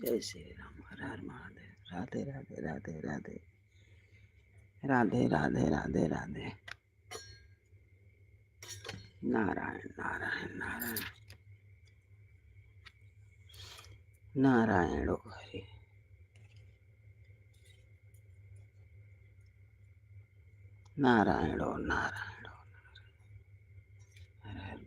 जय श्री राम। हर हर महादेव। राधे राधे राधे राधे राधे राधे राधे राधे। नारायण नारायण नारायण नारायण ओ हरि। नारायण ओ नारायण ओ Har Har.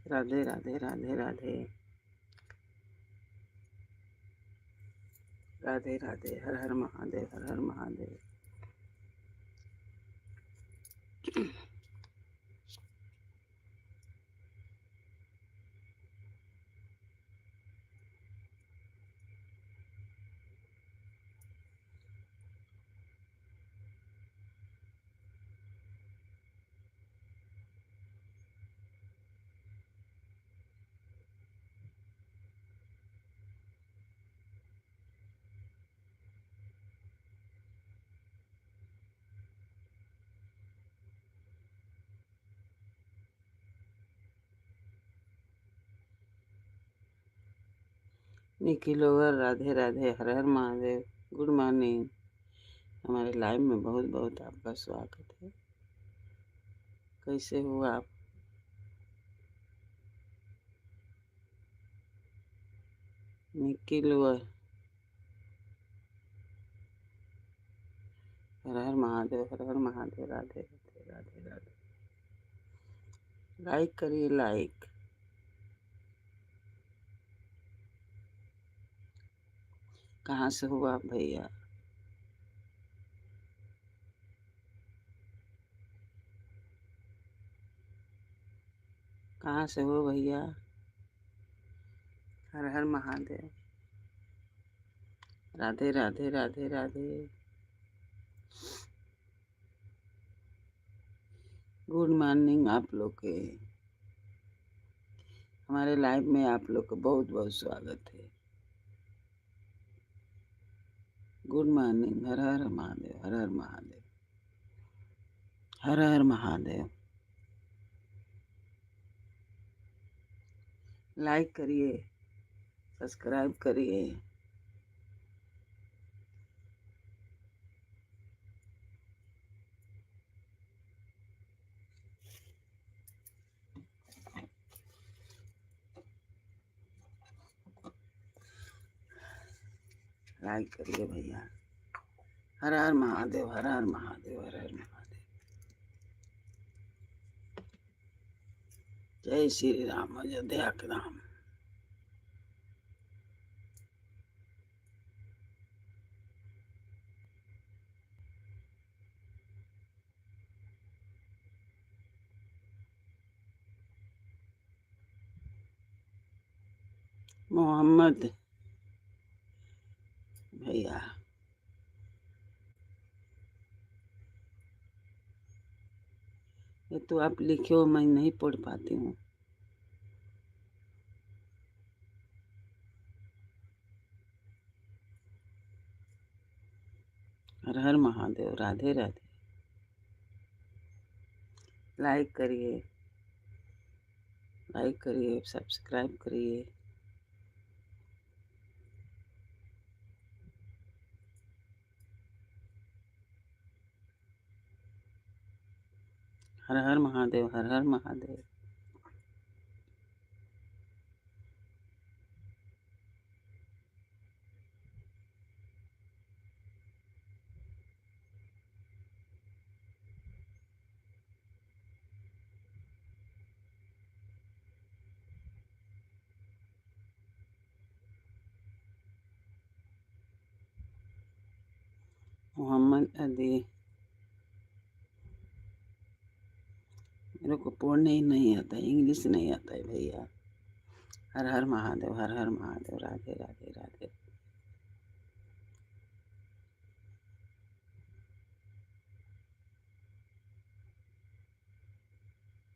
Radhe Radhe Radhe Radhe Radhe Radhe. Har Har Mahadev. Har Har Mahadev. Nikhil over. Radhe Radhe. Har Har Mahadev. Good morning. हमारे लाइव में बहुत बहुत आपका स्वागत है। कैसे हो आप? निखिल ओवर। हर हर महादेव। हर हर महादेव। राधे राधे राधे राधे। लाइक करिए लाइक। कहाँ से हो आप भैया? कहाँ से हो भैया? हर हर महादेव। राधे राधे राधे राधे। गुड मॉर्निंग आप लोग के। हमारे लाइव में आप लोग का बहुत बहुत स्वागत है। Good morning. Har Har Mahadev. Har Har Mahadev. Har Har Mahadev. Like करिए, सब्सक्राइब करिए। लाइक करिए भैया। हर हर महादेव। हर हर महादेव। हर हर महादेव। जय श्री राम। अयोध्या के राम। मोहम्मद तो आप लिखे हो, मैं नहीं पढ़ पाती हूँ। हर हर महादेव, राधे राधे। लाइक करिए, लाइक करिए, सब्सक्राइब करिए। हर हर महादेव, हर हर महादेव। मोहम्मद अली। मेरे को पढ़ने ही नहीं आता, इंग्लिश नहीं आता है भैया। हर हर महादेव, हर हर महादेव, राधे राधे राधे।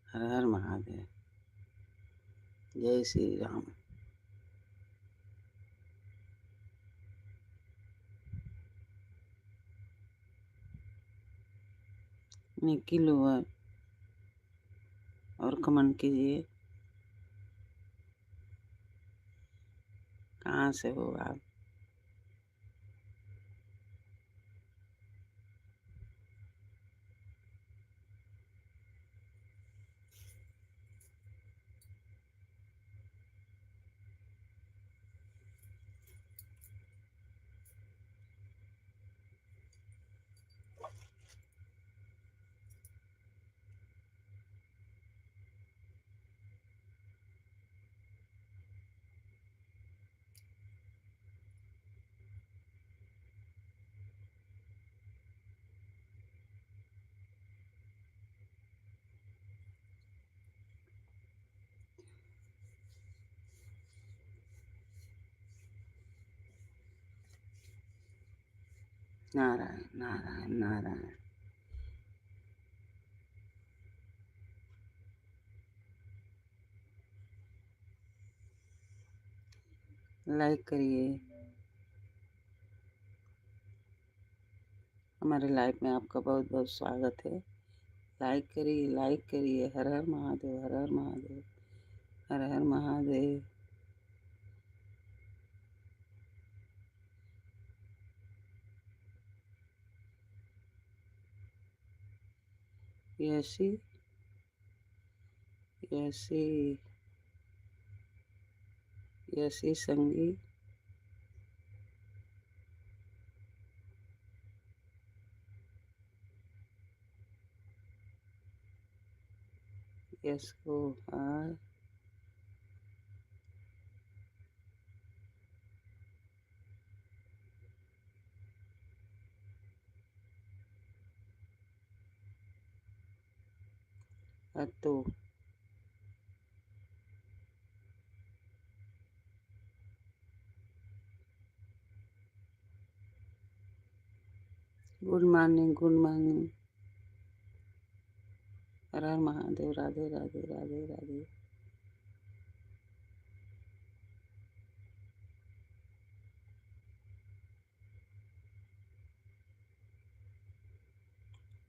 हर हर महादेव। जय श्री राम। निकी लोअर और कमेंट कीजिए। कहाँ से हो आप? नारायण नारायण नारायण। लाइक करिए। हमारे लाइफ में आपका बहुत बहुत स्वागत है। लाइक करिए, लाइक करिए। हर हर महादेव, हर हर महादेव, हर हर महादेव। यशी, यशी, यशी संगी। यस को हाय। अतो। Good morning, good morning. Har Har Mahadev, Radhe Radhe Radhe Radhe.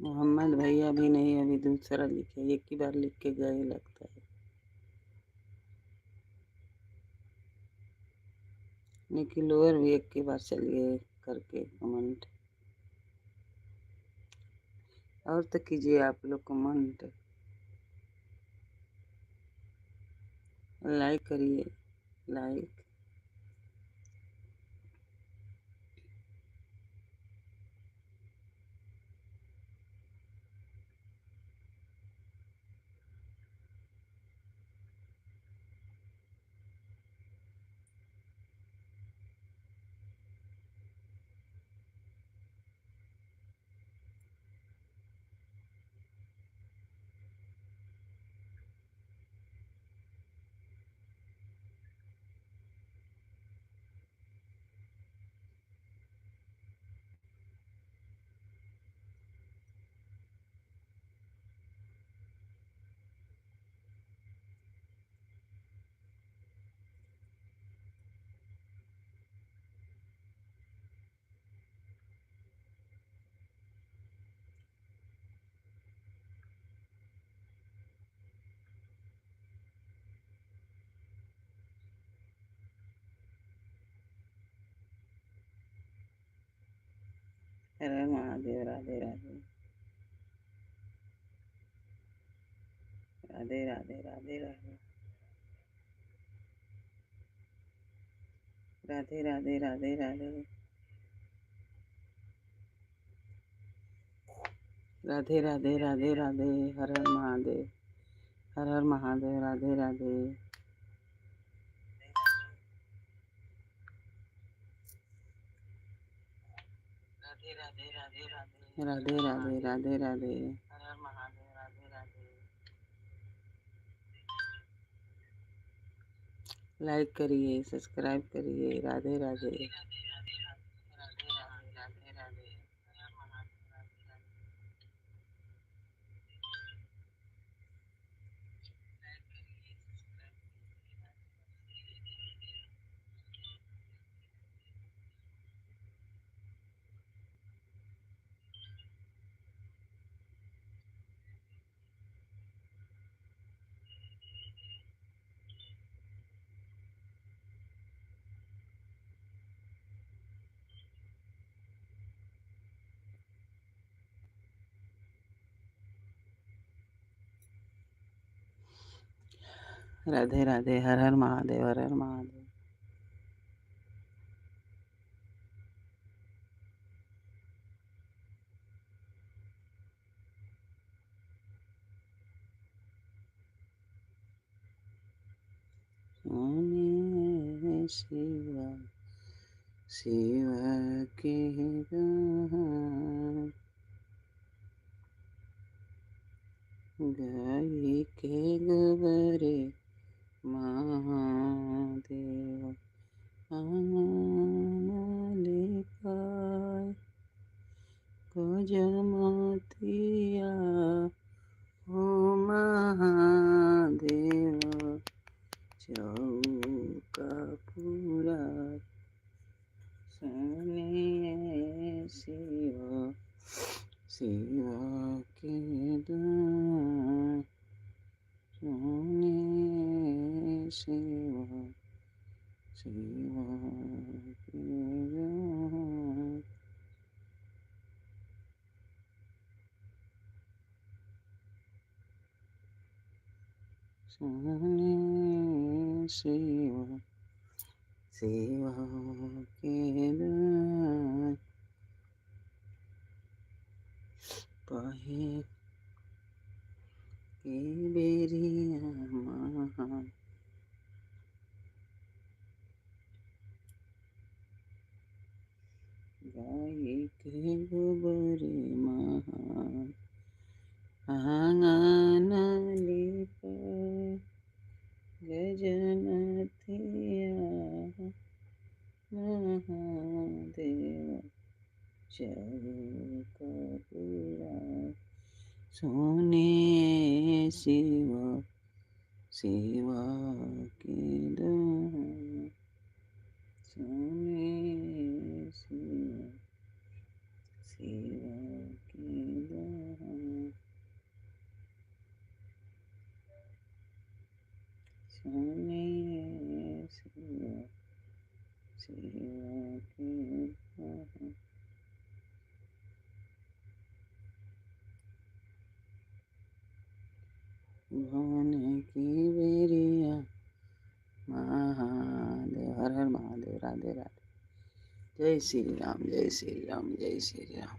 Mohammed भैया भी नहीं, अभी दूसरा लिखे, एक ही बार लिख के गए लगता है। निकी लोअर भी एक ही बार चलिए करके कमेंट। और तो कीजिए आप लोग कमेंट। लाइक करिए, लाइक। हर हर महादेव। राधे राधे राधे राधे राधे राधे राधे राधे राधे राधे राधे राधे राधे राधे। हर हर महादेव। हर हर महादेव। राधे राधे राधे राधे राधे राधे। हर हर महादेव। राधे राधे। लाइक करिए, सब्सक्राइब करिए। राधे राधे राधे राधे राधे। राधे राधे। हर हर महादेव। हर हर महादेव। सोने शिवा शिवा के गान गाय के गोबरे महादेव आले पाय को जमतिया ओ महादेव चौका पूरा सोने शिवा शिवा के दान सोने शिवा शिवा के दान सोने शिवा शिवा के दान पाहे के बेरिया महा गाय के गोबरे महा आंगन लिपाय गजनतिया महादेव चौका पूरा सोने शिवा शिवा के दान सोने शिवा शिवा के दान सोने शिवा शिवा के दान भवन की बेरिया महादेव। हर हर महादेव। राधे राधे। जय श्री राम। जय श्री राम। जय श्री राम।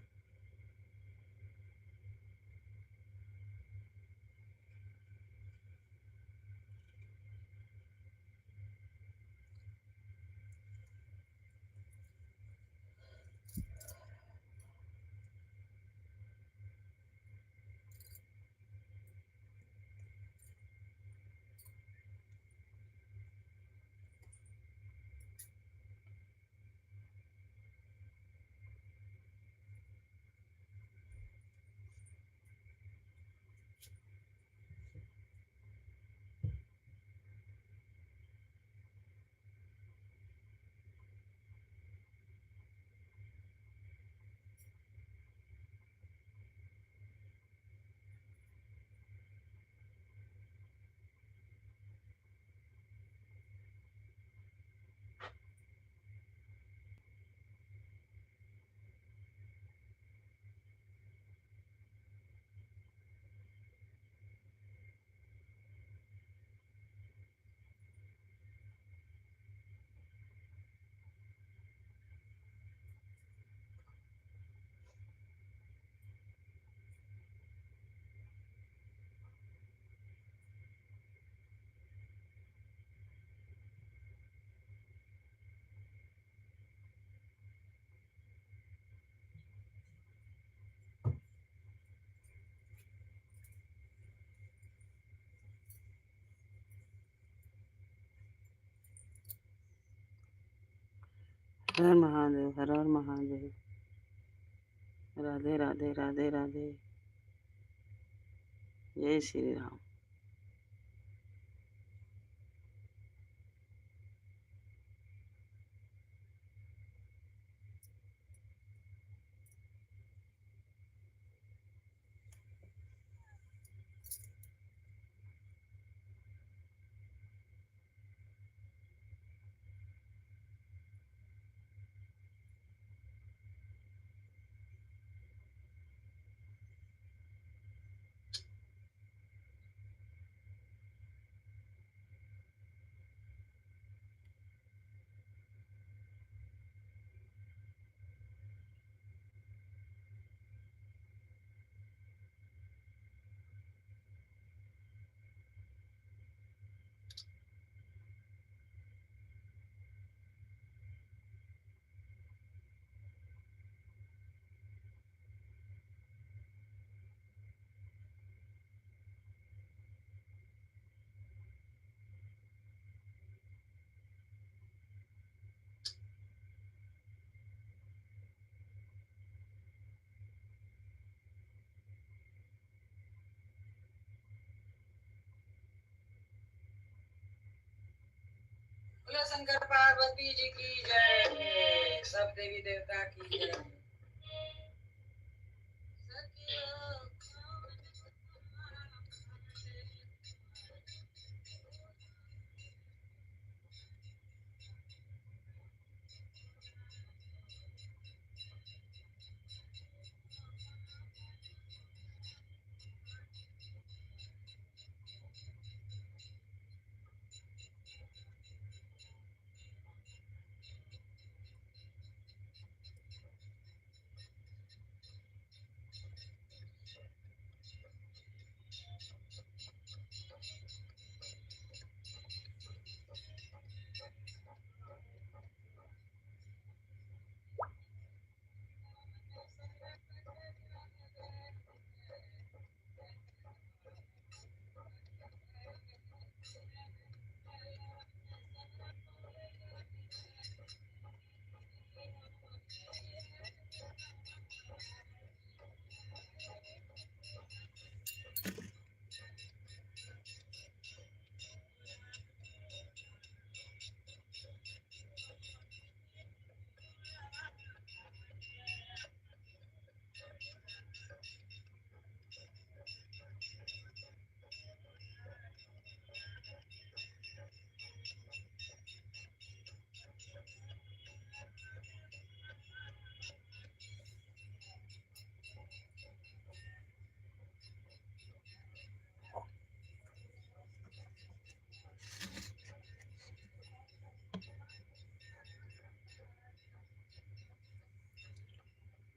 हर महादेव, हर हर महादेव। राधे राधे राधे राधे। जय श्री राम। बोलो शंकर पार्वती जी की जय, सब देवी देवता की जय।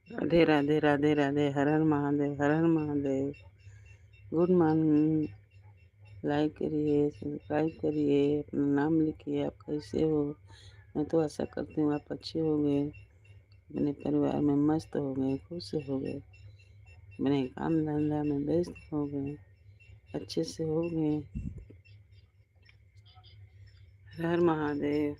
Radhe Radhe Radhe Radhe. Har Har Mahadev, Har Har Mahadev. Good morning. Like करिए, सब्सक्राइब करिए, अपना नाम लिखिए। आप कैसे हो? मैं तो आशा करती हूँ आप अच्छे हो गए, अपने परिवार में मस्त हो गए, खुश हो गए, अपने काम धंधा में व्यस्त हो गए, अच्छे से हो गए। हर हर महादेव।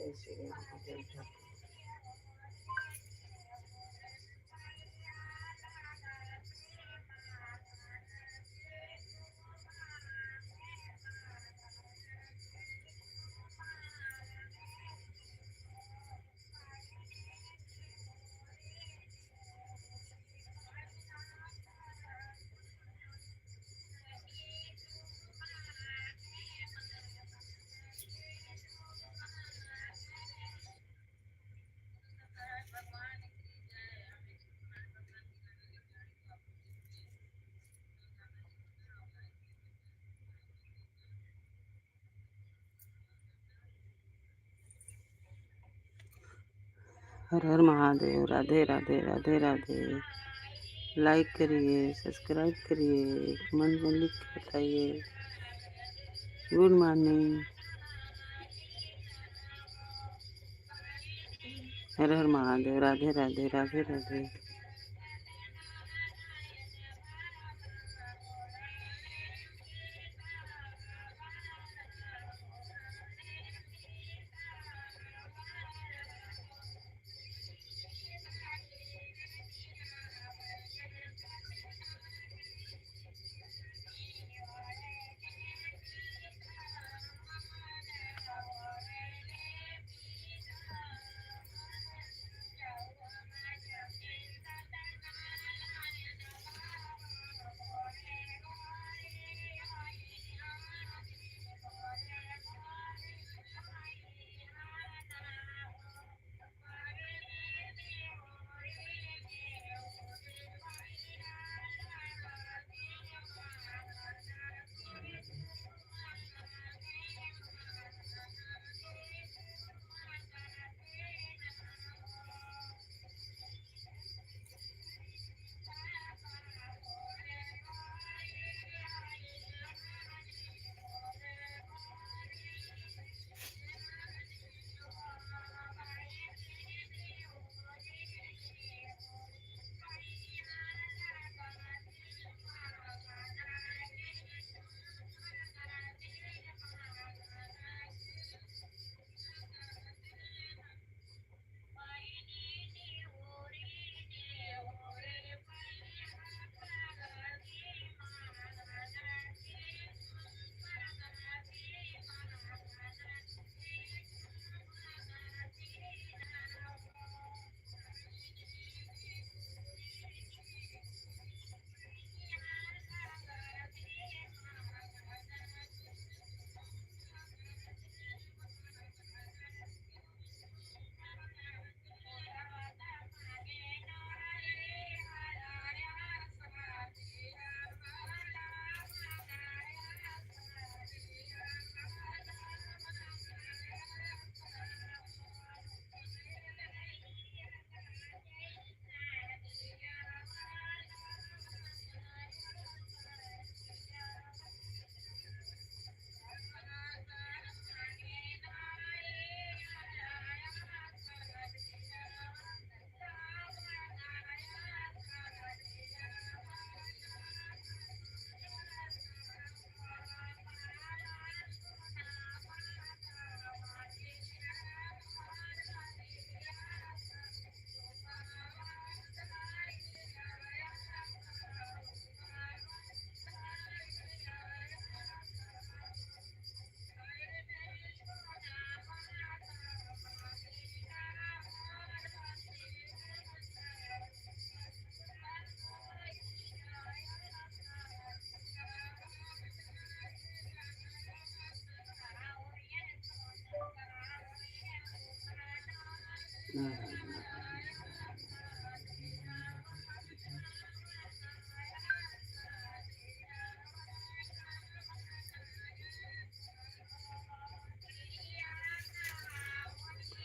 जय श्री राम जय जय। हर हर महादेव। राधे राधे राधे राधे। लाइक करिए, सब्सक्राइब करिए, कमेंट में लिख के बताइए। Good morning. Har Har Mahadev. Radhe Radhe Radhe Radhe.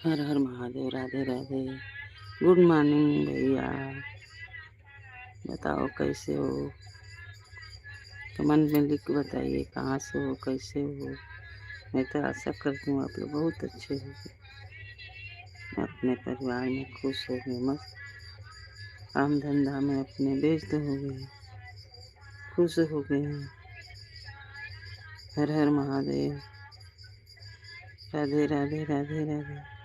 Har Har Mahadev. Radhe Radhe. Good morning भैया। बताओ कैसे हो? कमेंट में लिख के बताइए कहाँ से हो, कैसे हो। मैं तो आशा करती हूँ आप लोग बहुत अच्छे होंगे, अपने परिवार में खुश हो गए, मस्त काम धंधा में अपने व्यस्त हो गए, खुश हो गए हैं। हर हर महादेव। राधे राधे राधे राधे।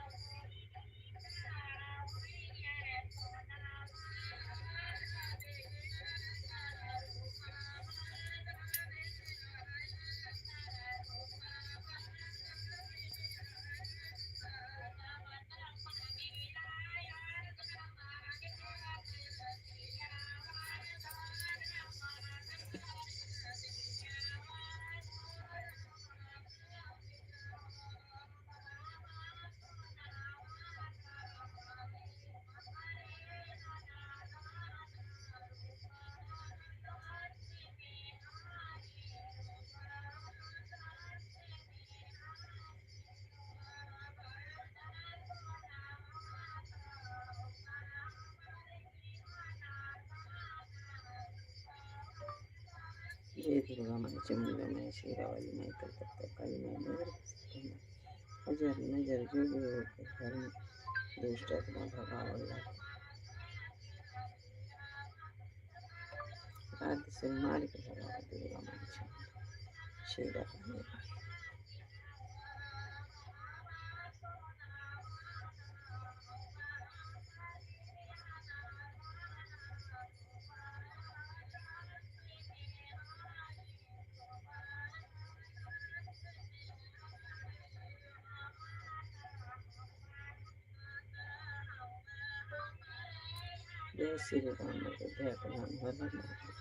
जय दुर्गा माई, चमुंडा माई, शेरावाली माई, कलकत्ता काली माई, नगर बसती माई, हजार नजर जो भी हो के घर में दुष्ट आत्मा भगावला रात से मार के भगावा दुर्गा माई, चमुंडा शेरावाली माई। जय श्री राम, अयोध्या का राम, हर हर महादेव।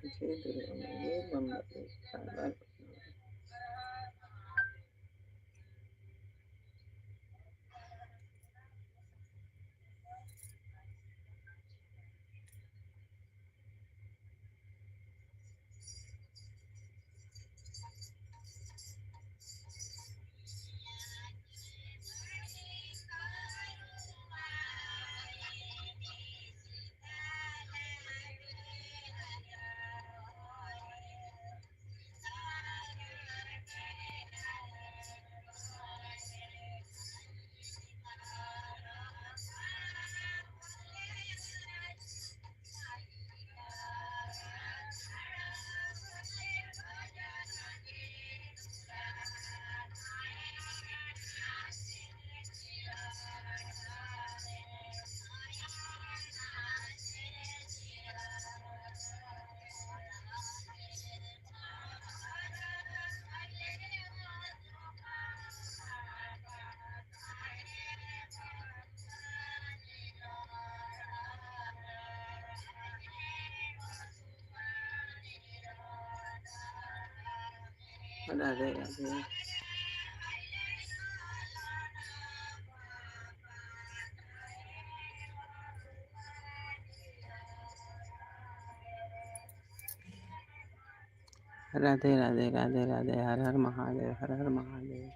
जय दुर्गा माई, जय बम्बा देवी, बार बार Radhe Radhe. Radhe Radhe Radhe Radhe, Har Har Mahadev, Har Har Mahadev.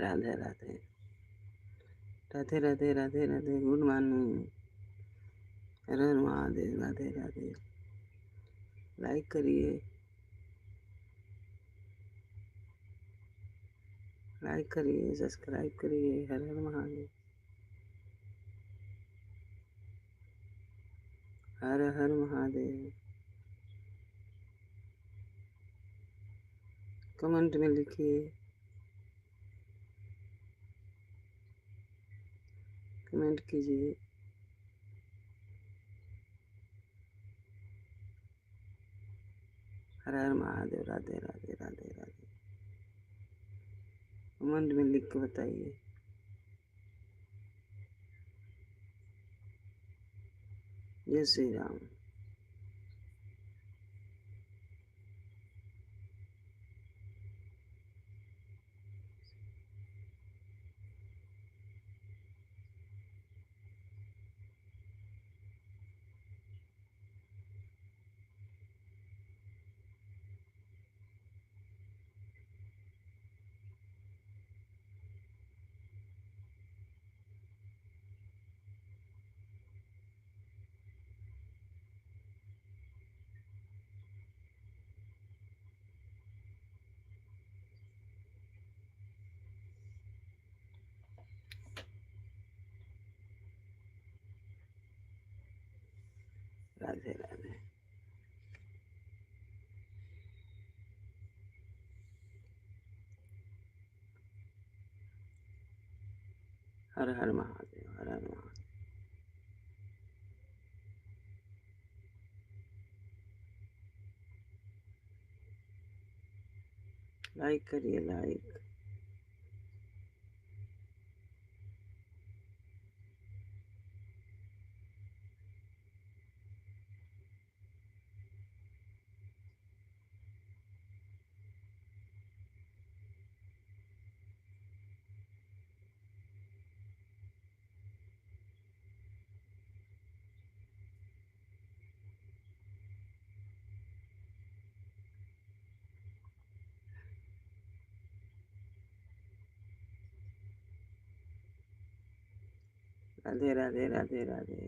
Radhe Radhe Radhe Radhe Radhe Radhe good morning Har Har Mahadev Radhe Radhe like करिए सब्सक्राइब करिए हर हर महादेव हर हर महादेव कमेंट में लिखिए कमेंट कीजिए हर हर महादेव राधे राधे राधे राधे कमेंट में लिख के बताइए जय श्री राम राधे राधे हर हर महादेव हर हर महादेव लाइक करिए लाइक राधे राधे राधे राधे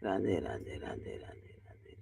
राधे राधे राधे राधे राधे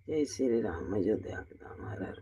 जय श्री राम अयोध्या के धाम हर हर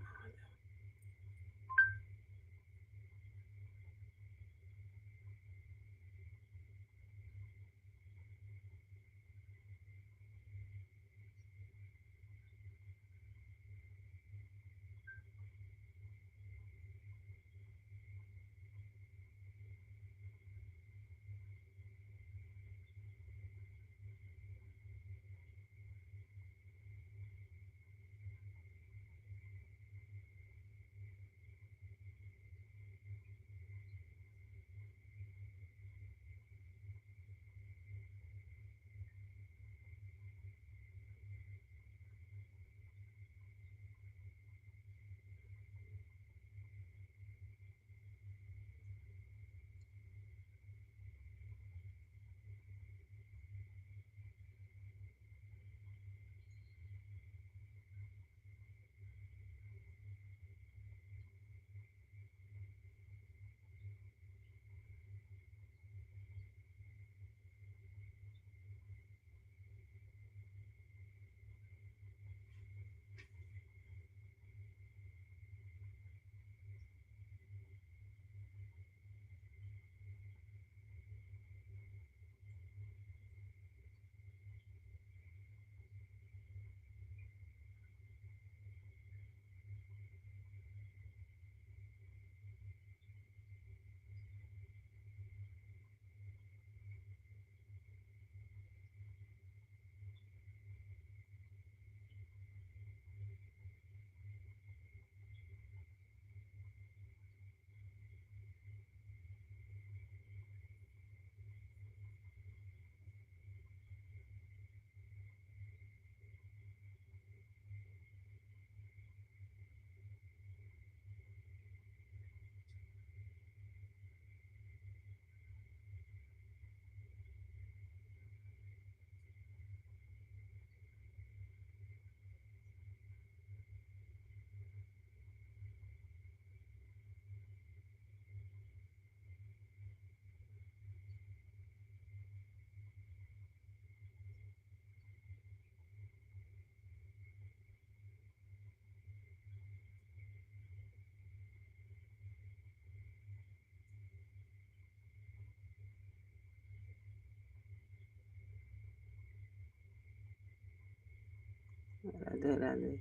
राधे राधे।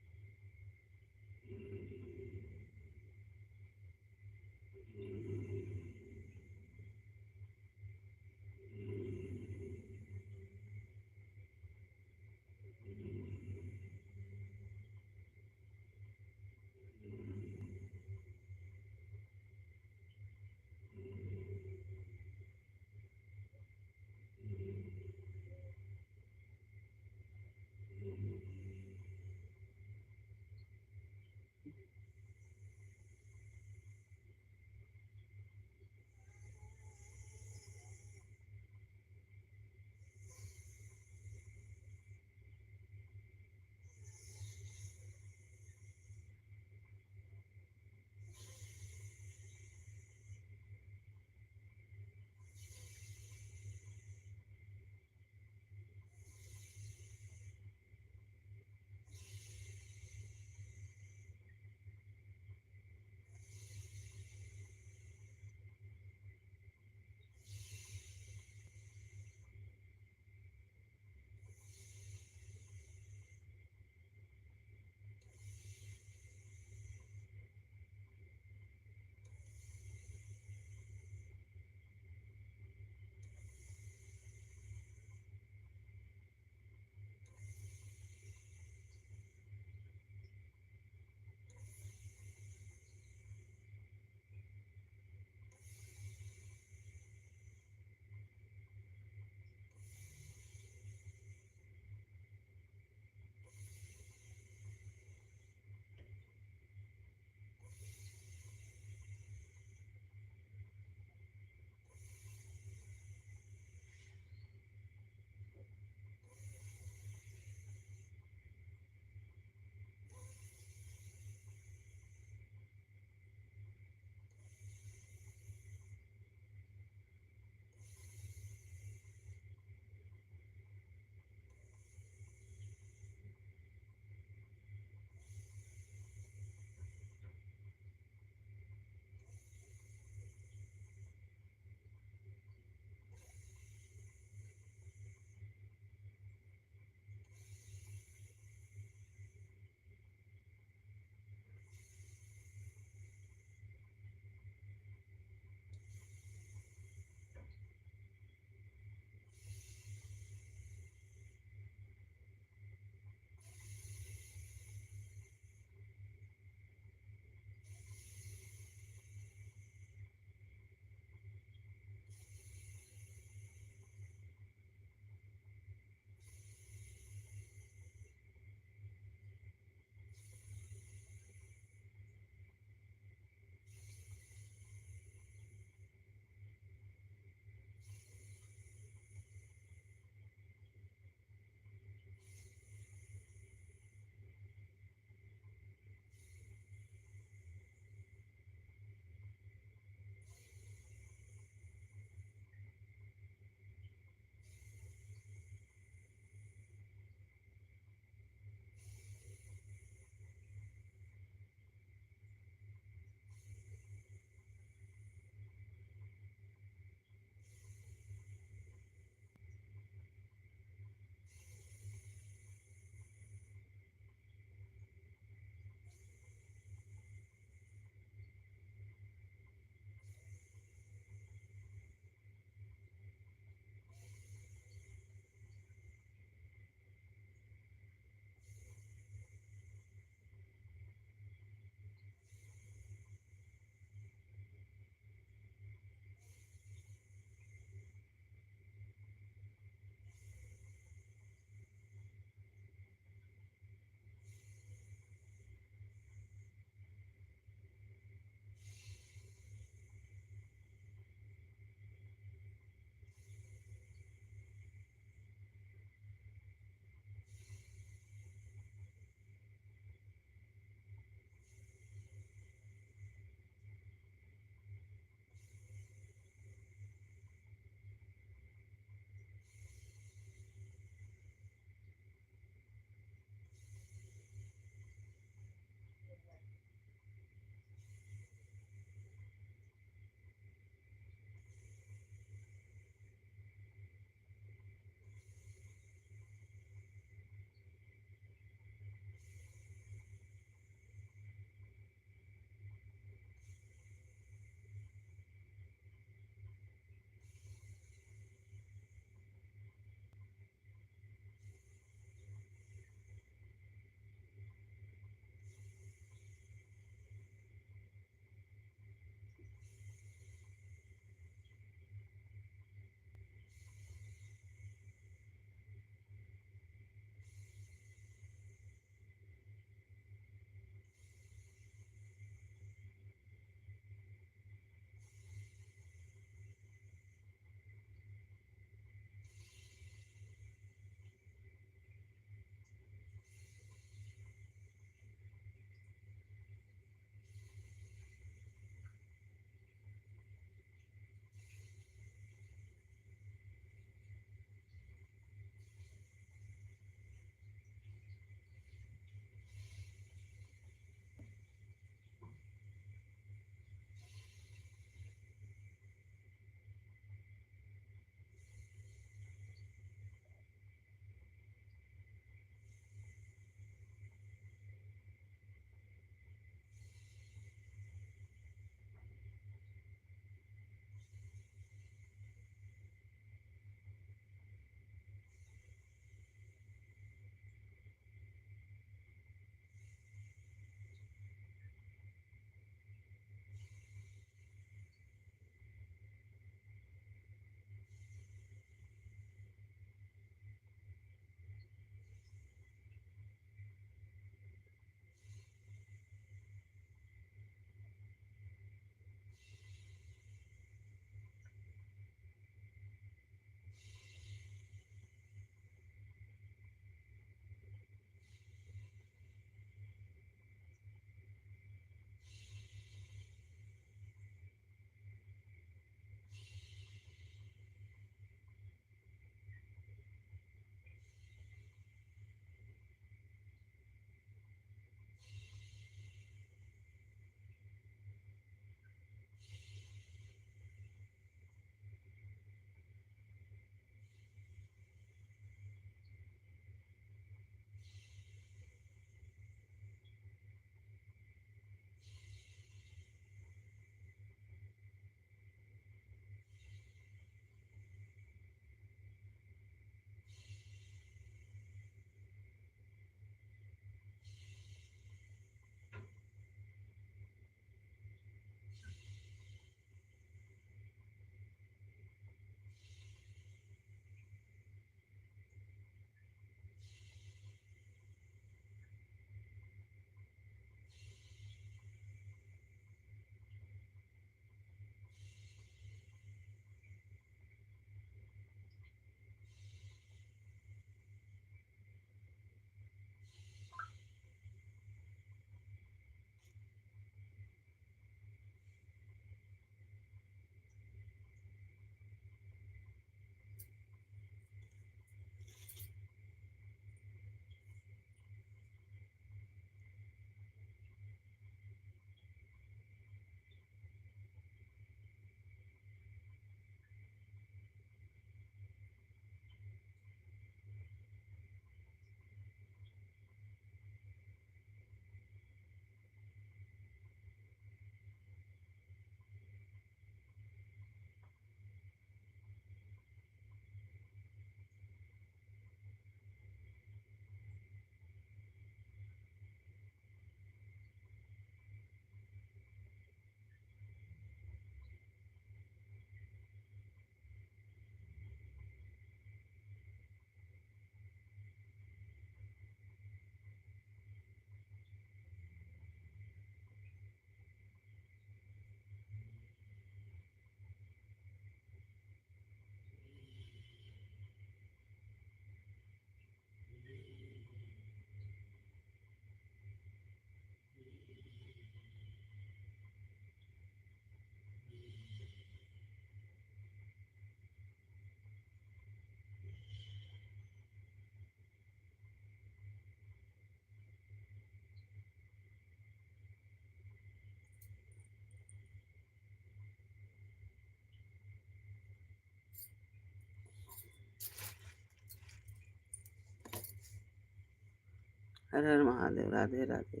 हर हर महादेव। राधे राधे।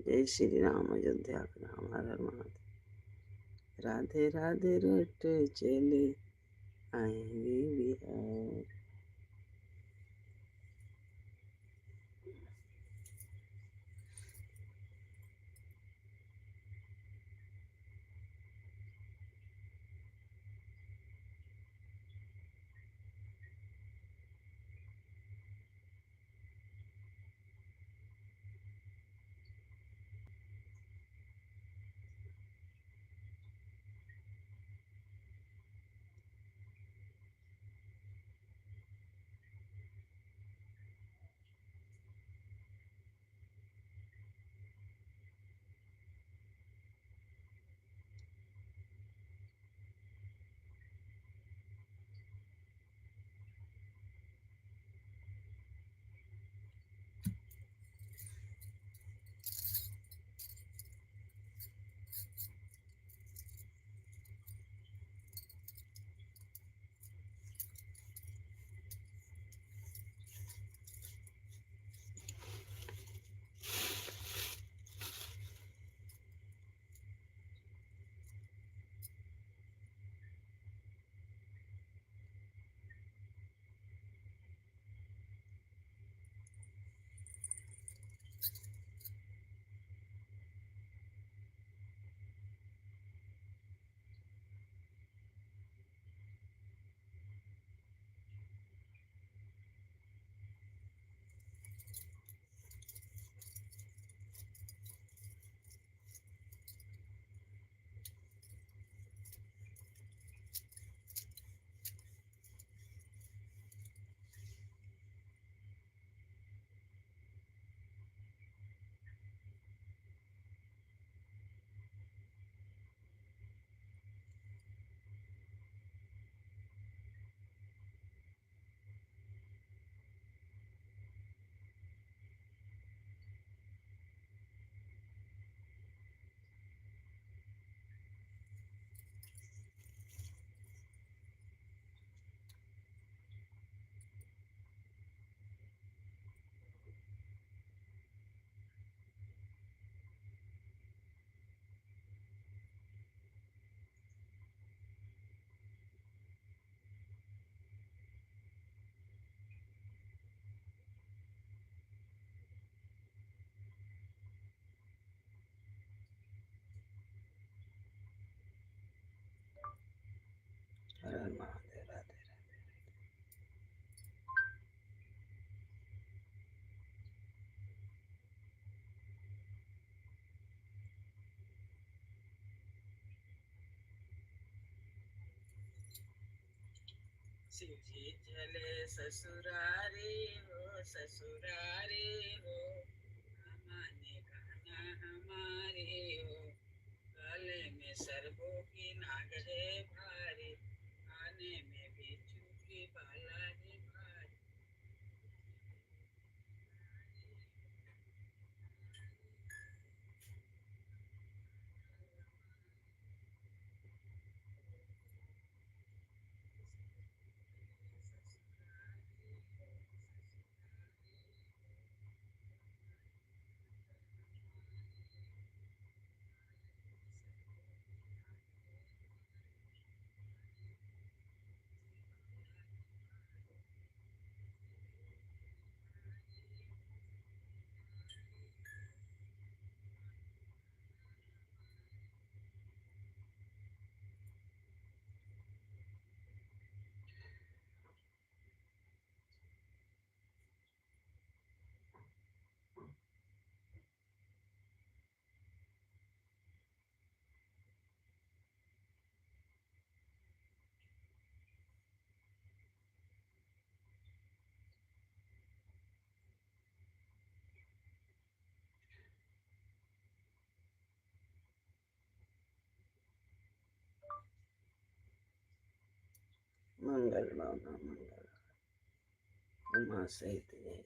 जय श्री राम अयोध्या के राम। हर हर महादेव। राधे राधे रट चले आएंगे बिहार। हर हर महादेव। राधे। शिव जी चले ससुरारे हो, ससुरारे हो, माने कहना हमारे हो। गले में सरबों की नागरे भारी, खाने में बिच्छू की बाला रे भारी। मंगल भावना मंगल। उमा सहित जय।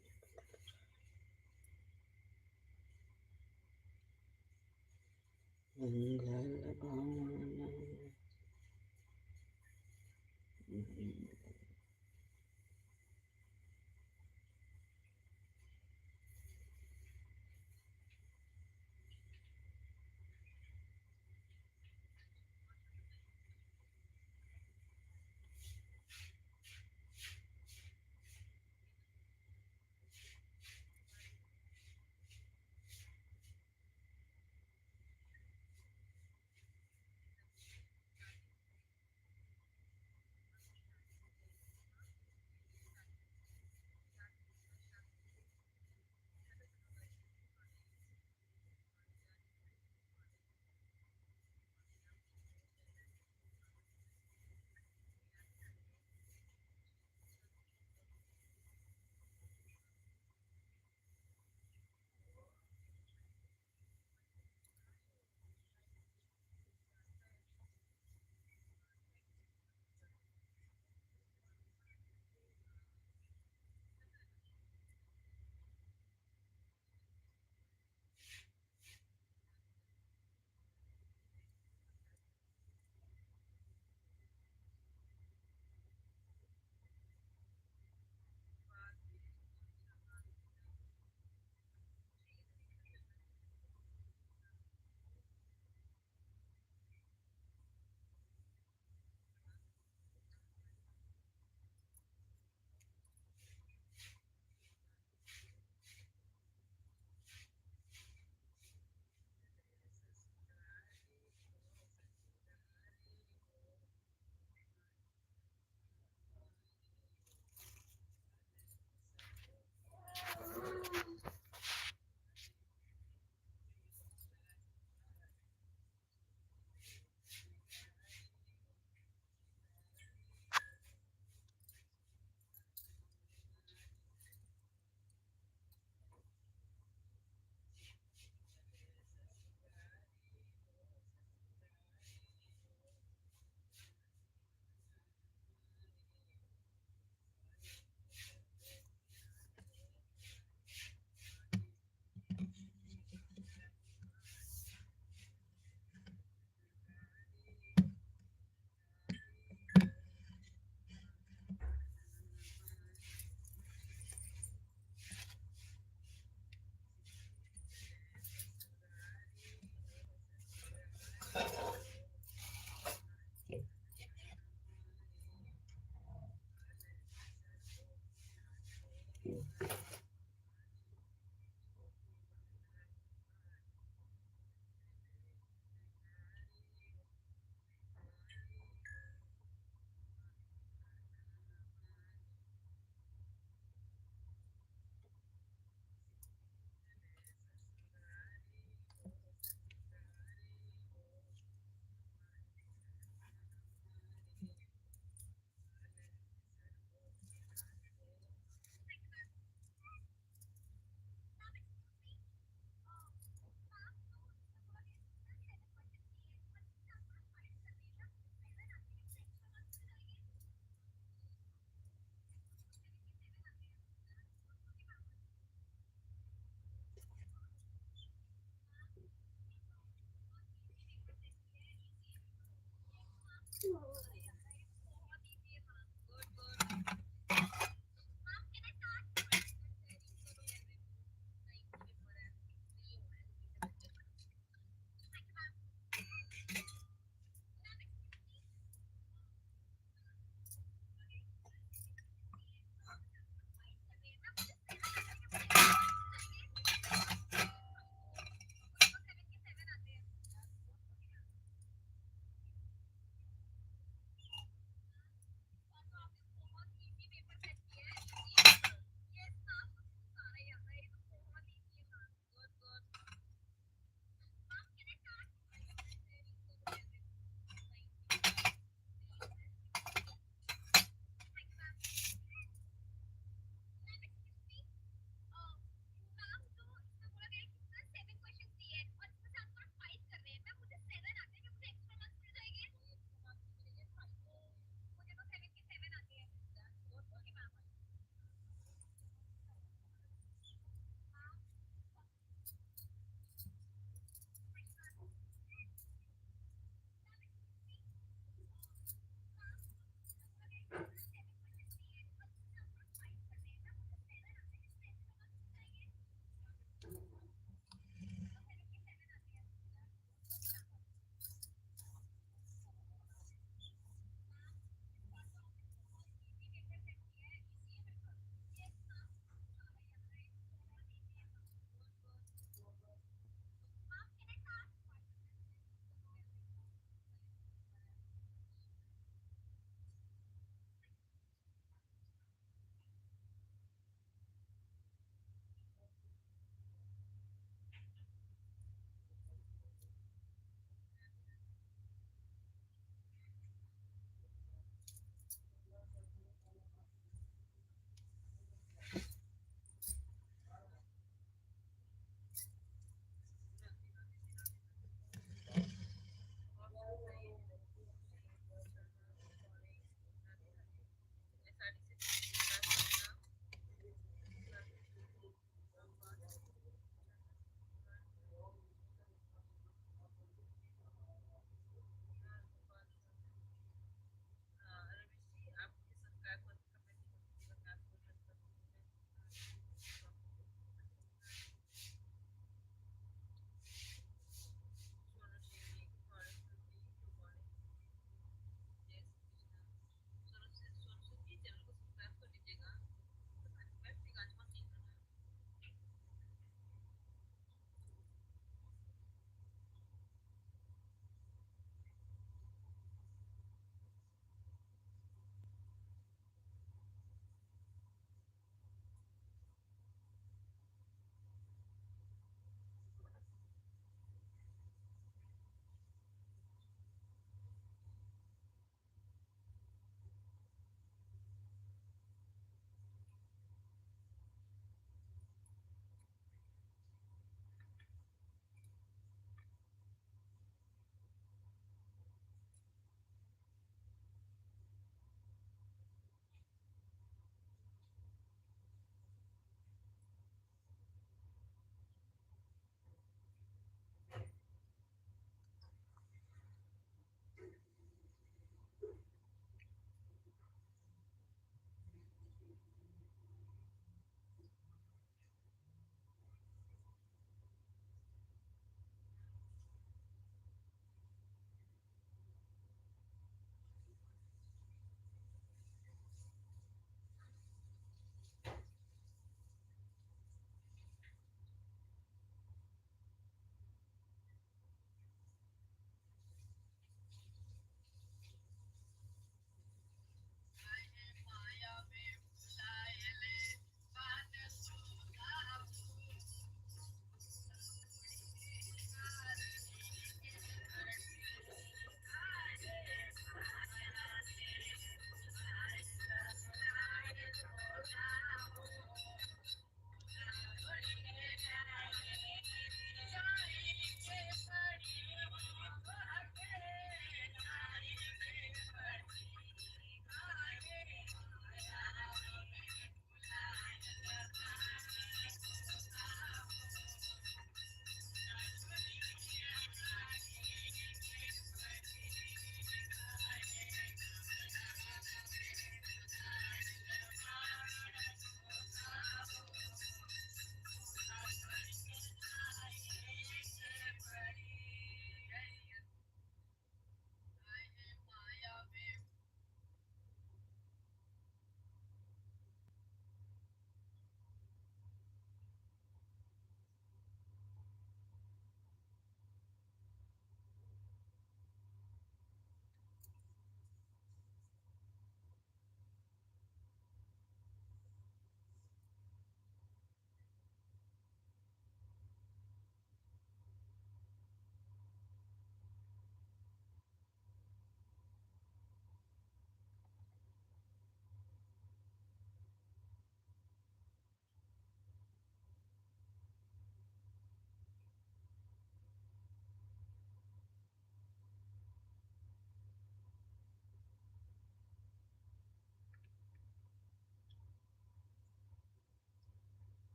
मंगल भावना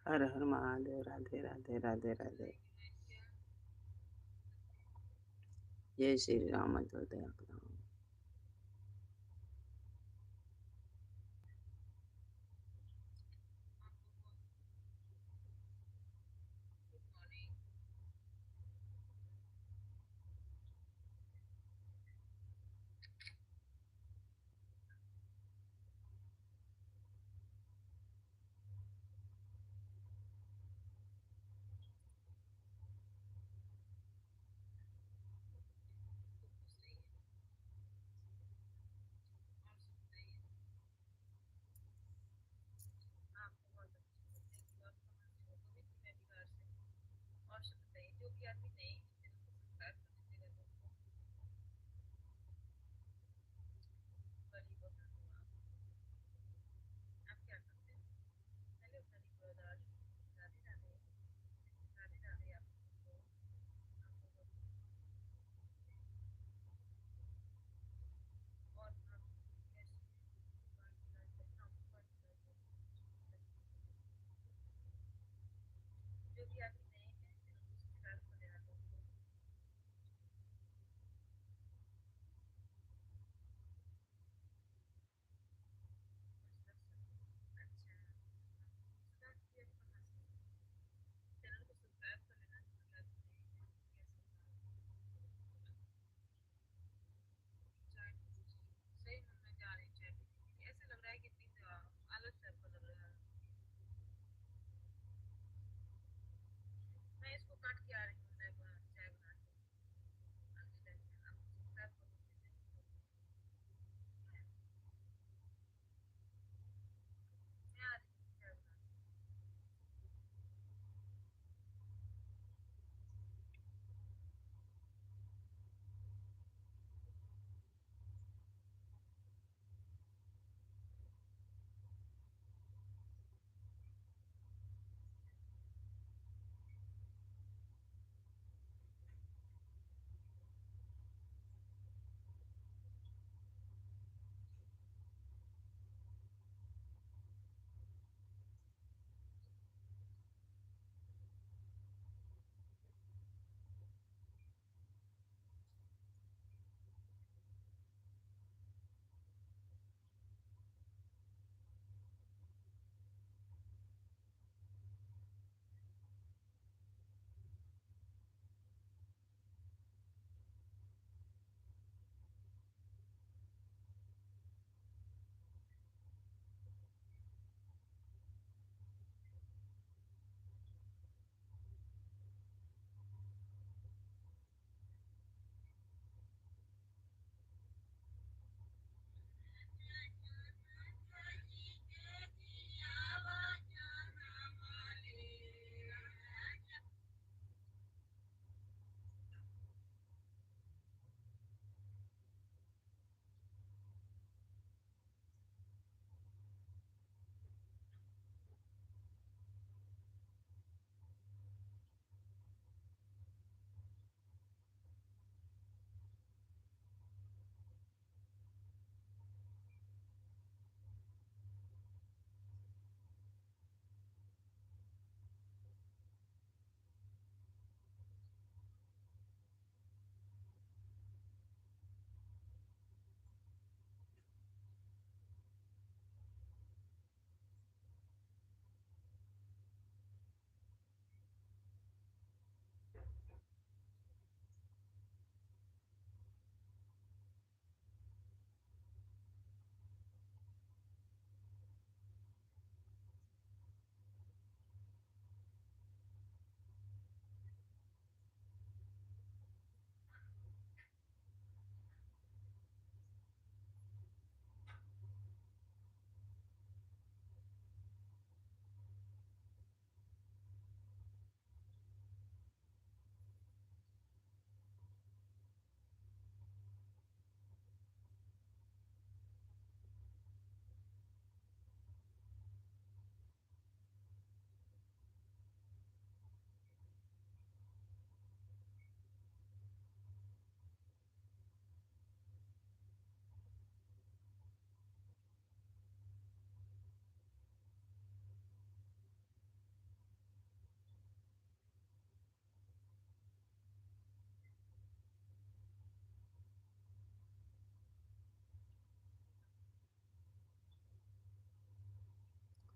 हर हर महादेव। राधे राधे राधे राधे। जय श्री राम। दया।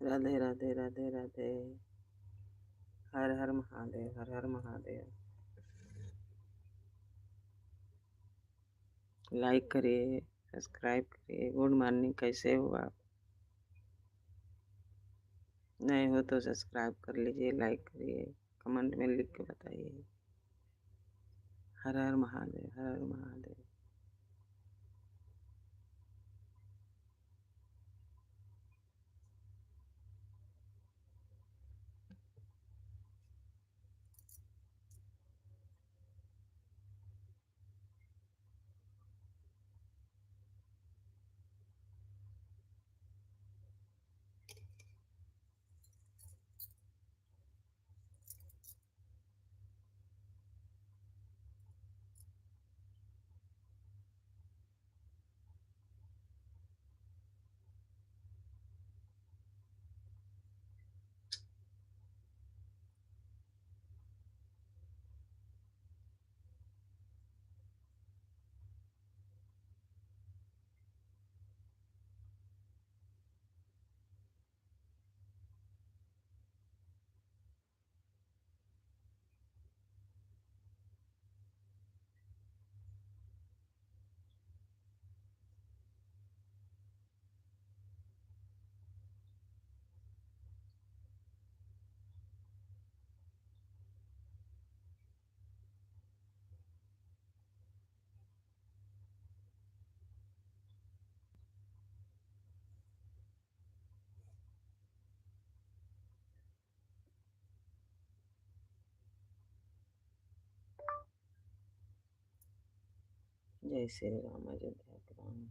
राधे राधे राधे राधे। हर हर महादेव, हर हर महादेव। लाइक करिए, सब्सक्राइब करिए। गुड मॉर्निंग, कैसे हो आप? नए हो तो सब्सक्राइब कर लीजिए, लाइक करिए, कमेंट में लिख के बताइए। हर हर महादेव, हर हर महादेव। जय श्री राम, अयोध्या के राम।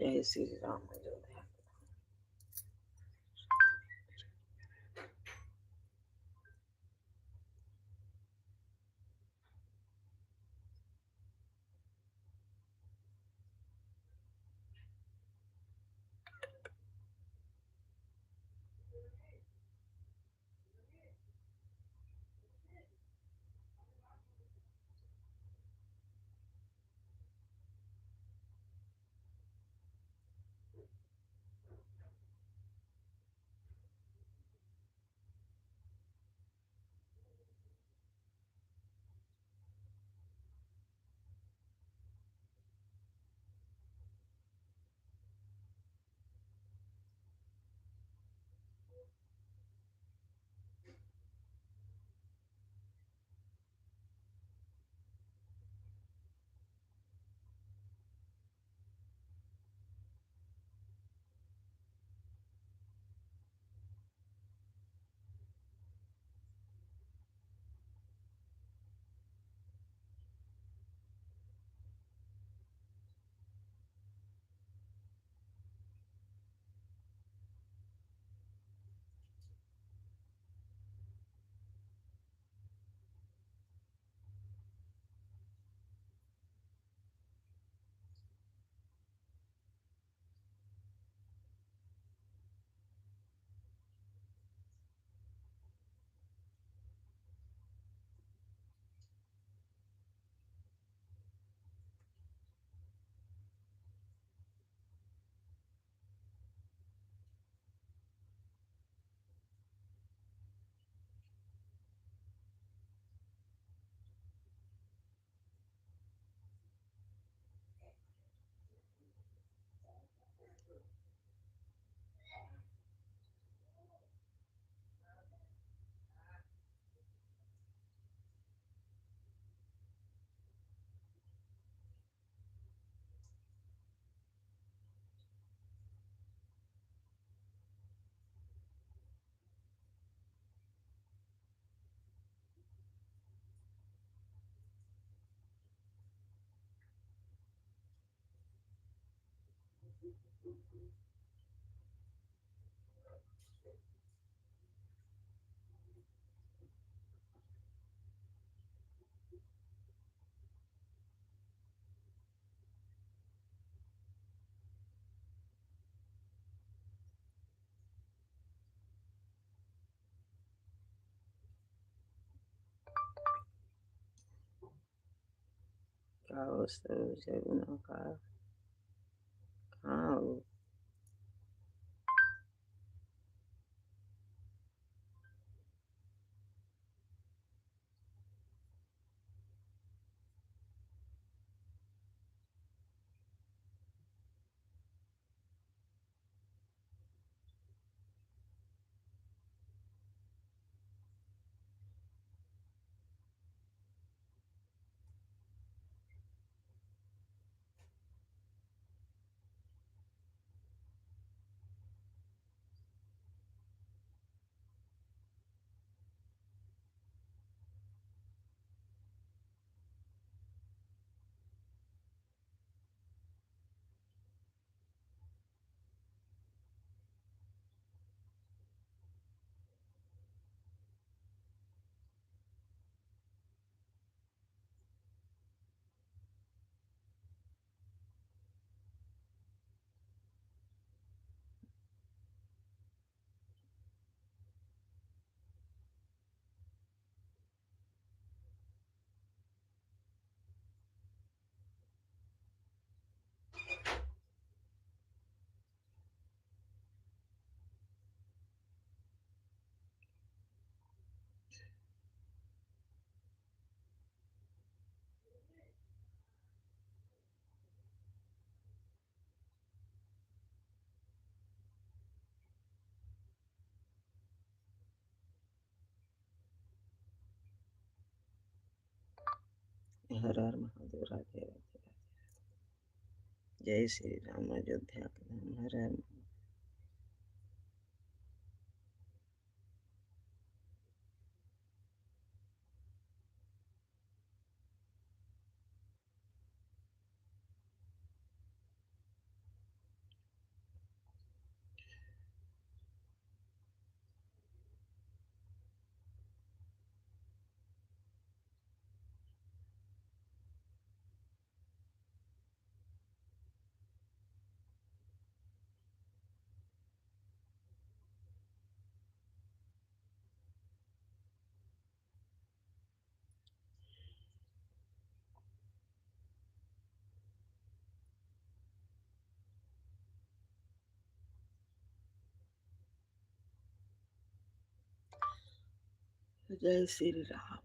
जय श्री राम अयोध्या। क्या हो सर जगना का कहाँ हो? हर हर महादेव राधे राधे। जय श्री राम अयोध्या के धाम हर हर जय श्री राम।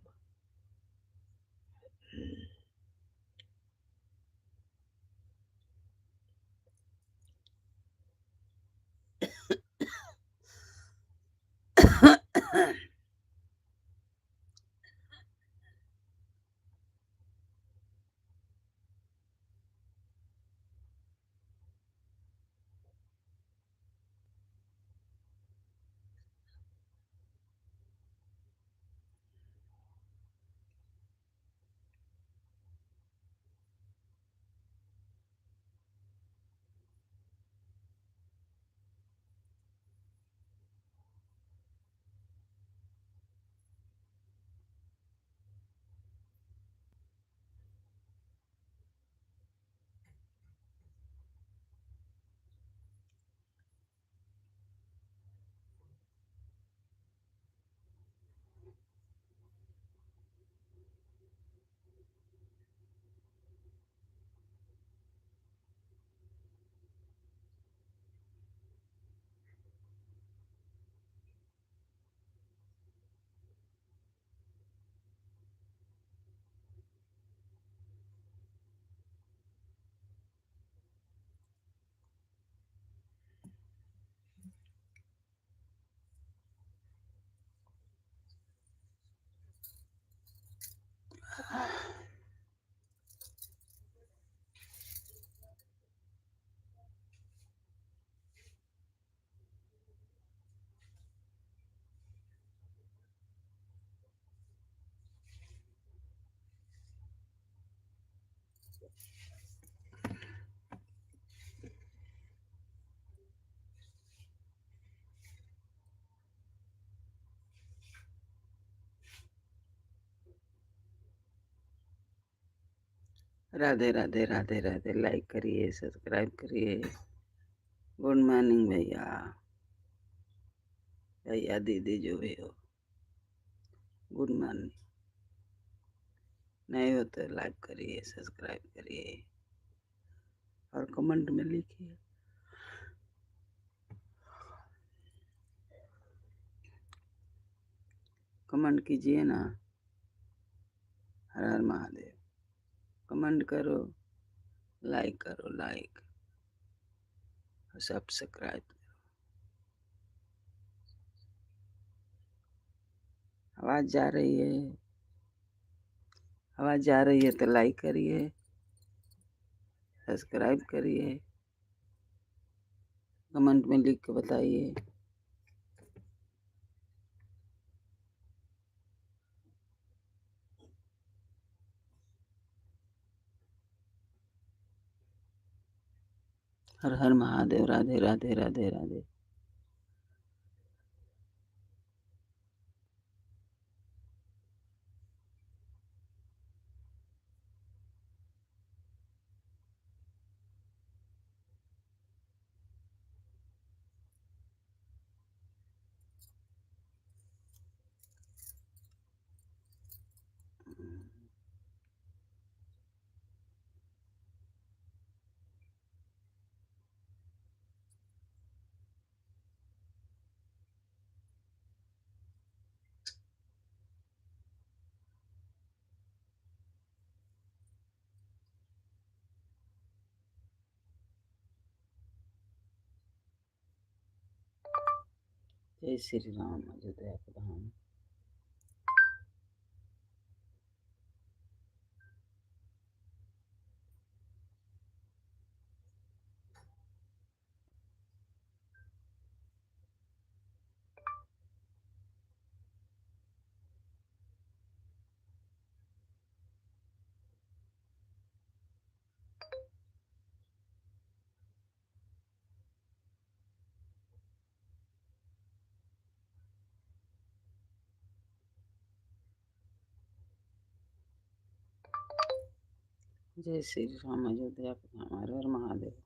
राधे राधे राधे राधे। लाइक करिए, सब्सक्राइब करिए। गुड मॉर्निंग भैया, भैया दीदी जो भी हो, गुड मॉर्निंग। नए हो तो लाइक करिए, सब्सक्राइब करिए और कमेंट में लिखिए। कमेंट कीजिए ना, हर हर महादेव। कमेंट करो, लाइक करो, लाइक और सब्सक्राइब करो। आवाज जा रही है, आवाज जा रही है तो लाइक करिए, सब्सक्राइब करिए, कमेंट में लिख के बताइए। हर हर महादेव। राधे राधे राधे राधे। जय श्री राम। अयोध्या के धाम। जय श्री राम। अयोध्या के धाम। हर हर महादेव।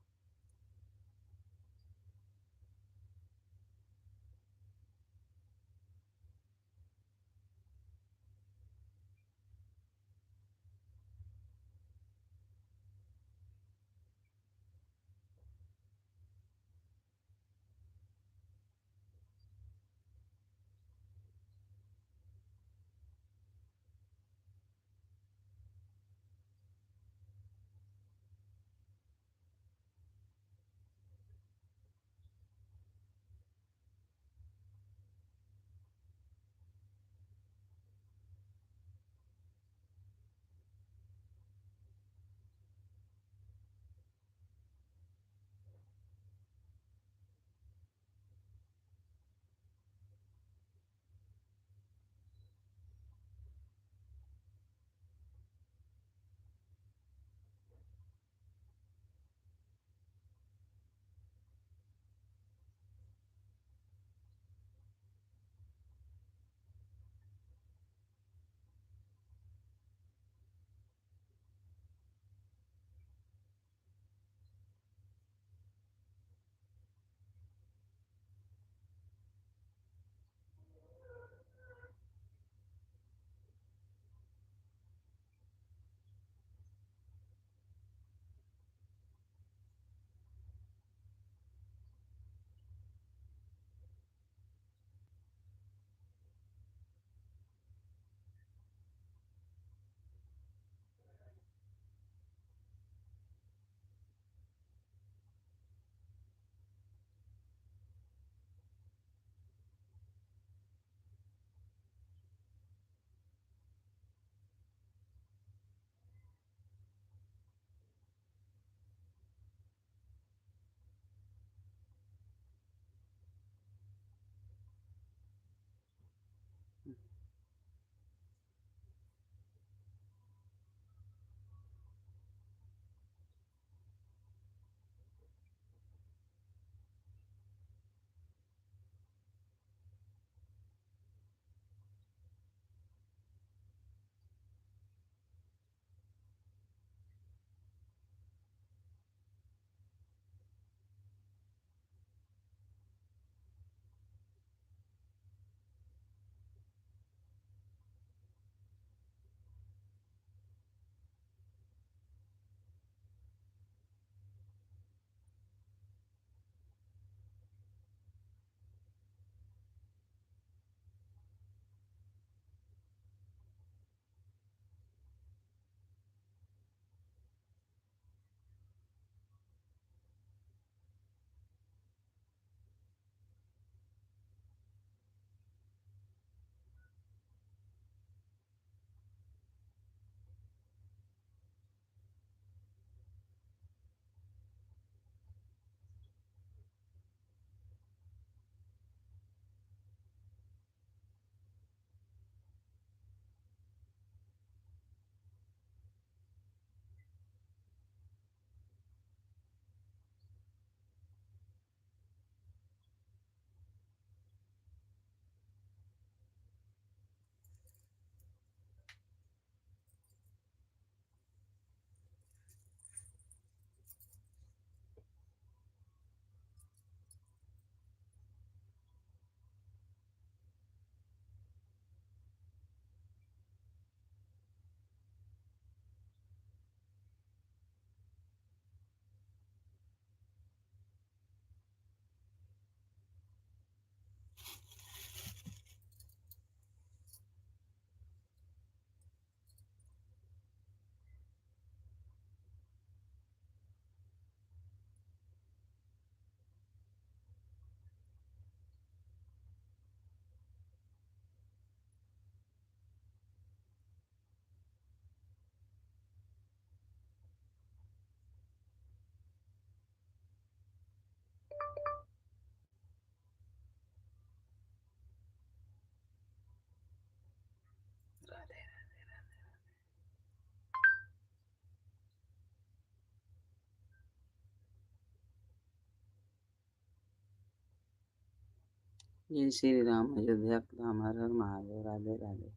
जय Shri Ram. Ayodhya Dham. Har Har Mahadev. Radhe Radhe.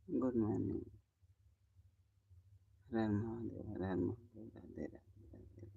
Good morning. Har Har Mahadev. Har Har Mahadev. Radhe Radhe. Radhe.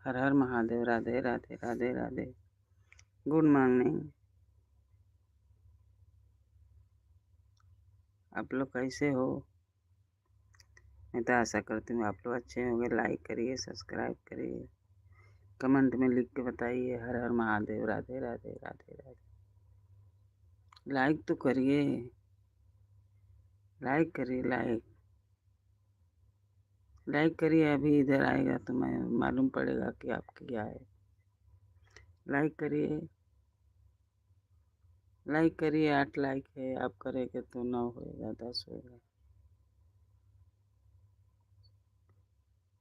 Har Har Mahadev. Radhe Radhe. Radhe Radhe. Good morning. आप लोग कैसे हो? मैं तो आशा करती हूँ आप लोग अच्छे होंगे। लाइक करिए, सब्सक्राइब करिए, कमेंट में लिख के बताइए हर हर महादेव। राधे राधे। राधे राधे। लाइक तो करिए, लाइक करिए, लाइक लाइक करिए। अभी इधर आएगा तो मैं मालूम पड़ेगा कि आप क्या है। लाइक करिए, लाइक करिए। 8 लाइक है, आप करेंगे तो 9 होएगा, 10 होएगा।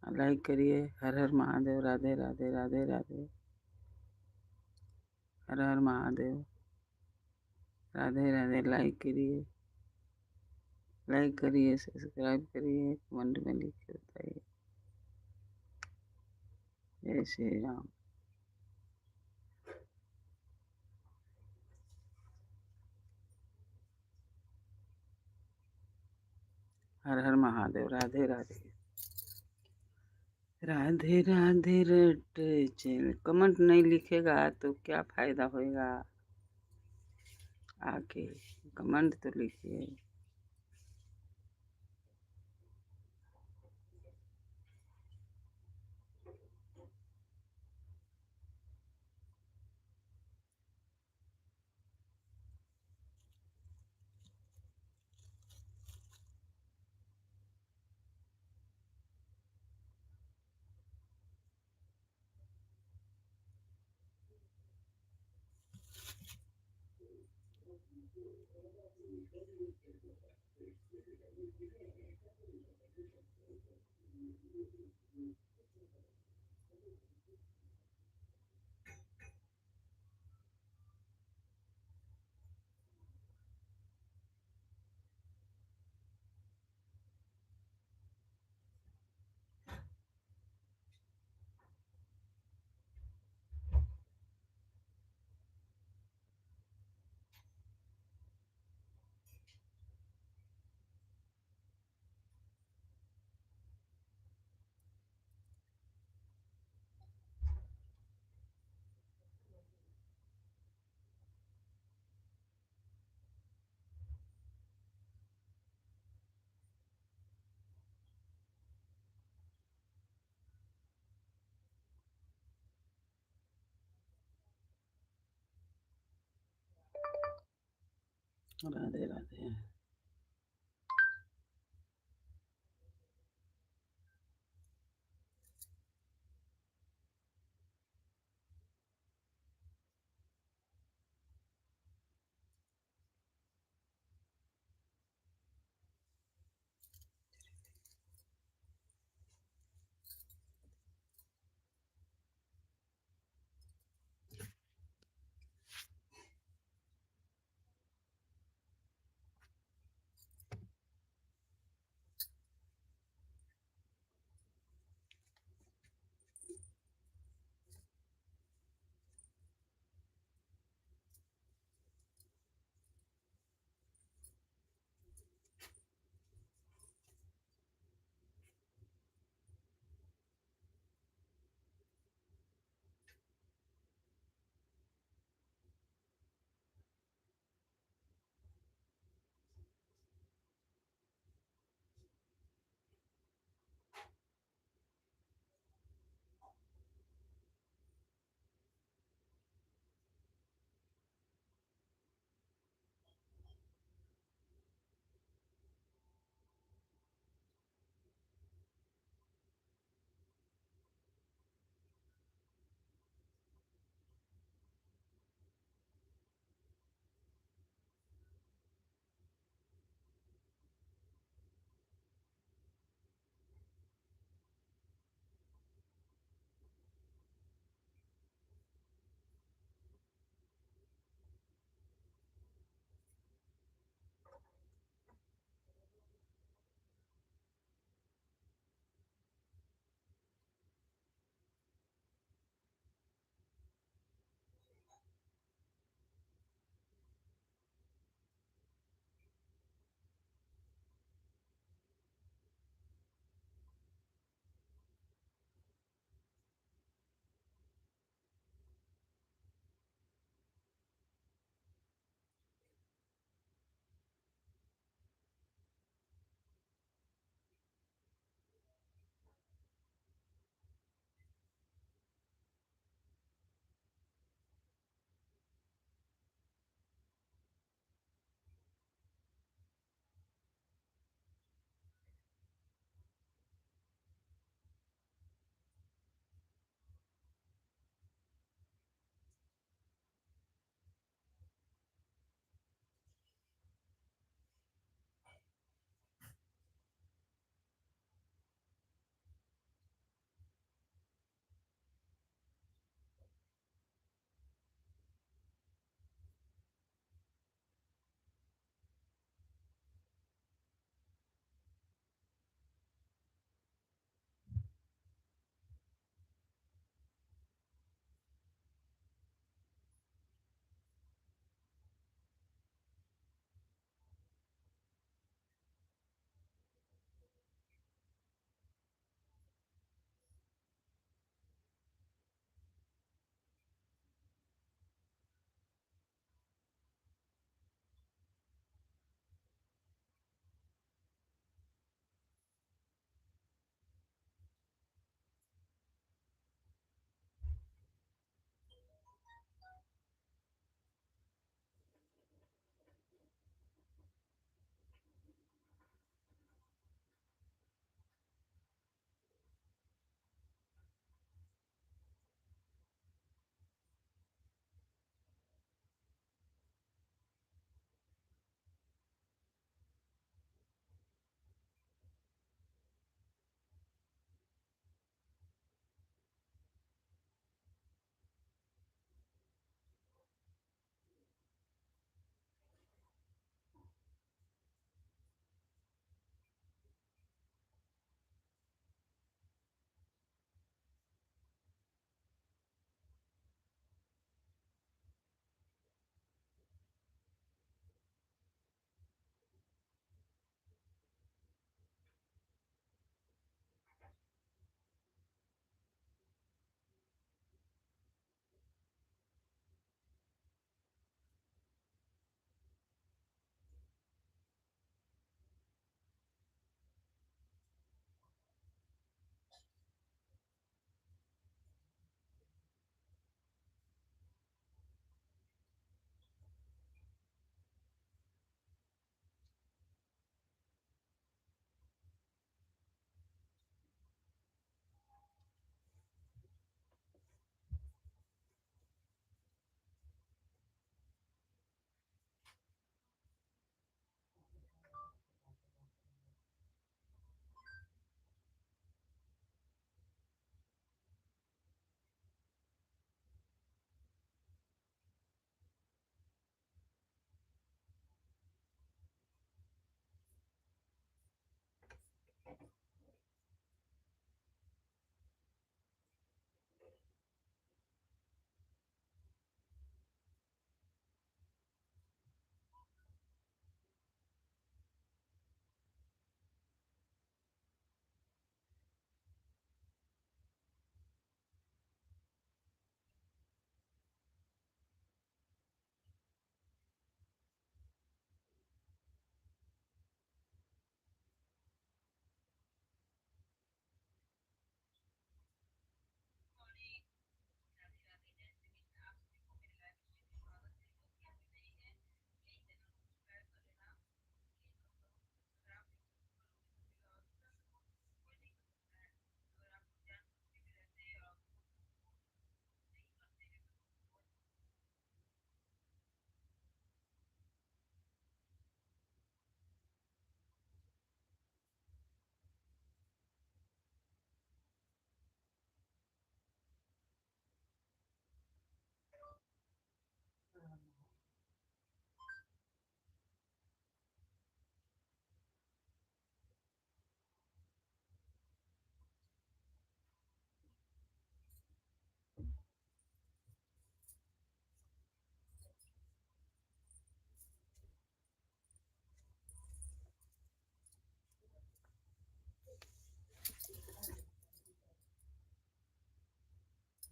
लाइक करिए। हर हर महादेव। राधे राधे। राधे राधे। हर हर महादेव। राधे राधे। लाइक करिए, लाइक करिए, सब्सक्राइब करिए, कमेंट में लिख के बताइए। जय श्री राम। हर हर महादेव। राधे राधे। राधे राधे। रट चल। कमेंट नहीं लिखेगा तो क्या फायदा होएगा? आके कमेंट तो लिखिए। राधे राधे।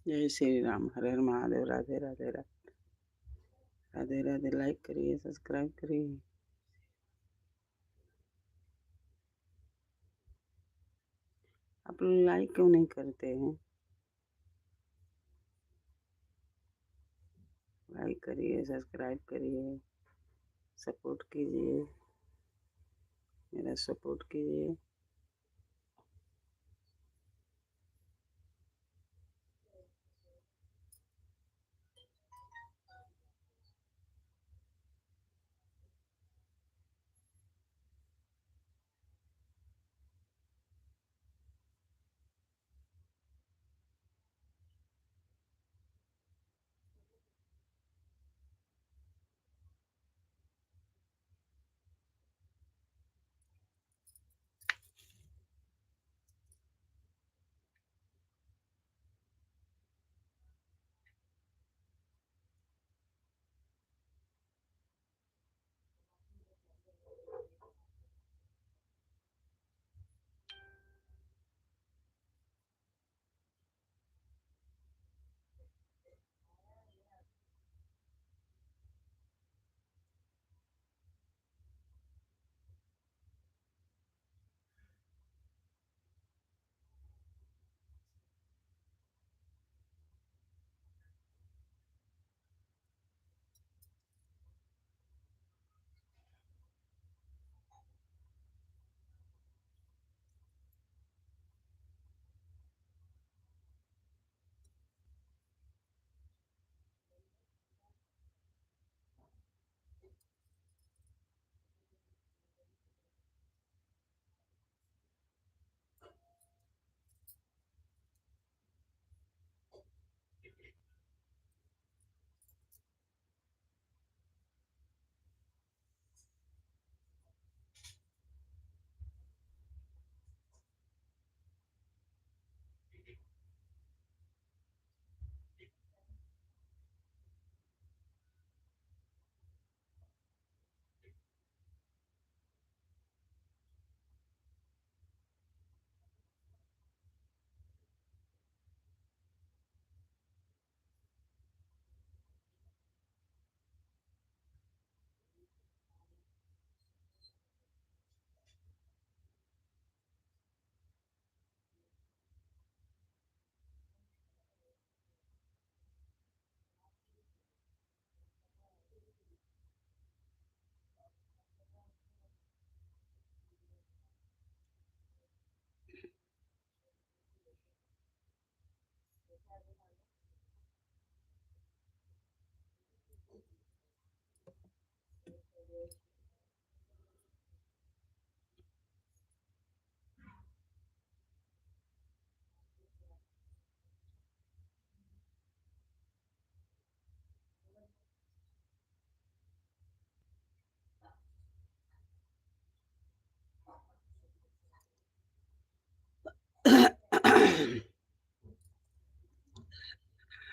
जय श्री राम। हर हर महादेव। राधे राधे राधे राधे राधे। लाइक करिए, सब्सक्राइब करिए। आप लोग लाइक क्यों नहीं करते हैं? लाइक करिए, सब्सक्राइब करिए, सपोर्ट कीजिए, मेरा सपोर्ट कीजिए।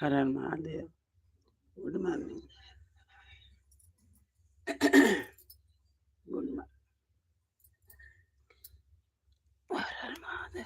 Har Har Mahadev. Good morning. Good morning. Har Har Mahadev.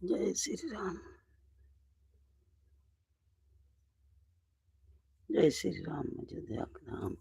जय श्री राम। जय श्री राम। अयोध्या के राम।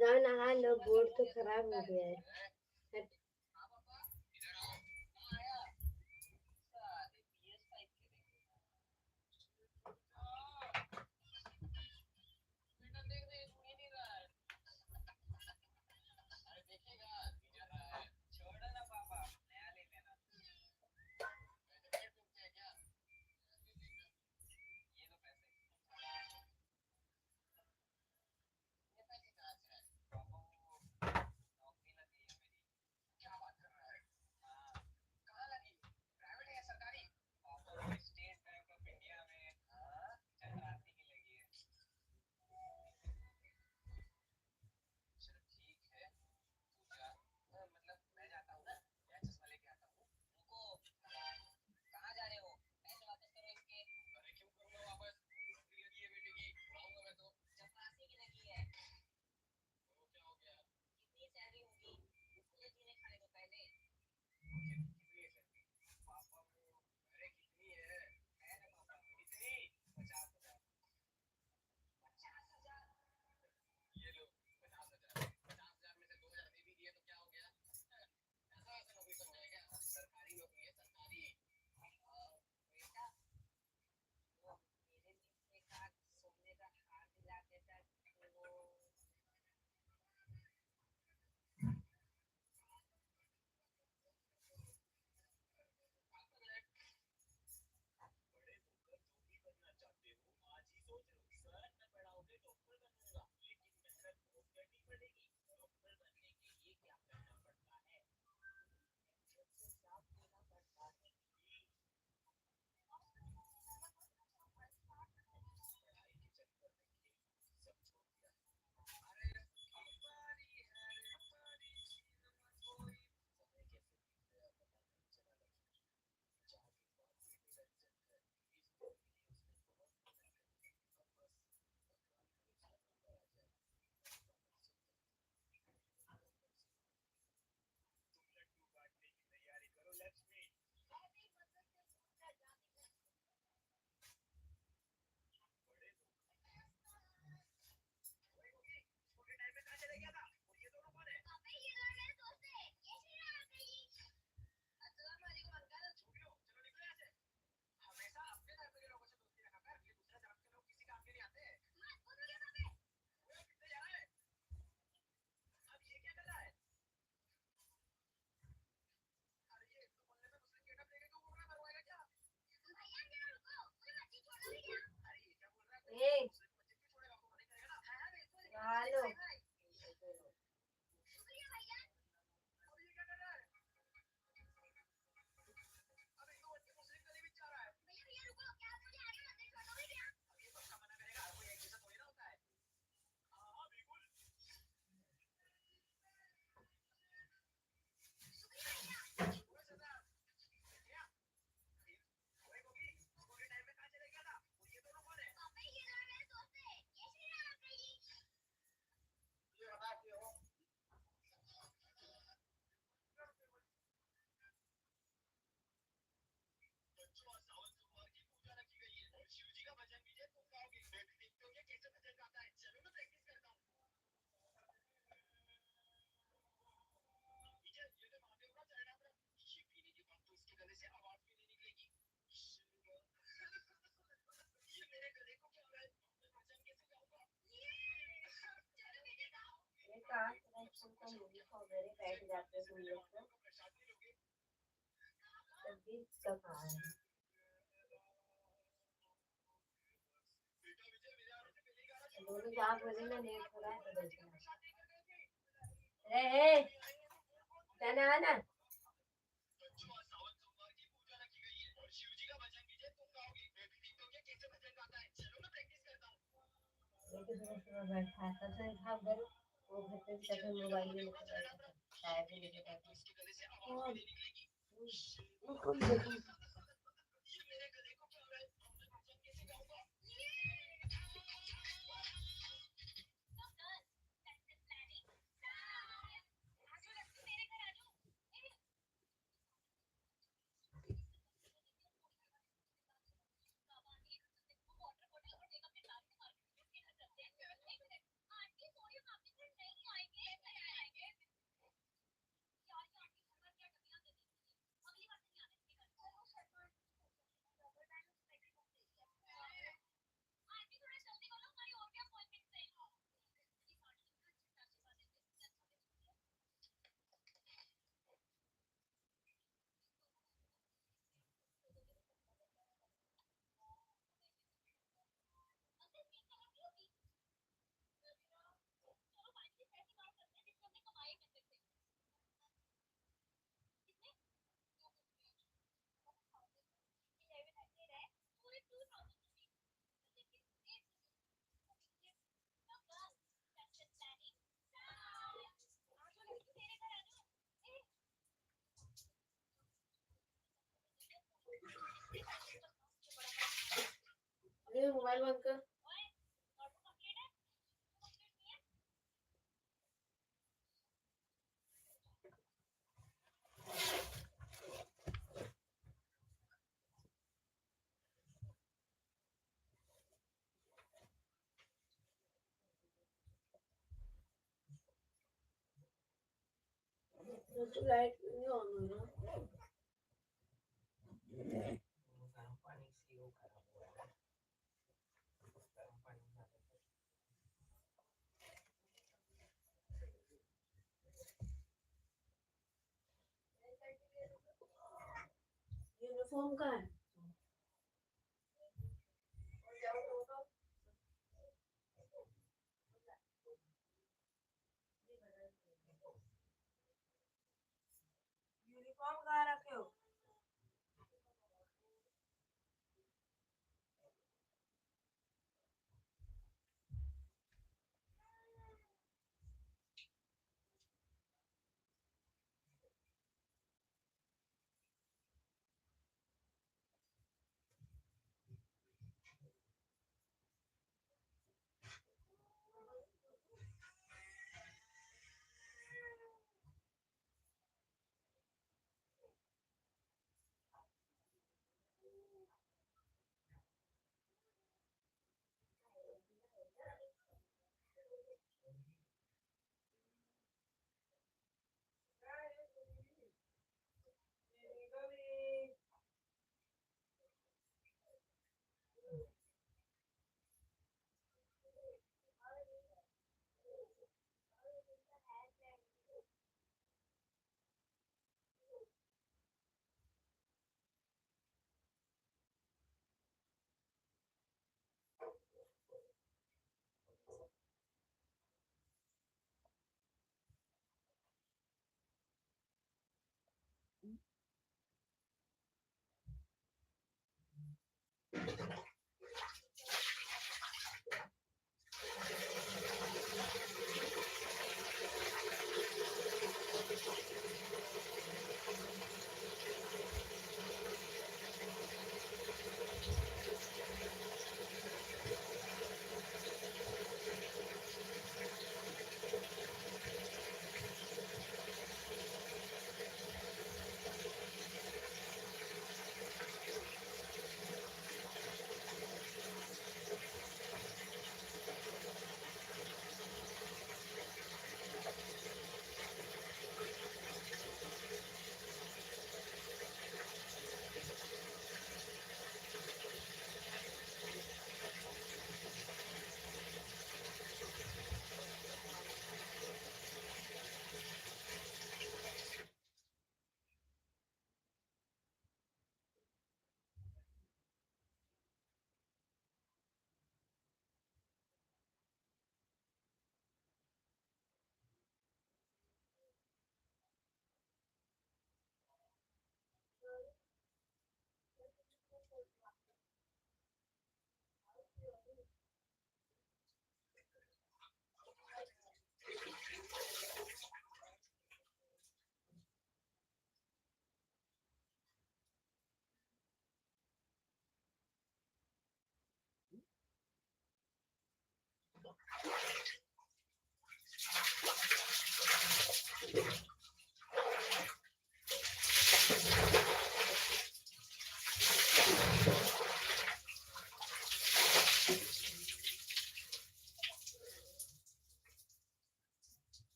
जाओ नहा लो, बोर्ड तो खराब हो गया है। हट। का कहाँ है? दोनों जहाँ बोले ना नेट हो रहा है तो देखना। ए जाना है ना? सुबह सुबह बैठा है तब से था उधर वो घर पे जाकर मोबाइल भी लेकर बैठा था चाय भी लेकर बैठा और कौन देखूं ये मोबाइल बंद कर तो लाइट नहीं ऑन हो रहा यूनिफॉर्म का है यूनिफॉर्म कहाँ रखे हो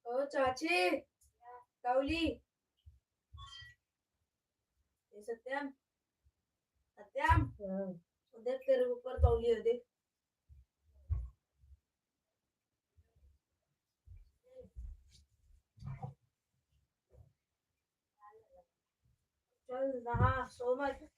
ओ चाची काउली ये सत्यम सत्यम देख तेरे ऊपर तौली है देख चल नहा सो मत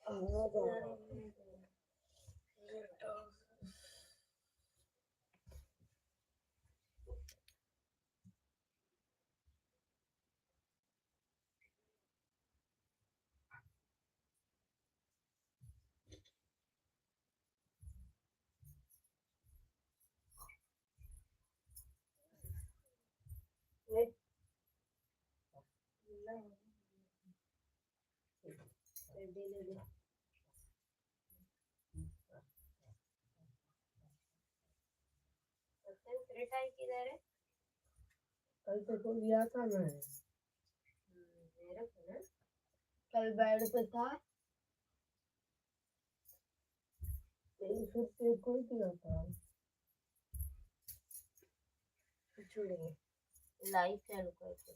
किधर है कल तो लिया था मैं कल बेड पे था फिर कोई दिया था छोड़ेंगे लाइव चालू करके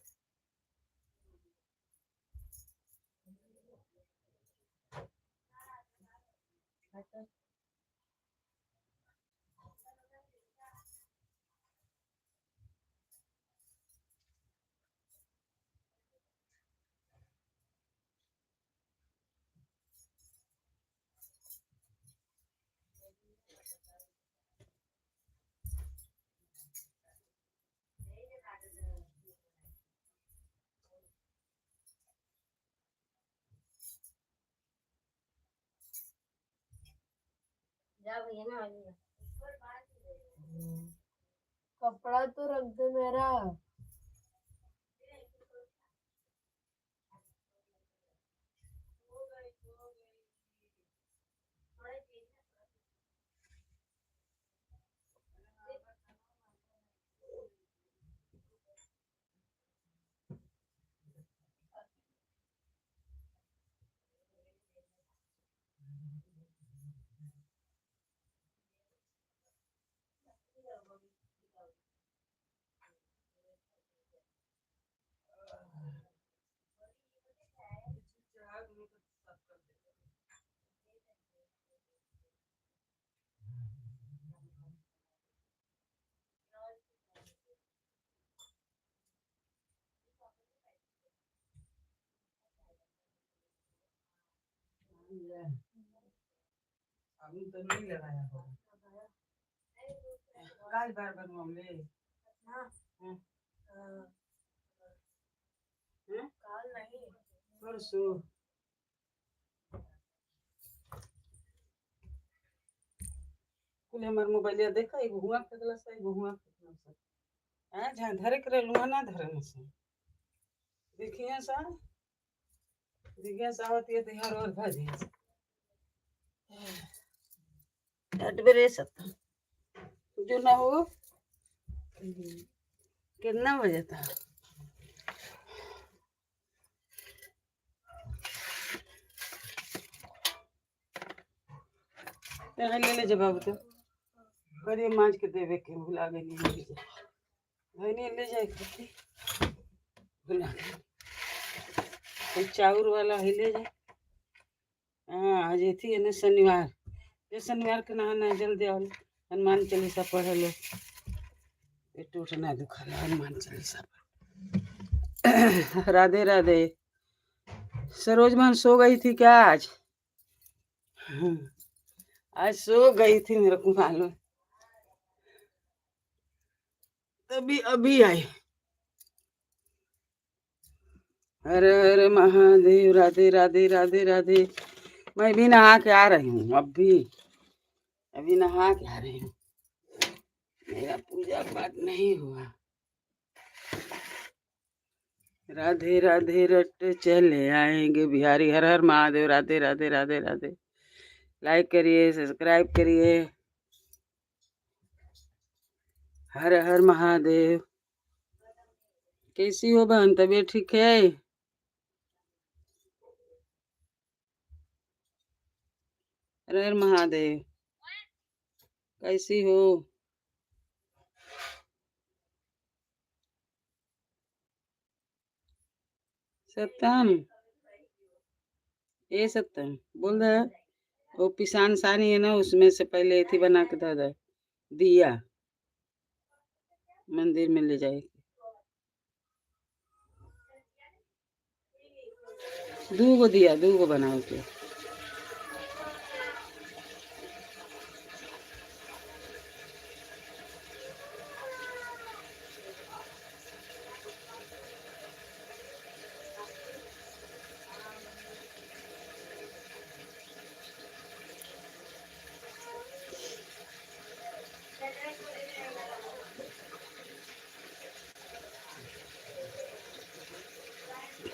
जा भैया ना कपड़ा तो रख दे मेरा अभी तो नहीं लगाया होगा काल बार बार मम्मी काल नहीं परसों कुल हमार मोबाइल देखा एगो हुआ फेंकला से एगो हुआ फेंकला से आ जहाँ धरे करे लुआ ना धरे न से देखिए सा जिज्ञासा होती है तो हर और भाजी अटबरे सत्ता जो ना हो कितना बजे था ले ले जवाब तो करिए मांझ के देवे के भुला गई नहीं ले जाए खाती भुला गई चाउर वाला ही ले जाए हाँ आज थी ना शनिवार ये शनिवार के नहाना जल्दी आओ हनुमान चालीसा पढ़े लो पेट उठना दुखा हनुमान चालीसा पढ़ राधे राधे सरोजमान सो गई थी क्या आज आज सो गई थी मेरे को मालूम तभी अभी आई हरे हरे महादेव राधे राधे राधे राधे मैं भी नहा के आ रही हूँ अभी नहा के आ रही हूँ मेरा पूजा पाठ नहीं हुआ राधे राधे रट चले आएंगे बिहारी हर हर महादेव राधे राधे राधे राधे लाइक करिए, सब्सक्राइब करिए। हर हर महादेव। कैसी हो बहन, तबीयत ठीक है? हर हर महादेव। कैसी हो? सत्यम, ये सत्यम बोल रहा है। वो पिसान सानी है ना, उसमें से पहले थी बना के दे दे, दिया मंदिर में ले जाए। दूगो दिया, दूगो बनाओ के।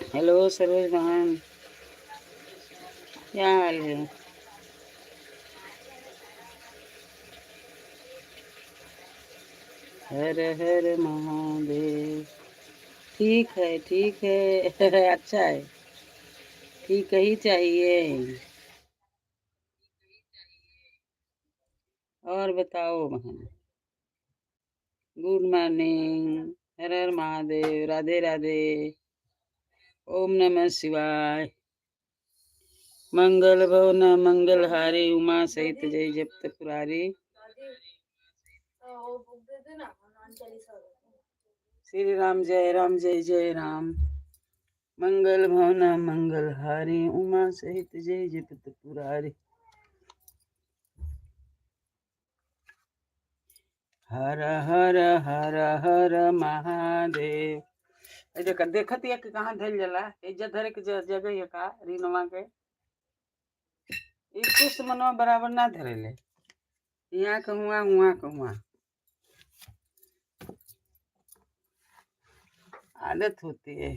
हेलो सरोज बहन, क्या हाल है? हर हर महादेव। ठीक है, ठीक है। अच्छा है, ठीक ही चाहिए। और बताओ बहन। Good morning. हर हर महादेव। राधे राधे। ओम नमः शिवाय। मंगल भवन मंगल हारी, उमा सहित जय जप पुरारी। श्री राम जय राम, जय जय राम। मंगल भवन मंगल हारी, उमा सहित जय जप पुरारी। हर हर हर हर महादेव। देखत ये कि कहाँ धैल जला, इज्जत धरे के जगह ये का रीनवा के कुछ मनवा बराबर ना धरेले। यहाँ कहूँ हुआ कहूँ आदत होती है।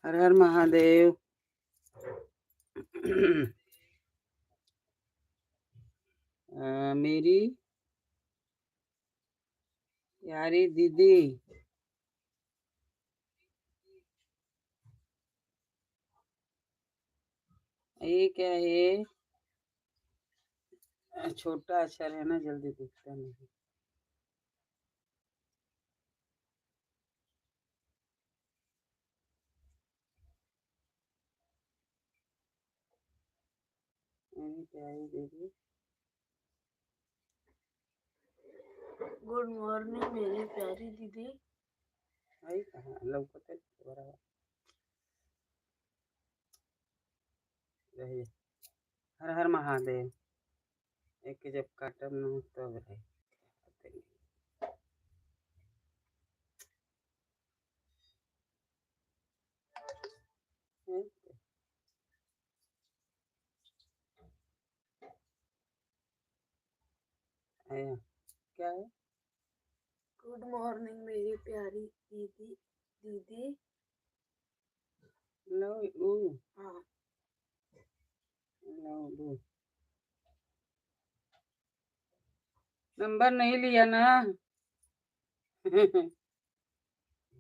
हर हर महादेव। मेरी प्यारी दीदी, ये क्या है? छोटा अक्षर है ना, जल्दी दिखता नहीं। मेरी प्यारी दीदी। गुड मॉर्निंग मेरी प्यारी दीदी। आई कहाँ लौकते बराबर रहिए। हर हर महादेव। एक जब काटब न तब रहे। आया क्या है? गुड मॉर्निंग मेरी प्यारी दीदी। दीदी लो ऊ हाँ। लो दो। नंबर नहीं लिया ना।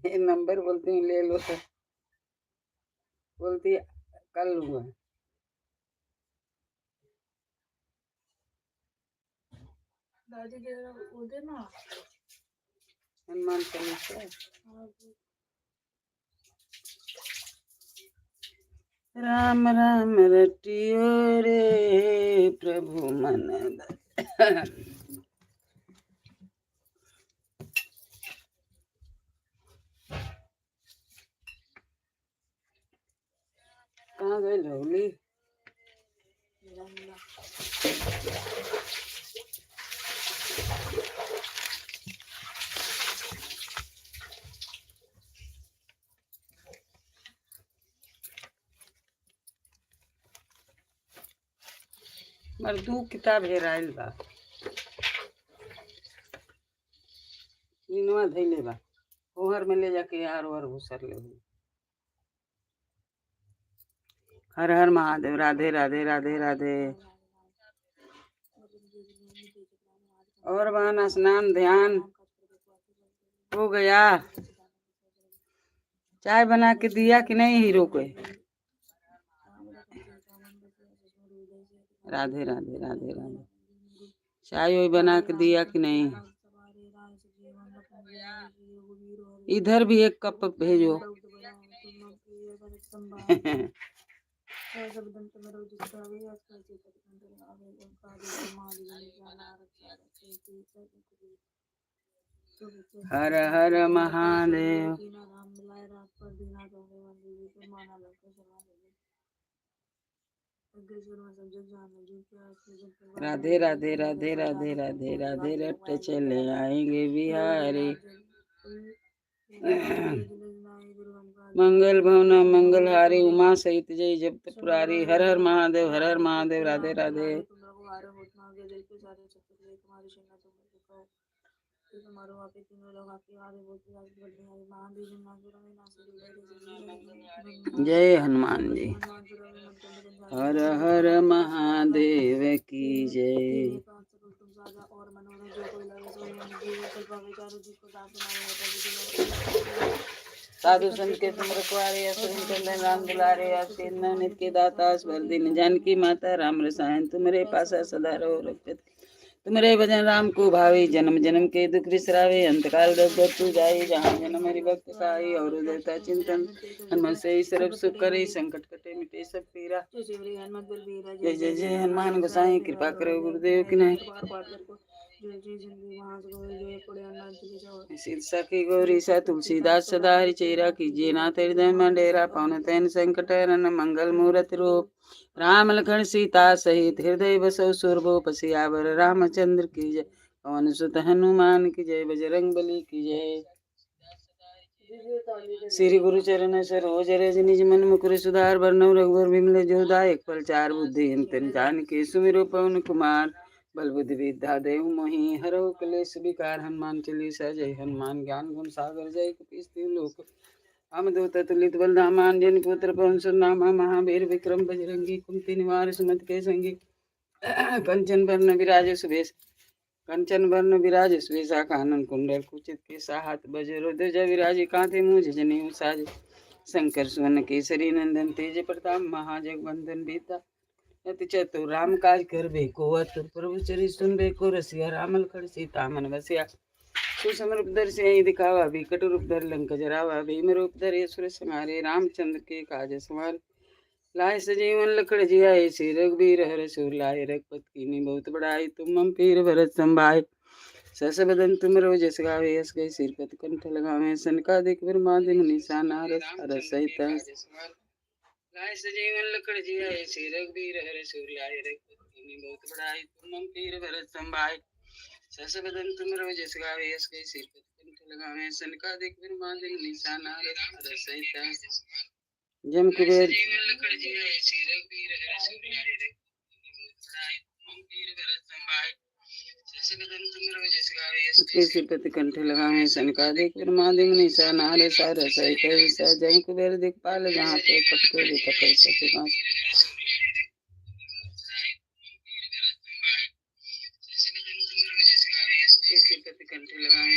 ये नंबर बोलती हूँ ले लो, तो बोलती कर लूंगा। दादी के वो देना हनुमान चालीसा। राम राम रटियो रे प्रभु मन। कहाँ गए लवली? मर दू किताब हेराइल बा, नीनवा धैले बा। ओहर में ले जाके यार और घुसर ले। हर हर महादेव। राधे राधे राधे राधे। और बहन स्नान ध्यान हो गया? चाय बना के दिया कि नहीं हीरो को? राधे राधे राधे राधे। चाय वही बना के दिया कि नहीं? इधर भी एक कप भेजो। हर हर महादेव। राधे राधे राधे राधे राधे राधे। रट चले आएंगे बिहारी। मंगल भवन मंगलहारी उमा सहित जय जब पुरारी। हर हर महादेव हर हर महादेव। राधे राधे। जय हनुमान जी। हर हर महादेव की जय। साधु संत के तुम रखवारे असुर राम दुलारे। नित्य के दाता स्वर दिन जानकी माता राम रसायन। तुम्हारे पासा सदा रहो रखत। तुम्हारे भजन राम को भावे। जन्म जन्म के दुख बिसरावे। अंतकाल रघुपति जाई। जहाँ जन्म हरि भक्त काई। और देवता चिंतन हनुमान से सर्व सुख करे। संकट कटे मिटे सब पीरा। जय जय जय हनुमान गोसाई कृपा करो गुरुदेव की नहीं। शीर्षा की गौरी सा तुलसीदास सदा हरिचेरा। कीजिए नाथ हृदय में डेरा। पवन तैन संकट हरन मंगल मूर्ति रूप। राम लखन सीता सहित हृदय बसौ सुरभूप। सियावर रामचंद्र की जय। पवन सुत हनुमान की जय। बजरंग बली की जय। श्री गुरु चरण सरोज रज निज मन मुकुर सुधार। बरनउँ रघुबर बिमल जो दायक फल चार। बुद्धि तन जानकी सुमिरो पवन कुमार। बल बुद्धि विद्या देव मोहि हरहु क्लेश विकार। हनुमान चालीसा जय हनुमान ज्ञान गुण सागर। जय कपीस तिहु लोक रामदूत तुलित बलधाम। अंजनी पुत्र पवन सुतनामा। महावीर विक्रम बजरंगी। कुमति निवार सुमति के संगी। कंचन वर्ण विराज सुबेश। कंचन वर्ण विराज सुबेशा। कानन कुंडल कुचित केसा। हाथ वज्र ध्वजा विराज। कांधे मूंज जनेऊ साज। शंकर सुवन केसरी नंदन। तेज प्रताप महाजगवंदन। बीता अति चतुर राम काज करबे को अतुर। प्रभु चरित सुनबे को रसिया। राम लखन सीता मन बसिया। सूक्ष्म रूप धरि सियहि दिखावा। बिकट रूप धरि लंक जरावा। भीम रूप धरि असुर संहारे। रामचंद्र के काज सवारे। लाए सजीवन लखन जियाए। श्री रघुबीर हर सुर लाए। रघुपति कीन्ही बहुत बड़ाई। तुम मम पीर भरत संभाय। सस बदन तुम रोजस गावे। यस गए सिरपति कंठ लगावे। सनकादिक ब्रह्मादि मुनीसा नारद सहित। लाए सजीवन लखन जियाए। श्री रघुबीर हर सुर लाए। रघुपति कीन्ही बहुत बड़ाई। तुम मम पीर भरत संभाय। सस बदन तुम रोजस गावे। यस गए सिरपति कंठ लगावे। सनकादिक ब्रह्मादि मुनीसा नारद सहित। जम कुबेर सिरपति कंठ लगावे। सनकादिक ब्रह्मादि मुनीसा नारद सहित। जम कुबेर दिक्पाल जहाँ ते कपको तपय सके।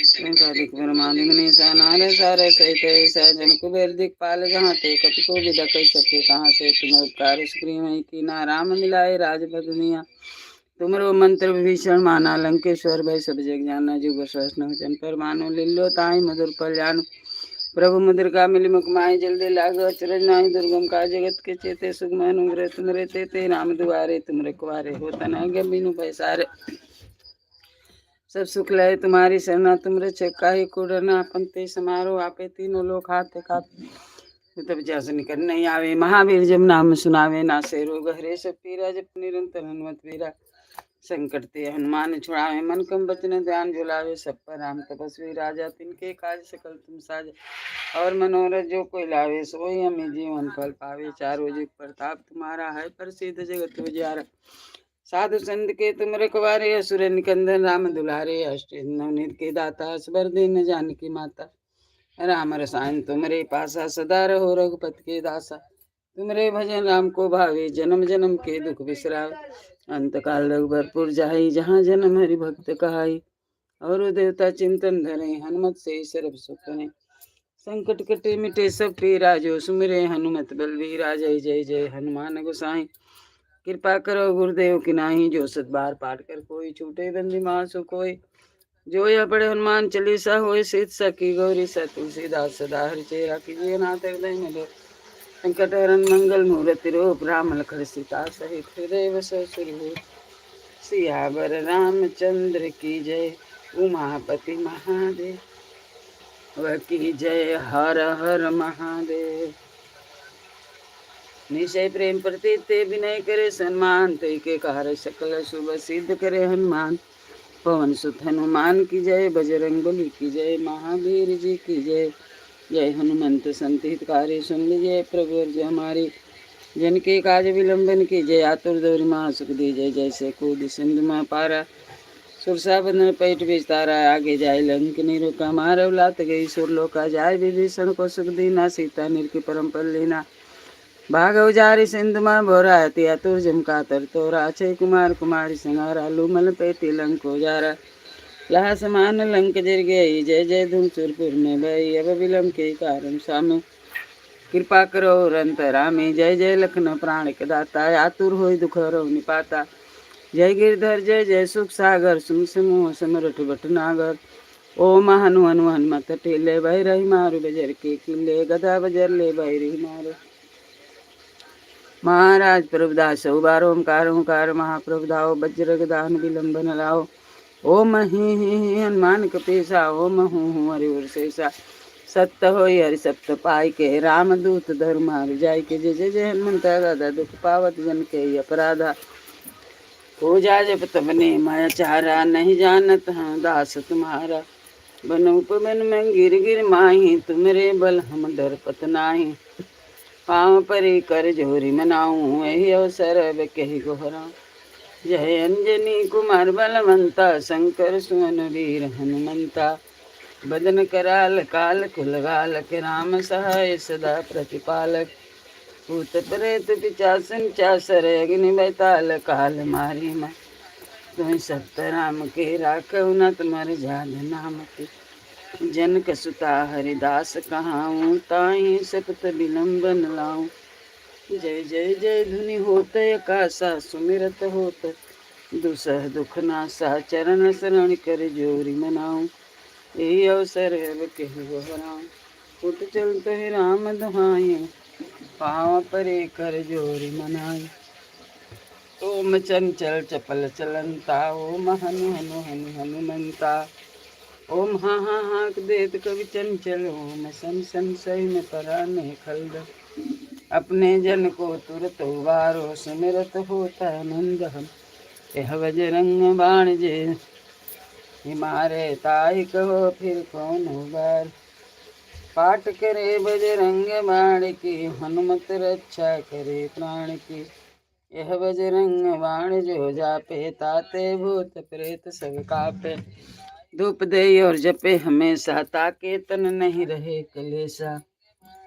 सनकादिक ब्रह्मादि मुनीसा नारद सहित। जम कुबेर दिक्पाल जहाँ ते कपको विदकय सके। कहाँ से तुम्हें उपकार सुग्रीव कीना। राम मिलाए राजपद दुनिया। तुमरो मंत्र विभीषण माना। लंकेश्वर भय सब जग जाना। जुग सहस्र वचन पर मानो। लील्यो ताहि मधुर फल जानो। प्रभु मुद्रिका मिली मुख माहि। जल्दी लाग अचरज नाही। दुर्गम काज जगत के चेते। सुगम अनुग्रह तुमरे तेते। राम दुआरे तुम रखवारे। होतन आज्ञा बिनु पैसारे। सब सुख लय तुम्हारी सरना। तुम रक्षक काहे को डरना। आपन ते समारो आपे। तीनों लोक हाथ खाते। तब जस निकट नहीं आवे। महावीर जब नाम सुनावे। नासे रोग हरे सब पीरा। जप निरंतर हनुमत वीरा। संकट ते हनुमान छुड़ावे। मन कम वचन ध्यान झुलावे। सब पर राम तपस्वी राजा। तिनके काज सकल तुम साज। और मनोरथ जो कोई लावे। सोई हमें जीवन फल पावे। चारों जुग प्रताप तुम्हारा है। प्रसिद्ध जगत उजियारा। साधु संत के तुम रखवारे। असुर निकंदन राम दुलारे। अष्ट नवनीत के दाता। असबर दीन जानकी माता। राम रसायन तुमरे पासा। सदा रहो रघुपति के दासा। तुमरे भजन राम को भावे, जन्म जन्म के दुख बिसरावे। अंत काल रघुबरपुर जाई, जहाँ जन्म हरि भक्त कहाई। और देवता चिंतन धरे, हनुमत से सर्व सुख करे। संकट कटे मिटे सब पीरा, जो सुमिरे हनुमत बलवीरा। जय जय जय हनुमान गोसाई, कृपा करो गुरुदेव की नाही। जो सत बार पाठ कर कोई, छूटे बंदी मासु कोई। जो यह पढ़े हनुमान चालीसा, होय सिद्ध सखी गौरी। तुलसीदास सदा हरिचेरा, कीजिए नाथ हृदय में लो। संकट हरण मंगल मूर्ति रूप, राम लखन सीता सहित हृदय बसो सुरभूप। सियावर रामचंद्र की जय, उमापति महादेव की जय। हर हर महादेव। निश्चय प्रेम प्रति ते विनय करे सम्मान, ते के कार्य सकल शुभ सिद्ध करे हनुमान। पवन सुत हनुमान की जय, बजरंग बली की जय, महावीर जी की जय। जय हनुमंत संत हितकारी, सुन लीजिए प्रभु अर्ज हमारी। जन के काज विलंबन की जय, आतुर दौरी महा सुख दी जय। जैसे कूद सिंधु महा पारा, सुरसा बंधन पैठ विस्तारा। आगे जाय लंक निरुका, मारव लात गई सुरलोका। जाय विभीषण को सुख दीना, सीता निरकी परम पल लेना। भागव जारी सिंधु माँ भोरा, अतुर जमका तर तोरा। अक्षय कुमार कुमारी संगारा, लूमल पेटी लंक उजारा। लहा समान लंक जर गई, जय जय धूम सुरपुर में भई। अब विलंब के कारण स्वामी, कृपा करो रंत रामी। जय जय लखन प्राण के दाता, आतुर होई दुख हरौ निपाता। जय गिरधर जय जय सुख सागर, सुन समूह समरठ भटनागर। ओम हनु हनु हनुमत टीले, भय रही मारु बजर के किले। गदा बजर ले भय रही मारो, महाराज प्रभुदास उबारो। ओंकार ओंकार महाप्रभुदाओ, वज्र गदान विलंबन लाओ। ओम ही हनुमान कपीसा, ओम हूँ हरिवर शेषा। सत्य हो हरि सत्य पाई के, राम दूत धर्म जाय के। जय जय जय हनुमंत दादा, दुख पावत जन के अपराधा। पूजा जब तब ने माया चारा, नहीं जानत हाँ दास तुम्हारा। बन उपवन में गिर गिर माही, तुमरे बल हम डर पत नाही। पाँव परी कर जोरी मनाऊं, यही अवसर अब कही गोहरा। जय अंजनी कुमार बलवंता, शंकर सुवन वीर हनुमंता। बदन कराल काल कुलगालक, राम सहाय सदा प्रतिपालक। भूत प्रेत पिचासन चासर, अग्नि बैताल काल मारी मैं। तुम सत्य राम के राखऊ, न तुम्हार जान नाम के। जनक सुता हरिदास कहाऊं, ताहि सपत विलंबन लाऊं। जय जय जय धुनि होत आकाशा, सुमिरत होत दुसह दुख नासा। चरण शरण कर जोरी मनाऊं, यही अवसर अब कही गोहराऊं। उठ चलत है राम दुहाई, पाँव परे कर जोरी मनाई। ओम चंचल चपल चलंता, ओम हनु हनु हनु हनुमंता। ओम हाँ हाँ हाँक देत कवि चंचल, ओम सन सन सही में पराने खलद। अपने जन को तुरत उबारो, सुमिरत होता आनंद हम। यह बजरंग बाण जे मारे, ताई कहो फिर कौन उबार। पाठ करे बजरंग बाण की, हनुमत रक्षा करे प्राण की। यह बजरंग बाण जो जापे, ताते भूत प्रेत सब कापे। धूप दे और जपे हमेशा, ताके तन नहीं रहे कलेसा।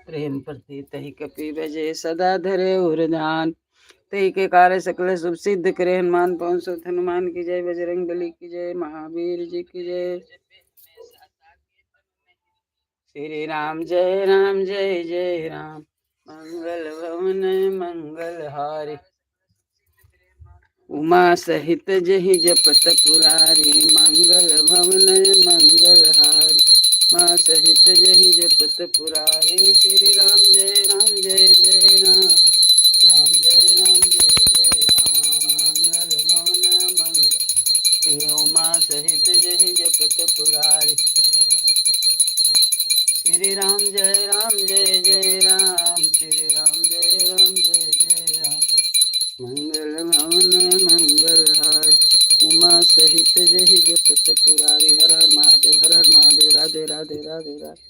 प्रेम प्रति तहि कपि बजे, सदा धरे उर ध्यान। तहि के कार्य सकल शुभ सिद्ध करे, हनुमान पवन सुत हनुमान की जय। बजरंग बली की जय, महावीर जी की जय। श्री राम जय राम जय जय राम, मंगल भवन मंगल हारी। उमा सहित जहि जपत पुरारी, मंगल भवन मंगल हारी। माँ सहित जहि जपत पुरारी, श्री राम जय राम जय जय राम, राम जय राम जय जय राम। मंगल भवन मंगल, उमा सहित जहि जपत पुरारी। श्री राम जय जय राम, श्री राम जय जय राम। मंगल भवन मंगल हारी, उमा सहित जहि जपत पुरारी। हर हर महादेव, हर हर महादेव। राधे राधे राधे राधे,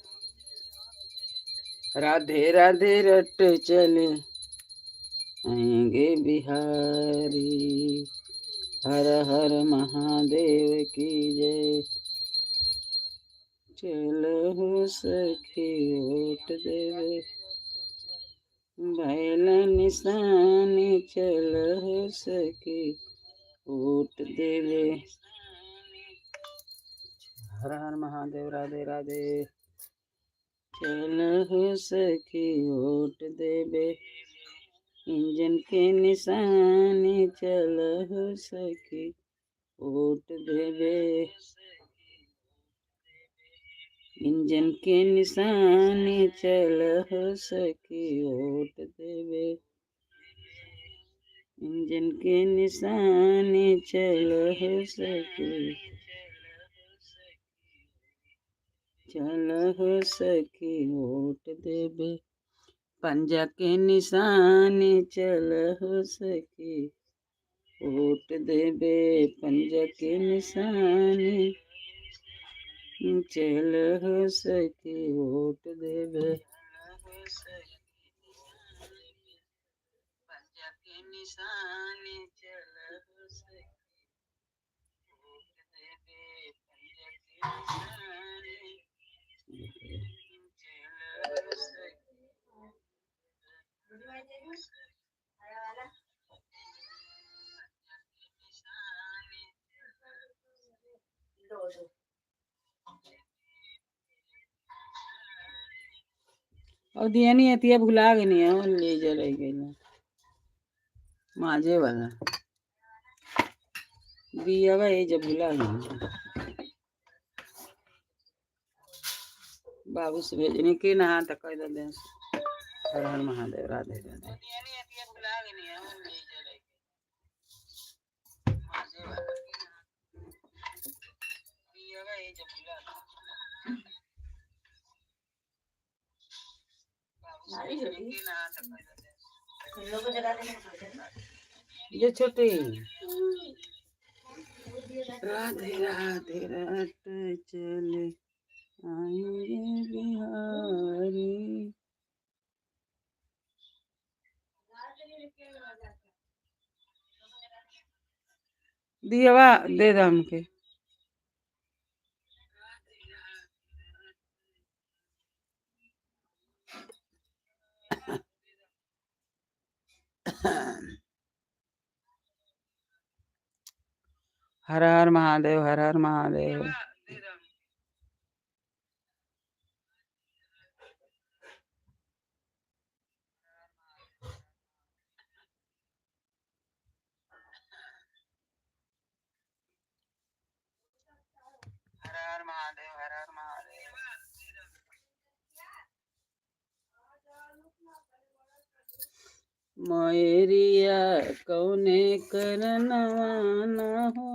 राधे राधे रट चले आएंगे बिहारी। हर हर महादेव की जय। चलो सखी ओट देवे, भैल निशानी चल हो सके वोट देवे। हर हर महादेव। राधे राधे। चल हो सके वोट देवे, इंजन के निशानी चल हो सके वोट देवे, इंजन के निशानी चल हो सके वोट देवे, इंजन के निशानी चल हो सके चल हो सके वोट देवे, पंजा के निशानी चल हो सके वोट देवे, पंजा के निशानी चल हो सके वोट देवे, पंजा के निशानी चल हो सके वोट देवे, पंजा के निशानी चल हो सके। और दिया नहीं आती है, भुला गई नहीं है, वो ले जा रही गई माजे वाला दिया भाई जब भुला गई बाबू से भेजने की नहा तक कर दे। हर हर महादेव। राधे राधे। ये छोटी राधे राधे रात चले आएंगे बिहारी। दिया दे दाम के हर हर महादेव। हर हर महादेव। हर हर महादेव। हर हर महादेव। मयरिया कौने करनवा न हो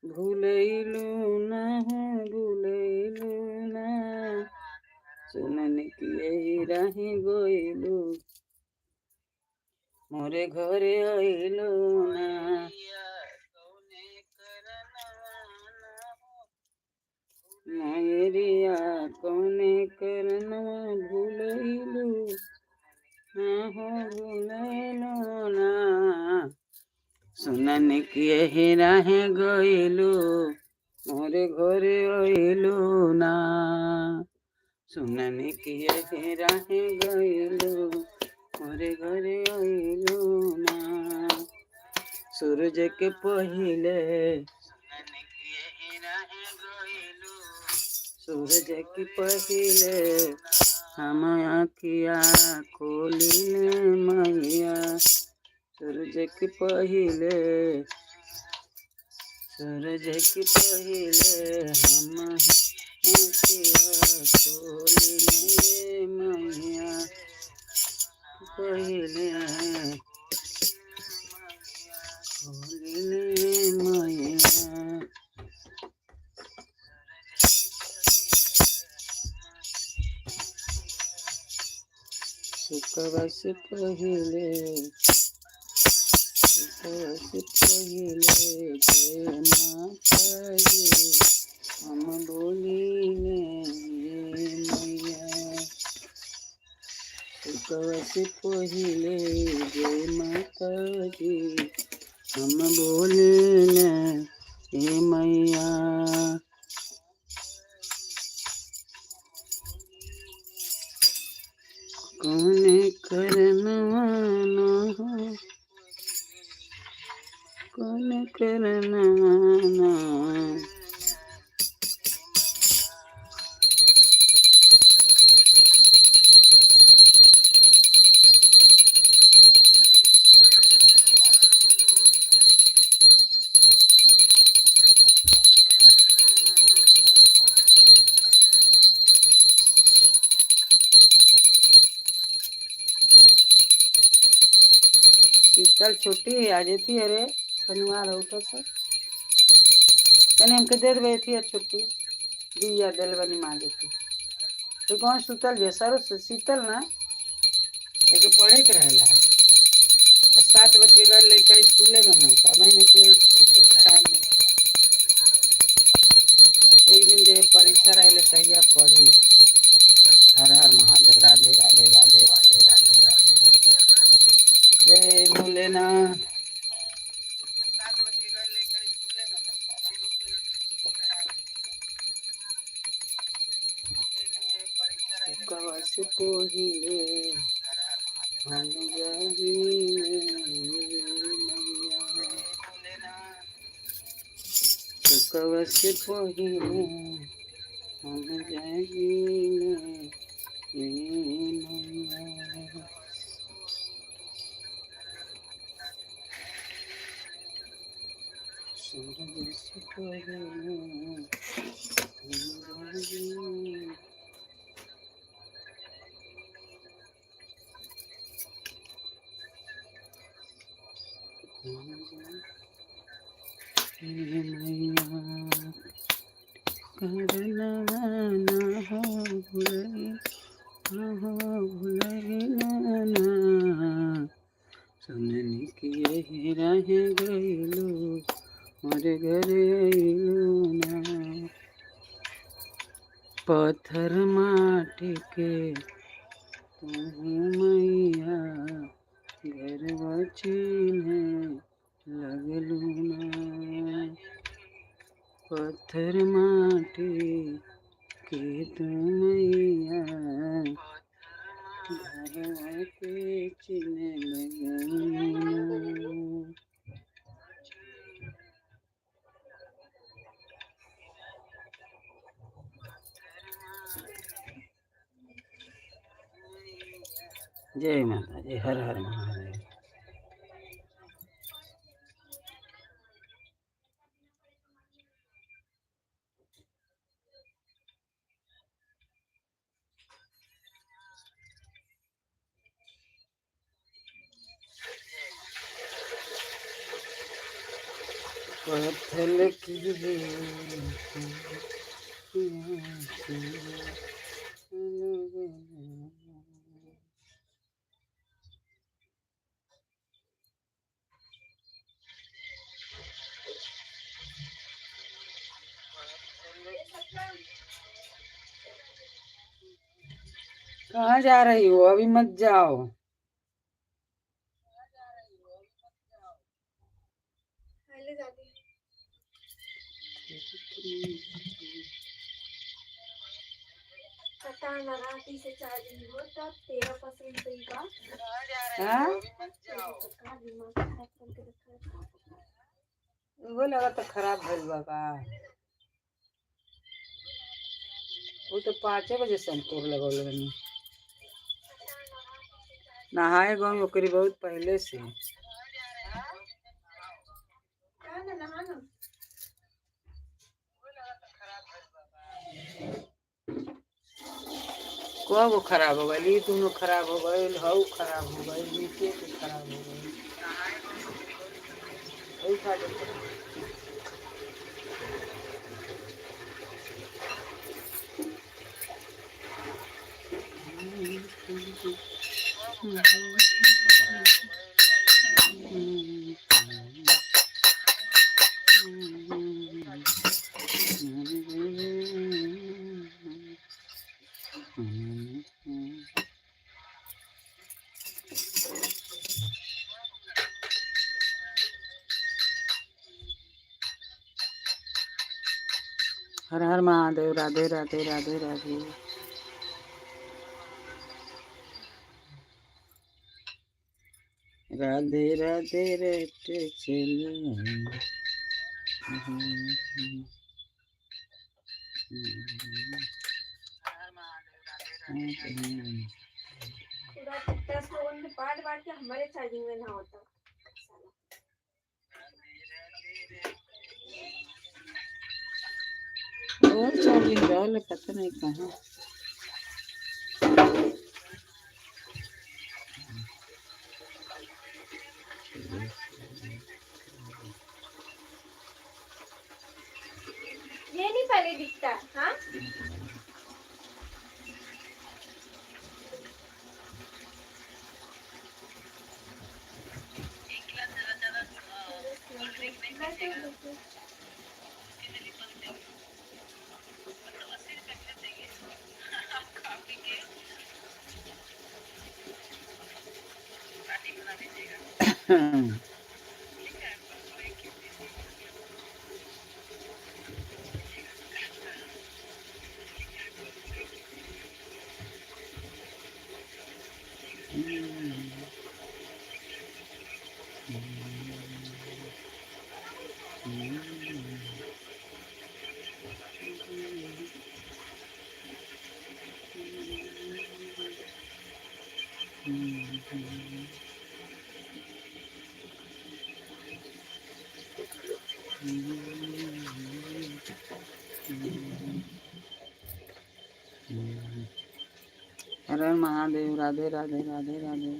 भूलैलू न हो भूलैलू न, सुनन की यही रही गोइलू मोरे घरे आइलू ना। मयरिया कौने करनवा भूलैलू न हो भूलैलू ना, सुनन की यही रहे गइलू मोरे घरे आइलू ना, सुनन की यही रहे गइलू मोरे घरे आइलू ना। सूरज के पहिले सूरज के पहिले हम आँखिया खोलिले मैया, सूरज के पहिले सूरज के पहिले हम आँखिया खोलिले मैया, पहिले खोलिले मैया। सुकवा से पहिले जय माता जी हम बोलिले मैया, सुकवा से पहिले जय माता जी हम बोलिले हे मैया। कौने करन शीतल छोटी आज थी अरे शनिवार हो तो कने हमके दे देवे थी छुट्टी दिया दिलवनी माँ देती तो कौन सुतल जे सर शीतल ना एक पढ़े के रहेला 7 बज के गए लड़का स्कूले में ना समय में कोई टाइम नहीं एक दिन जब परीक्षा रहे तहिया पढ़ी हर हर महादेव राधे राधे राधे राधे राधे राधे जय भोलेनाथ कवच पहिले हम जागिले कवच पहिले हम जागिले सूरज से पहिले हम जागिले सुननी की यही रह गईलू मोरे घरे अइलू ना पत्थर माटी के मैया घर बचीने लगलू ना पत्थर माटी के मैया घर के चीने लगलू ना जय माता जी हर हर महादेव पत्थर की कहाँ जा रही हो अभी मत जाओ राती से चार्जिंग हो तब 13% पे का वो लगा तो खराब भइल बा का वो तो 5 बजे संतूर लगौले बनी नहाए गई ओकरी बहुत पहले से कब खराब हो गई दोनों खराब हो गए हऊ खराब हो गए नीचे के खराब हो गए हर हर महादेव राधे राधे राधे राधे राधे राधे रहते चले पार्ट बांट के हमारे चार्जिंग में ना होता और चार्जिंग रहल पता नहीं कहाँ ये नहीं पहले दिखता। हाँ हर हर महादेव। राधे राधे राधे राधे।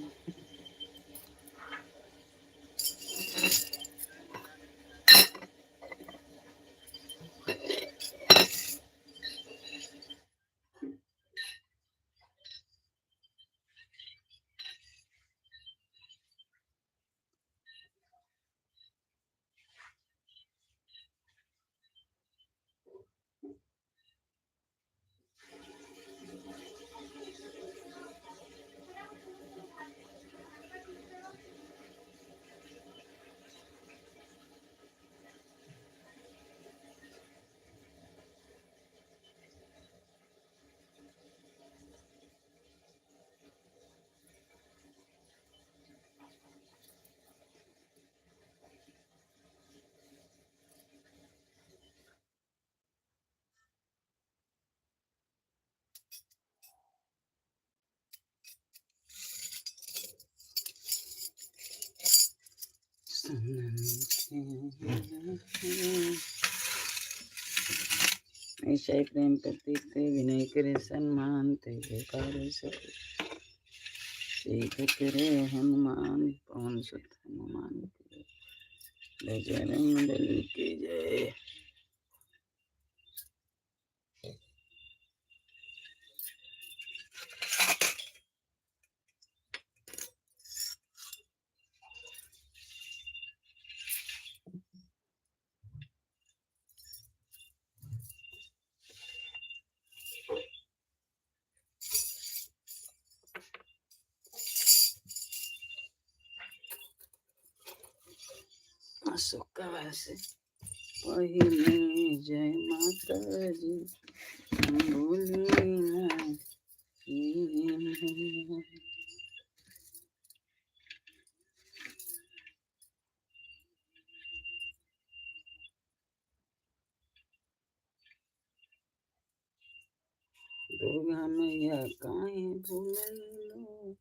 ऐसा ही प्रेम प्रतीक थे, विनय करे सम्मान थे, व्यापार सीख करे हनुमान, पवन सुत हनुमान के बजरंग बली की जय। सुखवासी पहिले जय माता जी, बोली ना दुर्गा मैया काहे भूलैलो,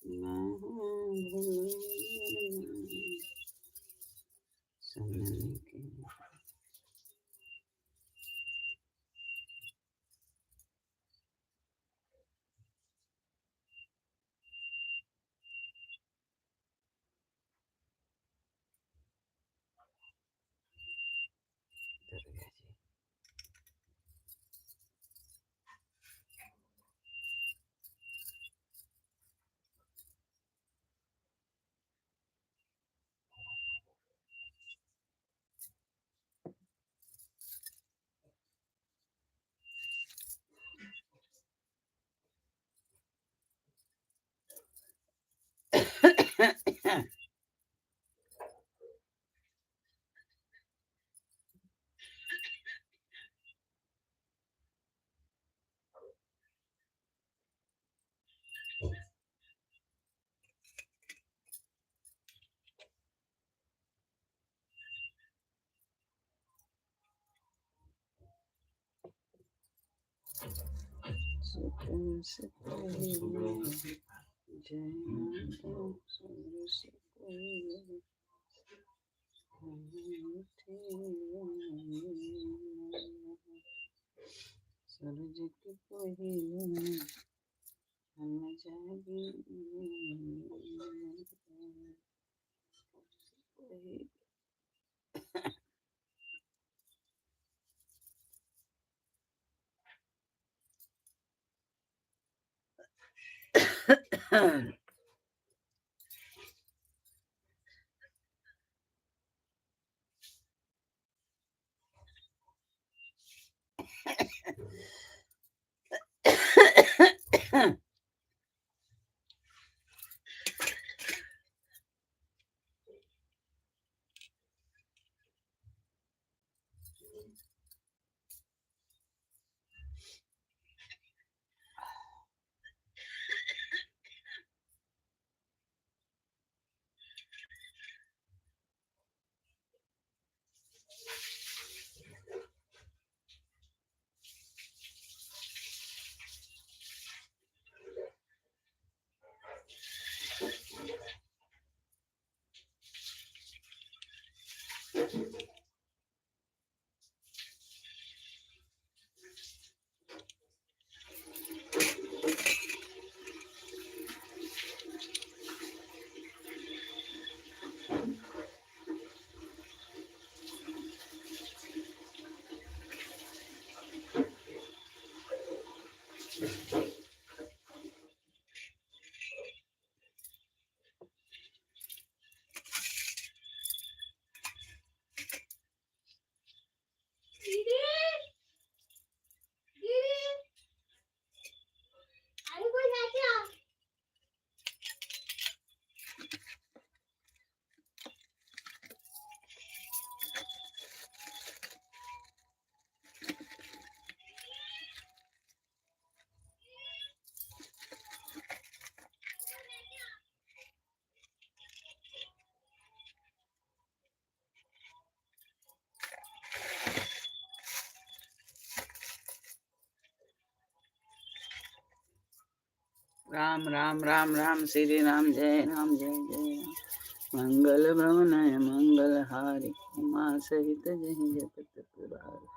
ना भूलैलो सनन के। दुर्गा जी सुखम से पहिले जय माता सुर से पहिले सूरज के पहिले हम जागी राम राम राम राम श्री राम जय जय राम मंगल भवनय मंगल हारी उमा सहित जहि जपत पुरारी।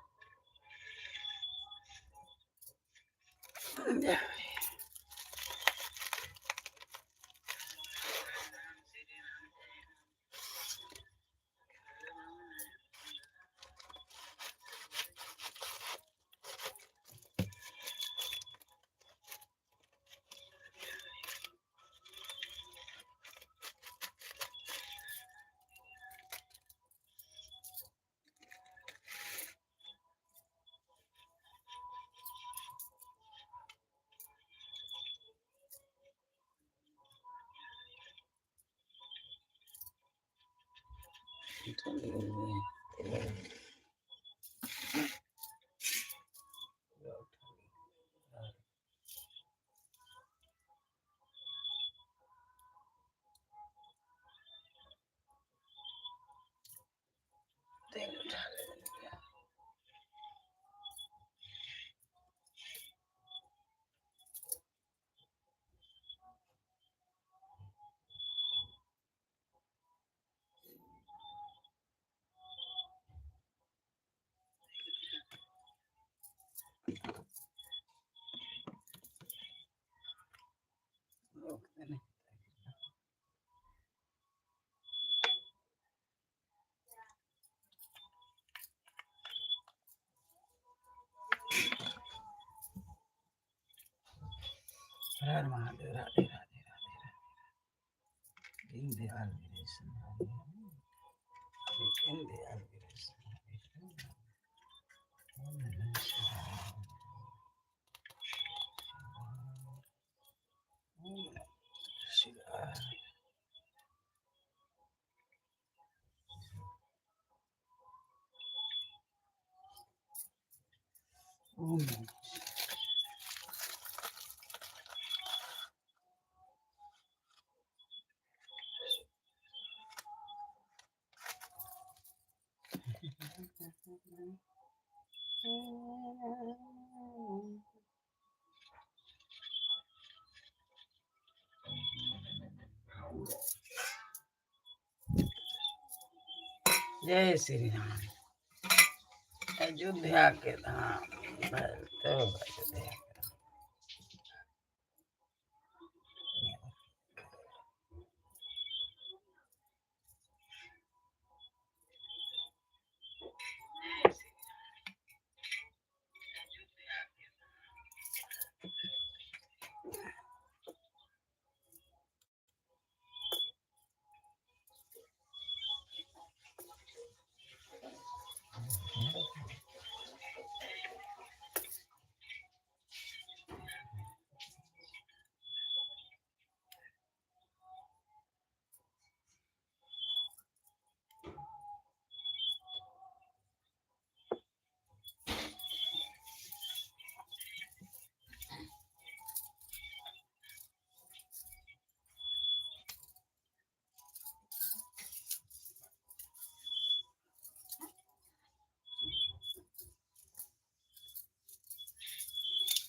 हर महादेव राधे राधे राधे दीन दयाल वीरेश दीन दयाल वीरेश ओम नमः शिवाय ओम नमः शिवाय ओम नमः जय श्री राम। अयोध्या के धाम तो अयोध्या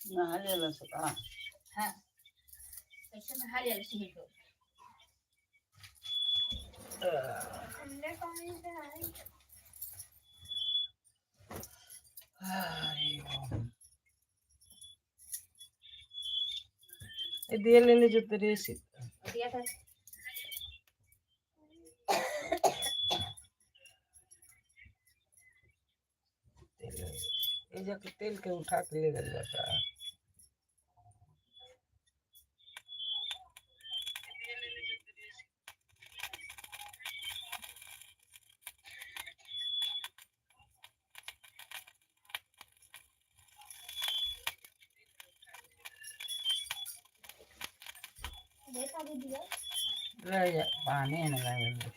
नहालेलं का हा तसं नहालेलं शिकतो थंड पाणी काय दिलेले जो तरी दिया था तेल के उठा के ले गया था देखा भी दिया पानी है ना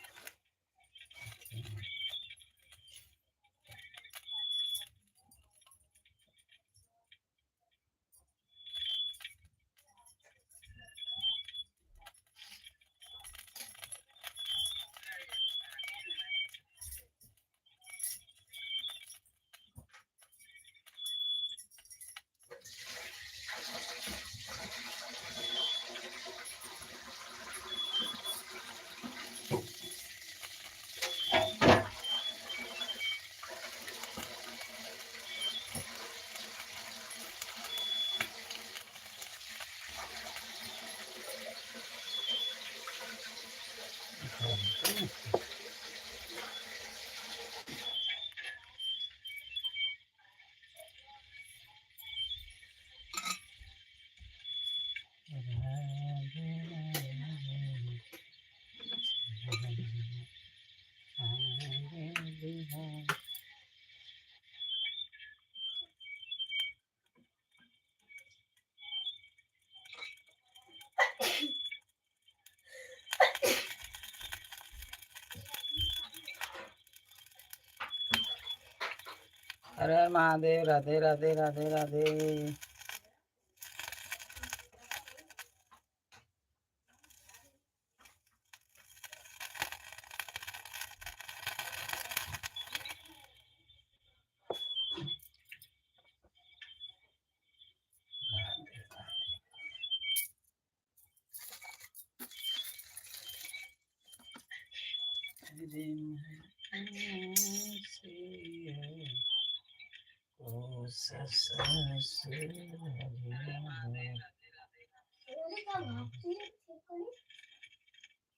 हर हर महादेव राधे राधे राधे राधे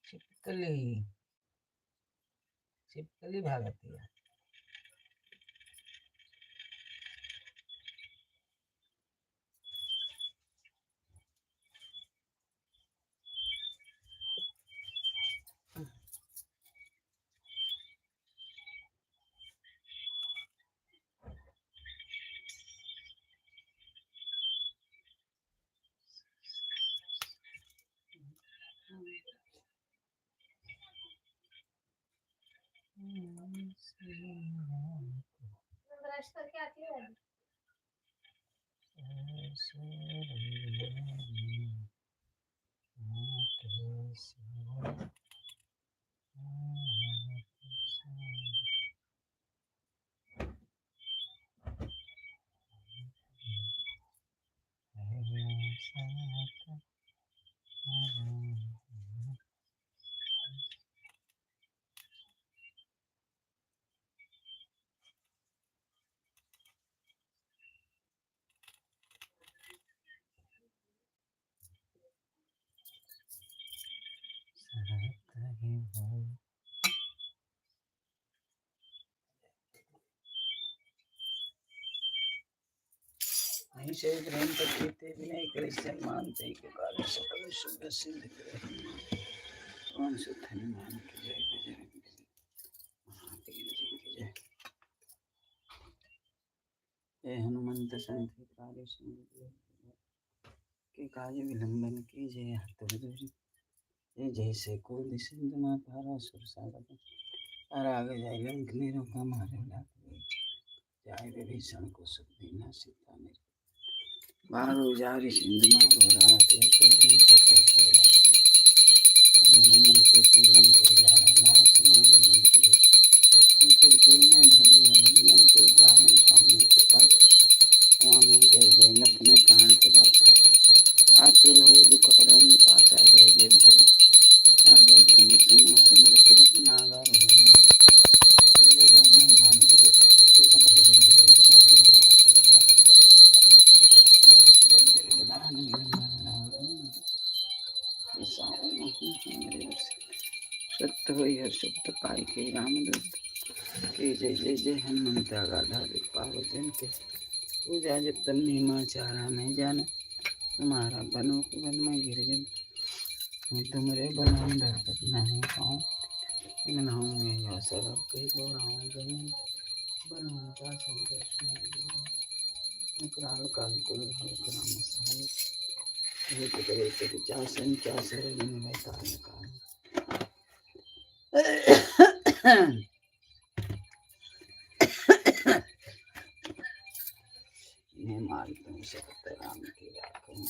छिपकली छिपकली भागती है ब्रश करके आती है नहीं से ग्रहण करते भी नहीं क्रिश्चियन मानते ही के कार्य सकल शुभ सिद्ध करे कौन से हनुमान की जय बजरंग बली महावीर जी की जय हे हनुमंत संत कार्य सिद्ध के कार्य विलंबन की जय हत ये जैसे को सिंधु में पारा सुर सागर और आगे जाए लंक नीरों का मारे जाए विभीषण को सुख देना सीता मेरे बारू जारी सिंधु माँ घोराते तो लंका करते आते अरण्य के तिलम को जारा लास मान लंक कुरकुर में भरी अब मिलन के कारण स्वामी कृपा स्वामी जय जय लखन प्राण के दाता आतुर होए दुख हरौ निपाता जय जय जय सागर सुमित समृत नागर हो किले बहने भान के किले बदल जय नाग महाराज सत्य हो हर शब्द पाई के रामदूत के जय जय जय हनुमंत गाधा पावजन के पूजा जब तम नीमा चारा नहीं जाना तुम्हारा बनो के बन में गिरगन मैं तुम्हारे बनाऊं धरपत नहीं पाऊँ मनाऊँ मैं यह सरब कही बोराऊँ जमीन बनाऊँ का संकट निकराल काल कुल हल कराम सहाय एक करे तेरे चासन चासर दिन में तान कान मैं मार तुम सकत राम की राखूं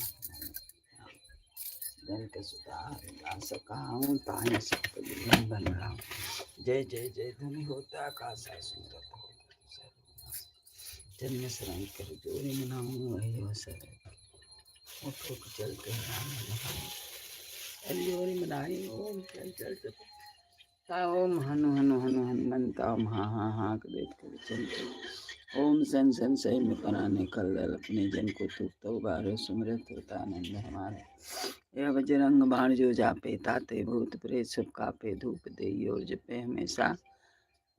जन के सुधार ला सकाऊं ताने सब दिन बन रहा जय जय जय धनी होता कासा सुंदर हो जन्म शरण कर जोड़ी मनाऊं वही अवसर उठ उठ चलते राम जोड़ी मनाई ओम चल चल चल ओम हनु हनु हनु हनुमंता ओम हाँ हाँ हाँ देख कर चल ओम सन सन सही में बनाने कल अपने जन को तुकता उबारे सुमरत होता आनंद हमारे यह बजरंग बाण जो जापे ताते भूत प्रेत सब कापे धूप दे और जपे हमेशा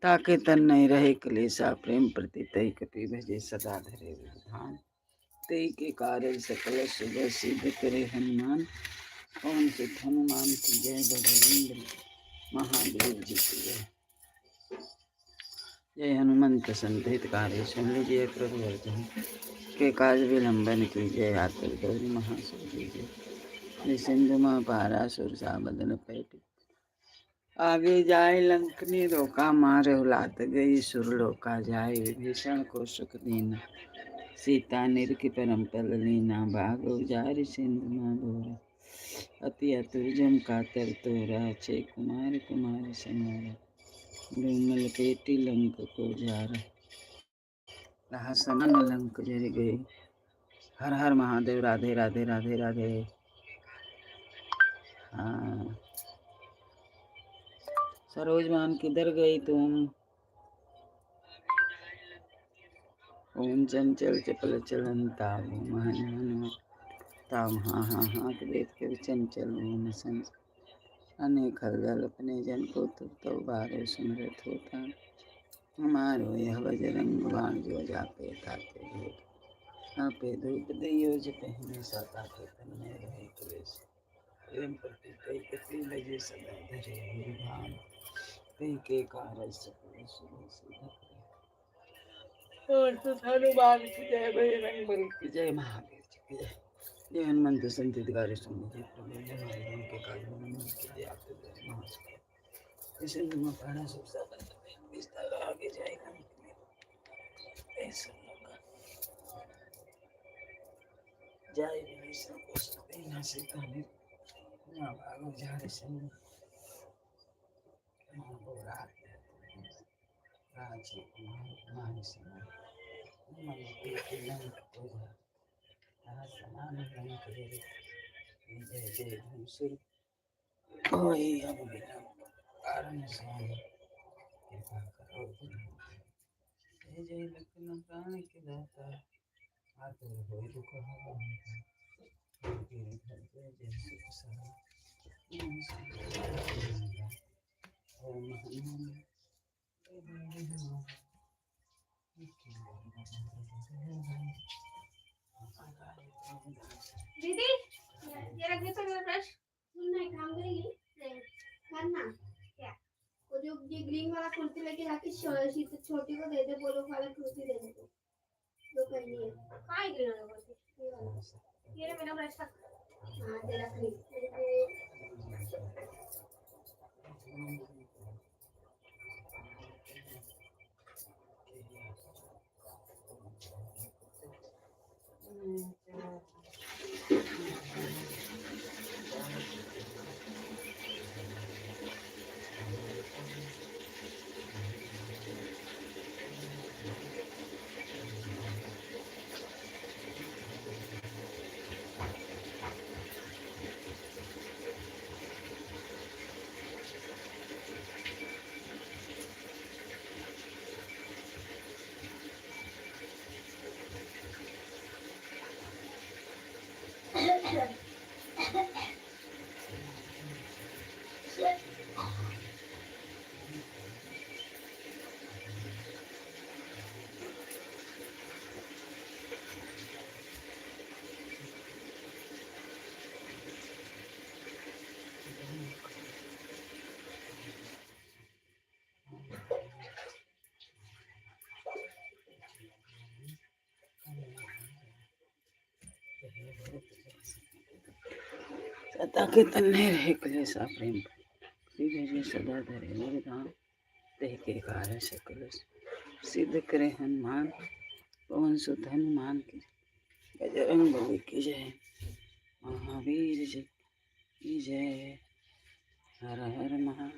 ताके तन नहीं रहे कलेसा प्रेम प्रति तय कपि भजे सदा धरे विधान तय के कार्य सकल सुबह सिद्ध करे हनुमान ओम सिद्ध हनुमान की जय बजरंग महादेव जी की जय जय हनुमंत संतहित कार्य सुन लीजिए प्रभु अर्जुन के काज विलंबन की जय आतुर गौरी महासुर की जय सिंधु महापारा सुरसा बदन पैट आगे जाए लंकनी रोका मारे उलात गई सुरलोका जाए विभीषण को सुख दीना सीता निरखि परम पल लीना भाग उजारि सिंधु माधोरा अति अतुर जम कातर तोरा अक्षय कुमार कुमार समारा विमल पेटी लंक को जारा रहा सनन लंक जर गए हर हर महादेव राधे राधे राधे राधे। हाँ सरोजमान किधर गई तुम ओम चंचल चपल चलन ताव महन ताम हाँ हाँ हाँ देख के चंचल ओम संस अनेक हल अपने जन को तो बारे सुमरत होता हमारो यह बजरंग बाण जो जापे ताते भूत आपे धूप दियो जपे हमेशा ताके तन में रहे क्लेश प्रेम प्रति कई कति लगे सदा धरे विधान कई के कार्य सकल सुबह सिद्ध करे और तो हनुमान की जय बजरंग बली की जय महावीर जी की जय जय हनुमंत संतति कार्य सुन जय प्रभु जय महादेव के कार्य हनुमान की जय आपके जय महासुख इसे तुम पढ़ना सब सब विस्तार आगे जाएगा ऐसा लगा जय विष्णु को सभी ना से कहने ना भागो जा रे से मानो रात राजी मान से मन के लंक को जा समान लंक रे जय जय धनुषुर कोई हम बिना कारण स्वामी कृपा करो जय जय लखन प्राण के दाता आतुर होए दुख हरो जय जय सुख सहा ओम हनुमान दीदी ये रख दे तो मेरा ब्रश नहीं काम करेगी नहीं करना क्या वो जो ये ग्रीन वाला कुर्ती लेके जाके छोटी को दे दे बोलो वाला कुर्ती दे दे जो करनी है काय ग्रीन वाला कुर्ती ये मेरा ब्रश रख हां दे रख ली सता के तन्ने रहे क्लेशा प्रेम श्री सदा धरे वरदान देह के कार्य सकल सिद्ध करे हनुमान पवन सुत हनुमान की बजरंग बली की जय महावीर जी की जय हर हर महा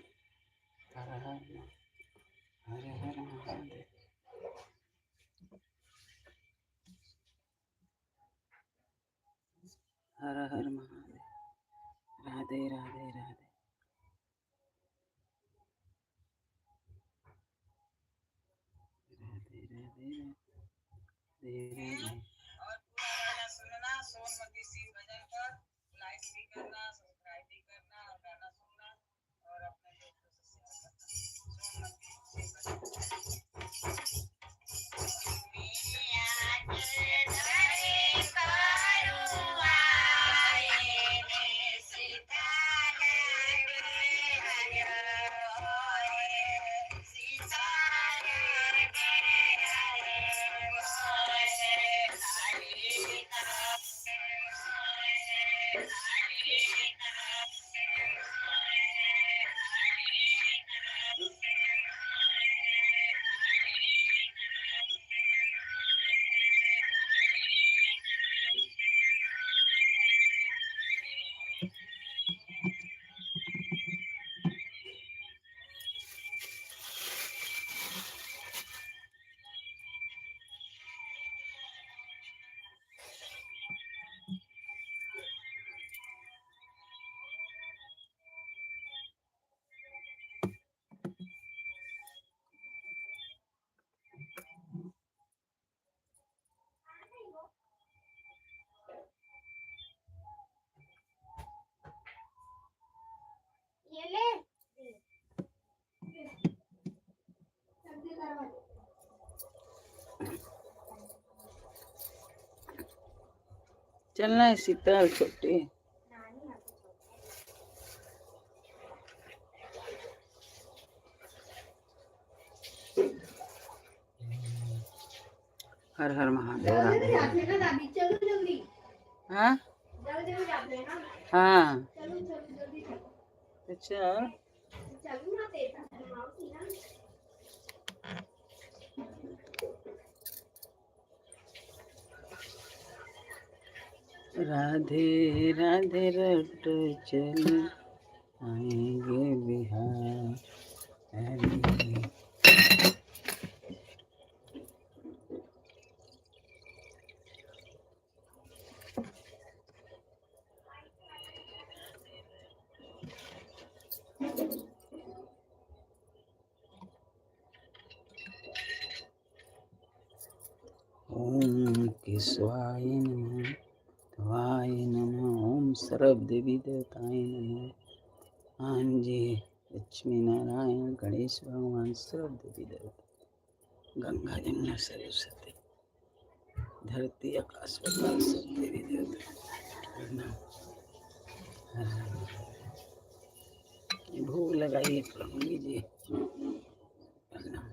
हर हर हर हर महादेव हर हर महादेव राधे राधे राधे राधे राधे राधे राधे और पूरा गाना सुनना सोनमती शिव भजन पर लाइक भी करना सब्सक्राइब भी करना और गाना सुनना और अपने दोस्तों से शेयर करना सोनमती शिव भजन ये ले सब्जी करवा दे। चलना है शीतल छोटी नानी आके हर हर महादेव राधे जाते ना दादी चलो जल्दी हाँ जल्दी जाते हैं ना हाँ चलो चलो जल्दी चलो अच्छा चलो ना तेरा माँ थी ना राधे राधे रट चले आएंगे बिहार हरी ओम केशवाय नमः वाय नमः ओम सर्व देवी देवताय नमः हाँ जी लक्ष्मी नारायण गणेश भगवान सर्व देवी देवता गंगा जमुना सरस्वती धरती आकाश पाताल सब देवी देवता प्रणाम भोग लगाइए प्रभु जी प्रणाम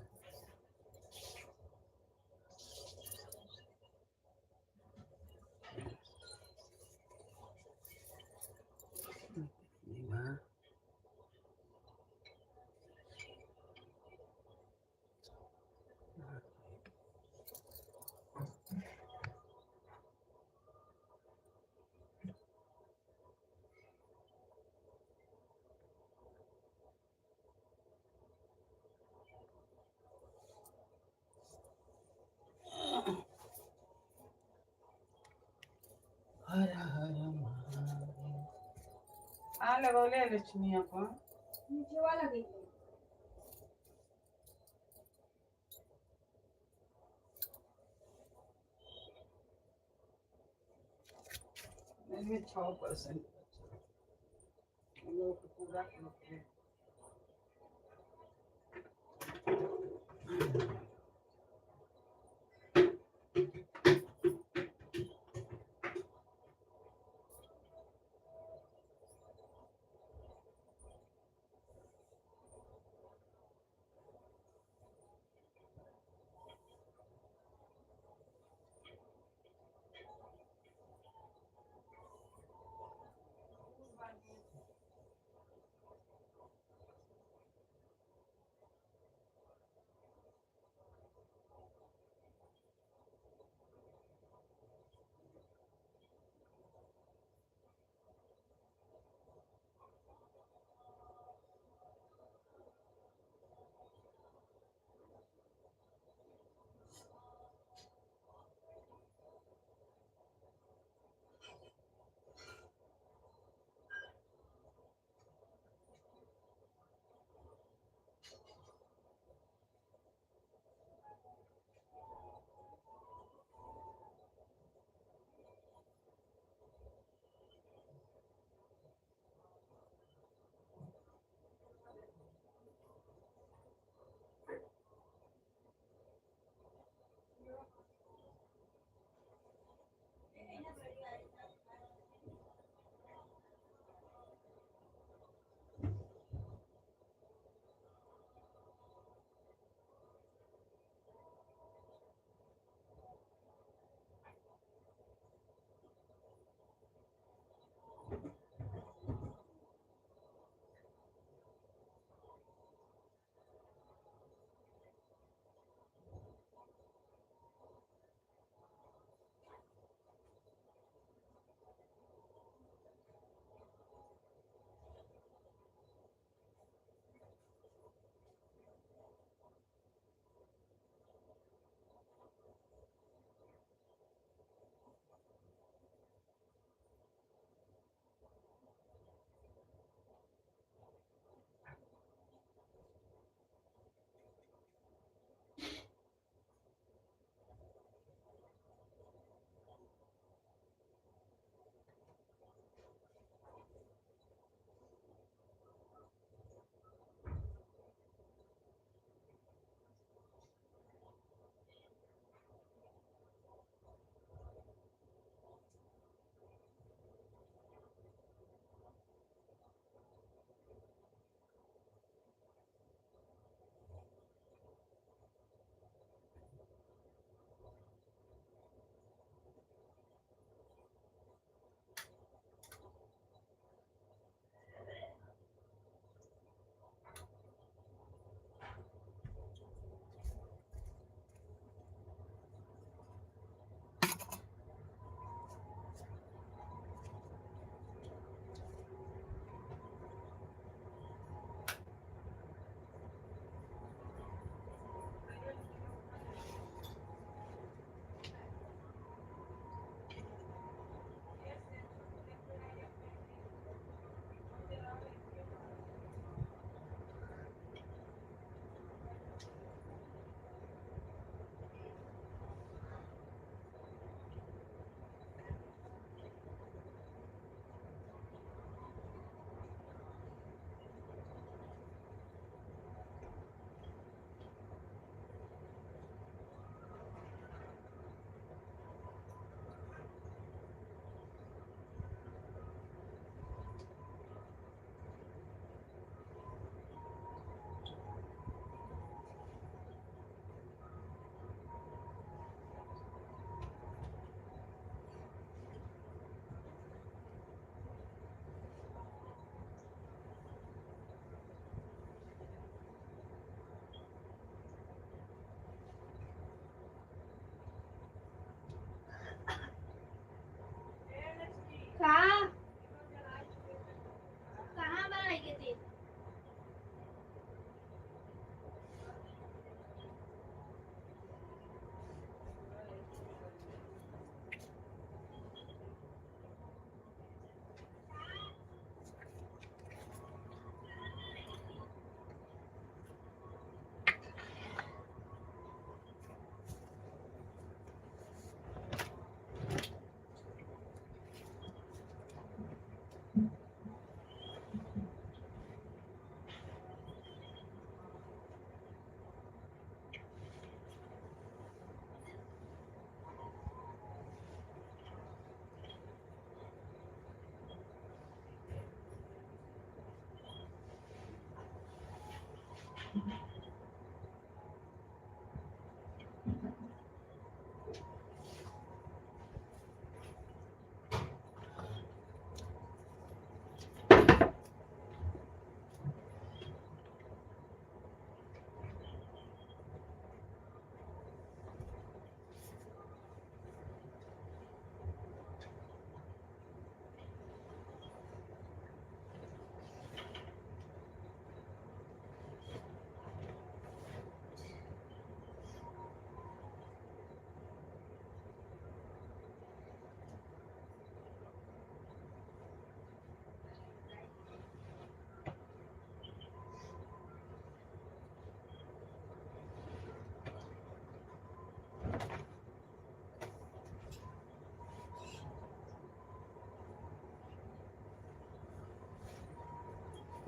वाह हर हर महादेव आ लगौले लक्ष्मी अपन नीचे वाला देखो इनमें 6% लोग पूरा करते हैं। कहाँ कहाँ बनाएंगे थे?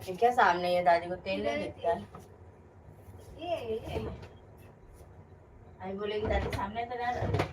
ये क्या सामने, ये दादी को तेल नहीं दिखता। ये आई बोलेगी दादी सामने तो ना दादी।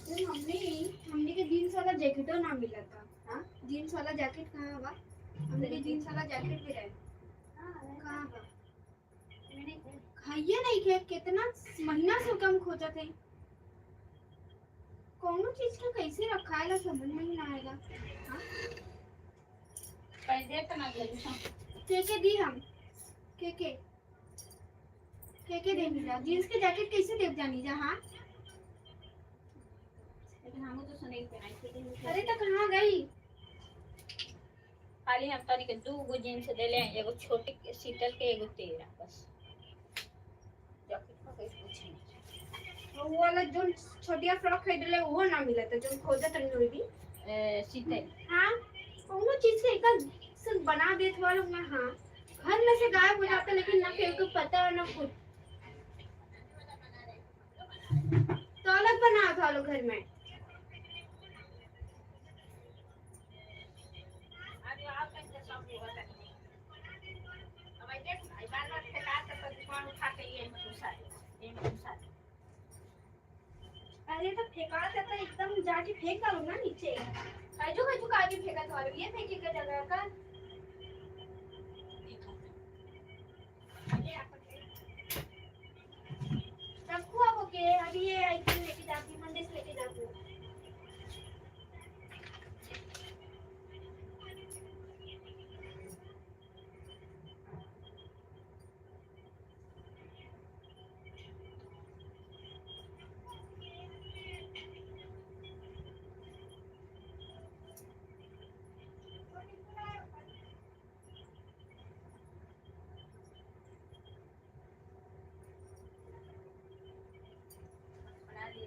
तो हमने के जीन्स वाला जैकेट ना मिला था। हाँ, जीन्स वाला जैकेट कहाँ बा? हमने के जीन्स वाला जैकेट भी रहे। कहाँ बा? खाइए नहीं के कितना महीना से कम खोजा थे। कौनो चीज का कैसे रखा है समझ में ही ना आएगा। हाँ, पैसे तो ना ले लो। के दी हम के दे मिला जीन्स के जैकेट कैसे देव जानी जा। हाँ, लेकिन हम तो सुने ही पहनाई थी। अरे तो कहाँ गई? खाली हम तनी के 2 गो जीन्स दे ले, एगो छोटी के शीतल के, एगो तेरा बस। जैकेट का कोई कुछ नहीं। वो वाला जो छोटिया फ्रॉक खरीदले वो ना मिला था जो खोजा तनी हुई भी। शीतल हाँ, कौनो चीज से एक सब बना देत वाला ना। हाँ, घर में से गायब हो जाता लेकिन ना फिर को पता ना कुछ। तो अलग बना था लोग घर में। आज आप कैसे सब होगा तनी। अब आई देख आई बार-बार फेंका तो दुकान उठा के ये घुसा दे। ये घुसा दे। अरे तो फेंका था एकदम जाके फेंक डालो ना नीचे। जो काजी फेंका था ये फेंके का जगह का। रखो अब ओके अभी ये आई थिंक लेके जाती मंडे से लेके जाती। बना दिया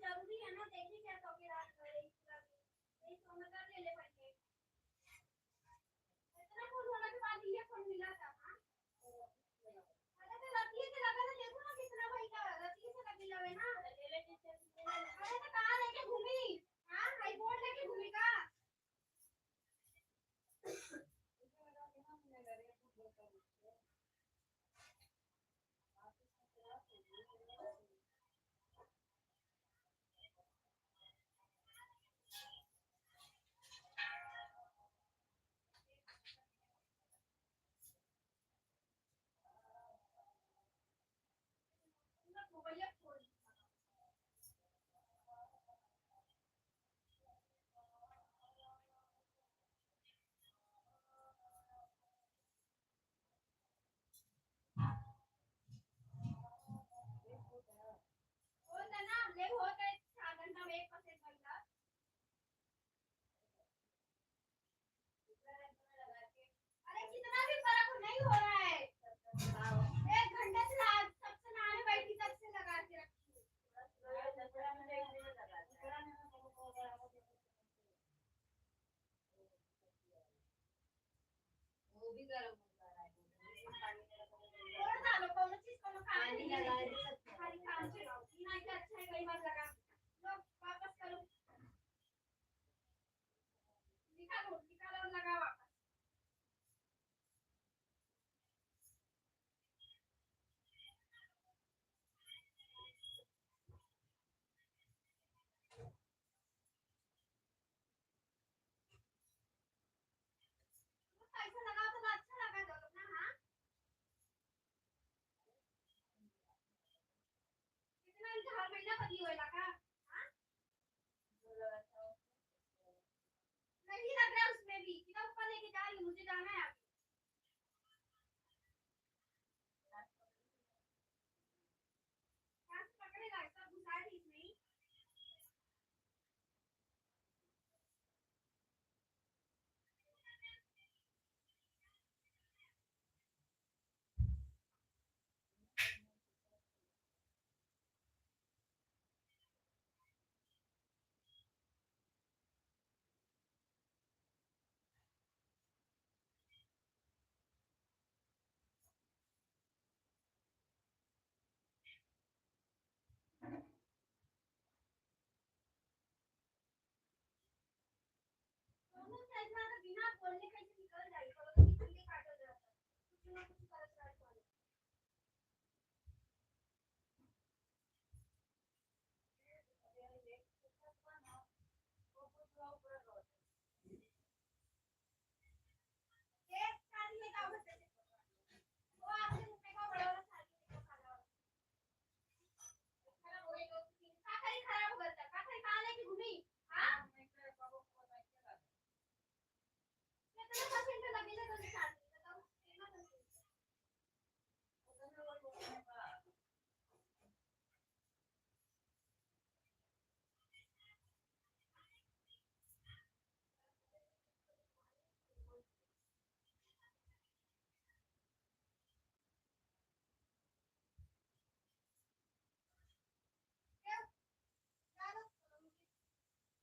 जरूरी है ना, देखिए क्या तो के रात गए तो मैं कर ले पड़े इतना फोन होने के बाद ये फोन मिला था। हां अरे तो रतिये से लगा तो देखो ना कितना भाई का रतिये से लगी जावे ना। अरे तो कहां लेके घूमी? हां हाई बोर्ड लेके घूमी का? मोबाइल फोन होता ना ले होता है 4 घंटा में 1% बनता। अरे कितना भी फर्क नहीं हो रहा है। 1 घंटे से सबसे नहाने बैठी तब से लगा के रखी हूँ। वो भी गर्म होता है थोड़ा डालो कौन चीज को खाने नहीं लगा खाली काम चलाओ नहीं तो अच्छा है कई बार लगा लो वापस करो निकालो और लगा वापस। जा रही, मुझे जाना है। क्या पकड़ेगा सब घुसा दी इसमें। दोनों साइड में बिना बोलने कैसे निकल जाएगी, तो लोग कितने काटो जाता है, कुछ ना कुछ कर स्टार्ट कर। एक थाली में क्या होता है, वो आपके मुंह पे का बड़ा वाला थाली में क्या खाना होता है, खराब हो गई तो का खाली खराब हो गया, का खाली कहाँ लेके घूमी। हाँ कितना परसेंट लगेगा तो निकाल बताओ कितना परसेंट।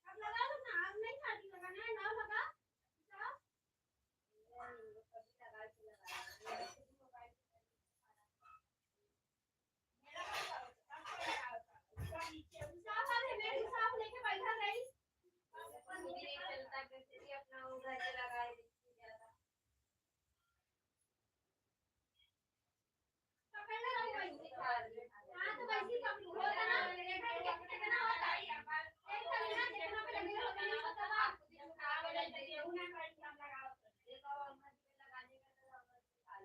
अब लगा लो ना, अब नहीं छाती लगाना है ना लगा साफ है, मेरे साफ लेके बैठा रही चलता कैसे भी अपना उधर के लगाए पकड़ना रहो वैसे। हाँ तो वैसे ही पकड़ो, होता ना एक कितना होता है एक तो बिना देखना पे लगेगा, होता नहीं होता ना आपको दिखा बोले गेहूं ना कर हम लगाओ देखो हम लगाने का तो हम निकाल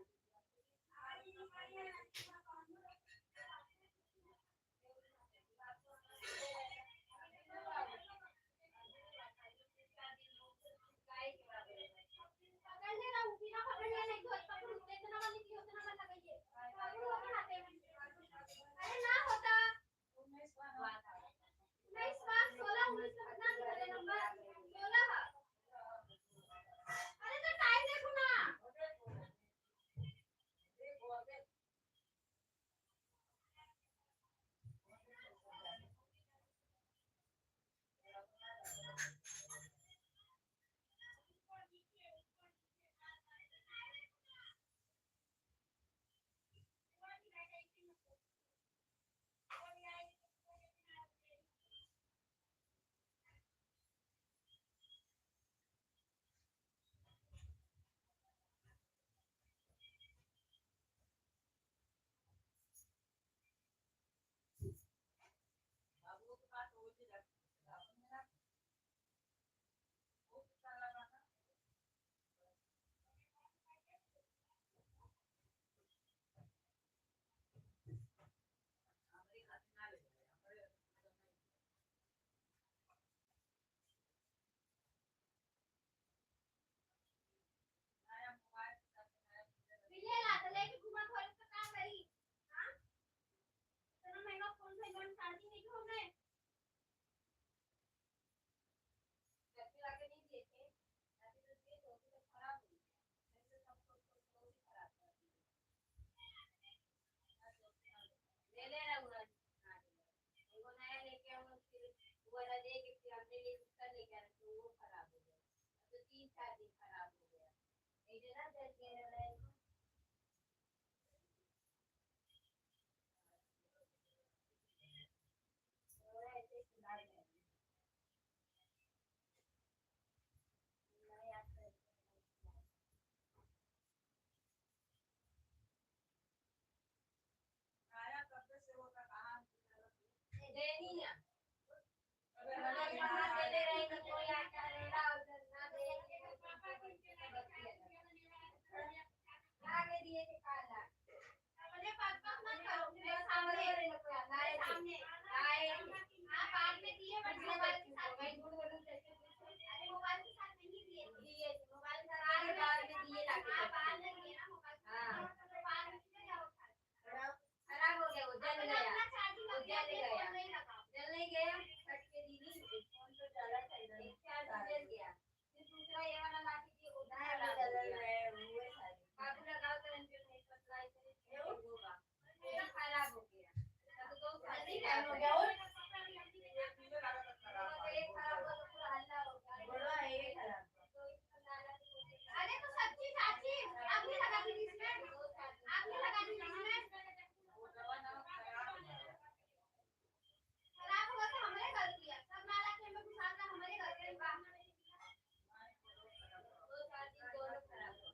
पकड़ने रहो, बिना पकड़ने नहीं तो पकड़ो इतना वाली की उतना मत लगाइए, पकड़ो अपन हाथे में। अरे ना होता नहीं स्वाद 16 19 का कितना निकले नंबर 16 है। अरे तो टाइम देखो ना। ले ला तो लेके घुमा खोल के काम करी। हां इतना महंगा फोन से लोन चार्जिंग नहीं क्यों हमने जब लाके नहीं दिए थे अभी तो दिए तो खराब हो गई ऐसे सबको तो खराब कर ले ले रहा हूं। हां वो नया लेके आऊंगा फिर वो वाला दे के फिर हमने ले उसका लेके आया तो वो खराब हो गया, तो 3 4 दिन खराब हो गया। ये जरा दे के रहा है और ऐसे सुधार है नया आया कब से वो का कहां देनी ना अगर कहां दे दे रही तो कोई आता रहेगा और ना देंगे तो पापा को गया छठ के दिन ही फोन तो चला था इधर 4 दिन गया फिर दूसरा ये वाला लाके दिए उधर खराब हो गया हुए सारे बाबू लगाओ तो उनके नहीं सप्लाई से होगा पूरा खराब हो गया तब तो जल्दी टाइम हो गया और एक खराब हुआ तो पूरा हल्ला हो गया बड़ा है ये खराब अरे तो सच्ची चाची आपने लगा दी इसमें आपने लगा दी इसमें खराब हुआ तो हमरे गलती है सब नाला के में घुसा था हमरे गलती है बाहर 2 4 दिन दोनों खराब हो गए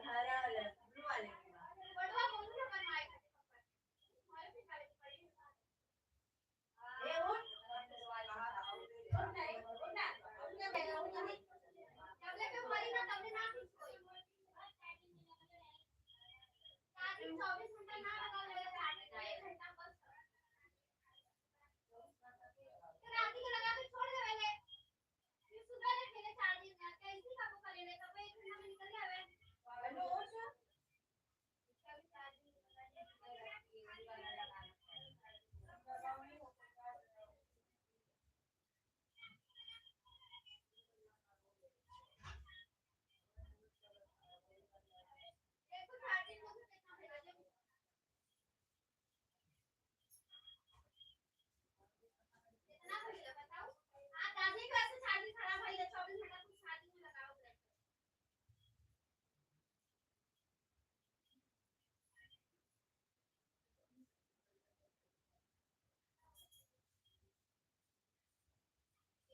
हरा वाला ब्लू वाले बड़वा बोलू ना बनवाए हमारे भी सारे पड़ी ए उठ नहीं उठना उठने बैठो नहीं तबले पे पड़ी ना तबले ना कुछ कोई 24 घंटा ना लगा ले 1 घंटा बस रात को लगा के छोड़ दे पहले फिर सुबह ले फिर 4 दिन ना कैसे काबू कर ले तब 1 घंटा में निकल जावे हेलो उठ इसका भी 4 दिन लगा ये वाला लगाना देखो 4 दिन में कितना भेजा दे कितना भेजा बताओ हां दादी को ऐसे 4 दिन खराब भइले 24 घंटा कुछ 4 दिन में लगाओ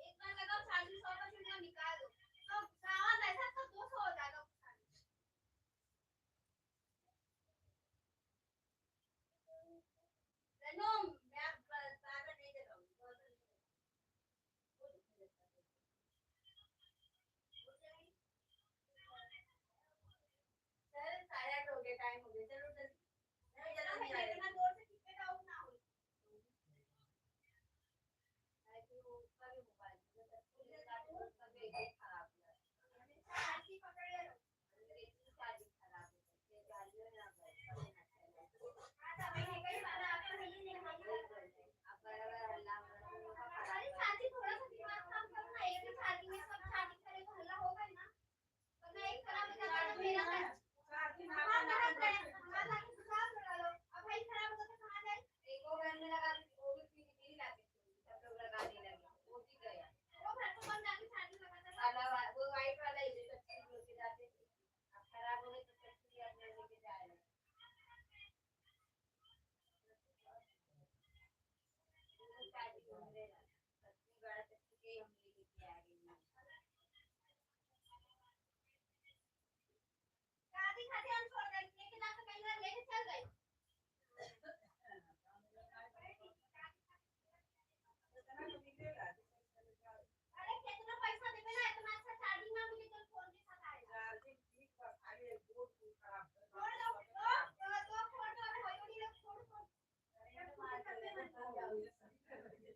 एक बार लगाओ 4 दिन 100% का निकाल दो तो सावन ऐसा तो 200 हो जाएगा नो मैं पागल नहीं दे रहा हूँ सर 8:30 हो गया टाइम हो गया चलो जल्दी नहीं जल्दी नहीं इतना दूर से कितने डाउन ना हो ऐसे वो ऊपर ही मोबाइल में पूरे कार्टून कभी एक खराब हुआ चार्जिंग पकड़ ले अंग्रेजी चार्जिंग खराब हो गई चार्जर ना गए हां तो मैंने कई बार आपको नहीं नहीं आप बराबर हल्ला अरे चाची थोड़ा सा दिमाग काम करो ना एक ही चार्जिंग में सब चार्जिंग करे तो हल्ला होगा ही ना वरना एक खराब हो जाता तो मेरा चार्जिंग हमारा लगा खराब लगा लो अब भाई खराब होगा तो कहां जाए एक और घर में लगा वो भी मेरी लाके सब लोग लगाने लगे वो भी गया वो घर को बंद जाके चार्जिंग लगाता था वो वाइट वाला ही सब चीज लेके जाते थे अब खराब हो गए तो सब चीज अपने लेके जा रहे चार्जिंग हो गए सच्ची बड़ा सच्ची के हम लेके आ गए दादी खाते हम छोड़ गए लेके जाकर कहीं ना लेके चल गए अरे कितना पैसा देबे ना इतना अच्छा चार्जिंग ना मिले तो फोन के साथ आएगा चार्जिंग ठीक पर खाली बोर्ड खराब छोड़ दो दो फोन तो होई नहीं लोग छोड़ छोड़ मार करने मत जाओ छोड़े दे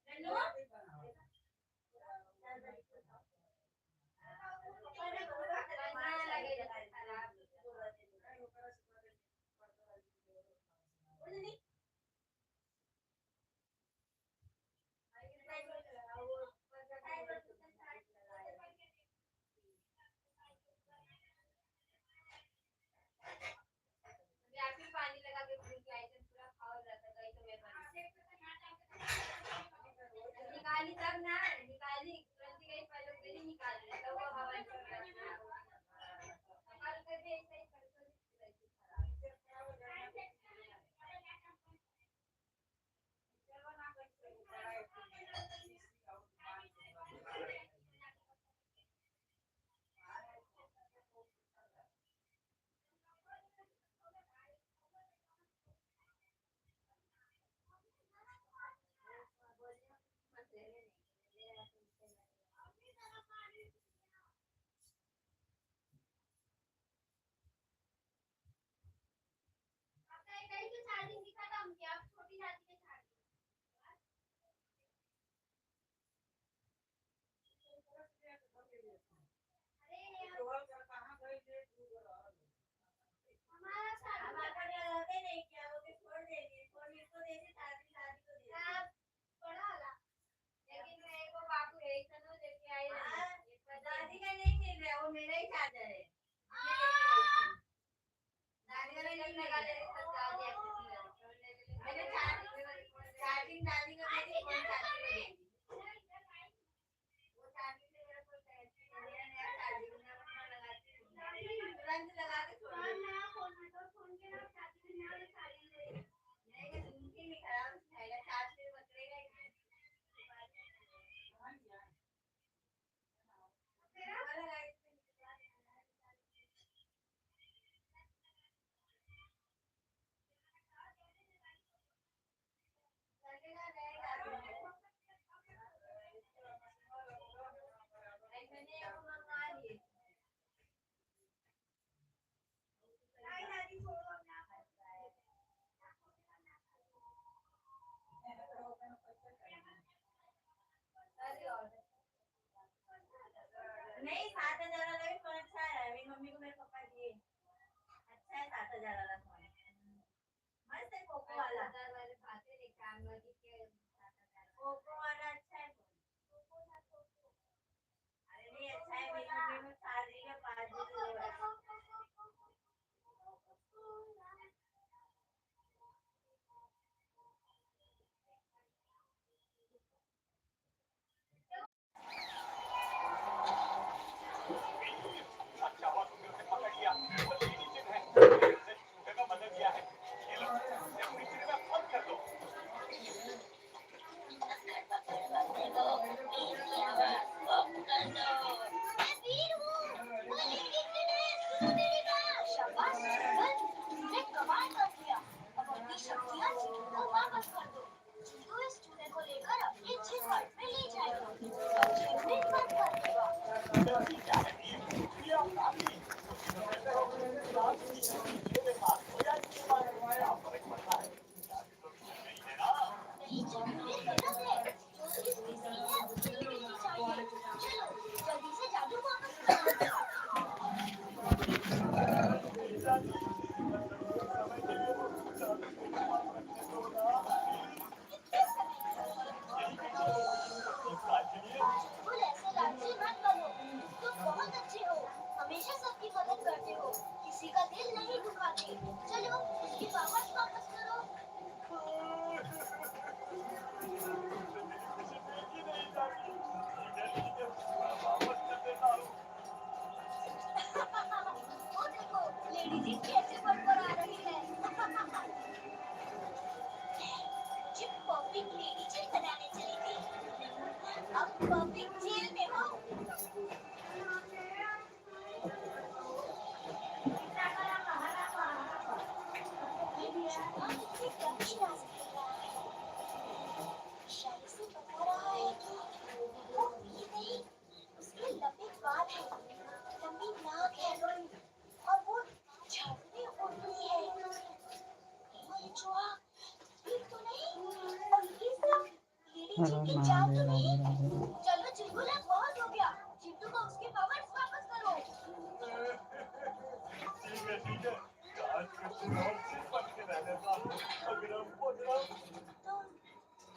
हेलो पानी लगा के पूरा खाओ रहता कहीं तो मैं निकाली तब ना निकाली तुरंत गई पहले गई निकाली तब वो हवा कल कर दे ऐसे ही कर ये नहीं किया वो भी छोड़ देगी फोन इसको दे दी दादी दादी को दे पड़ा ला लेकिन मेरे को बाबू एक तो लेके आई दादी का नहीं मिल रहा वो मेरा ही चार्जर है दादी का नहीं लगा ले मैंने चार्जिंग दादी को दे दी फोन दादी को दे दी वो चार्जिंग से मेरा फोन नया चार्जिंग लगाती तुरंत लगा के छोड़ नया फोन में तो फोन के ना चार्जिंग नया चार्जिंग नहीं उनकी भी खराब है चार्ज से बचेगा ही तेरा वाला नहीं 7,000 वाला भी फोन अच्छा है मेरी मम्मी को मेरे पापा दिए अच्छा है 7,000 वाला फोन मस्त है पोको वाला 7,000 वाले बातें नहीं काम लगी के 7,000 पोको वाला अच्छा है अरे नहीं अच्छा है मेरी मम्मी को 4 दिन या 5 दिन हर महादेव राधे राधे चलो चिल्कुला बहुत हो गया चिट्टू को उसके पावर्स वापस करो ठीक है आज के प्रोग्राम से बच के रहने का अगर हम प्रोग्राम तो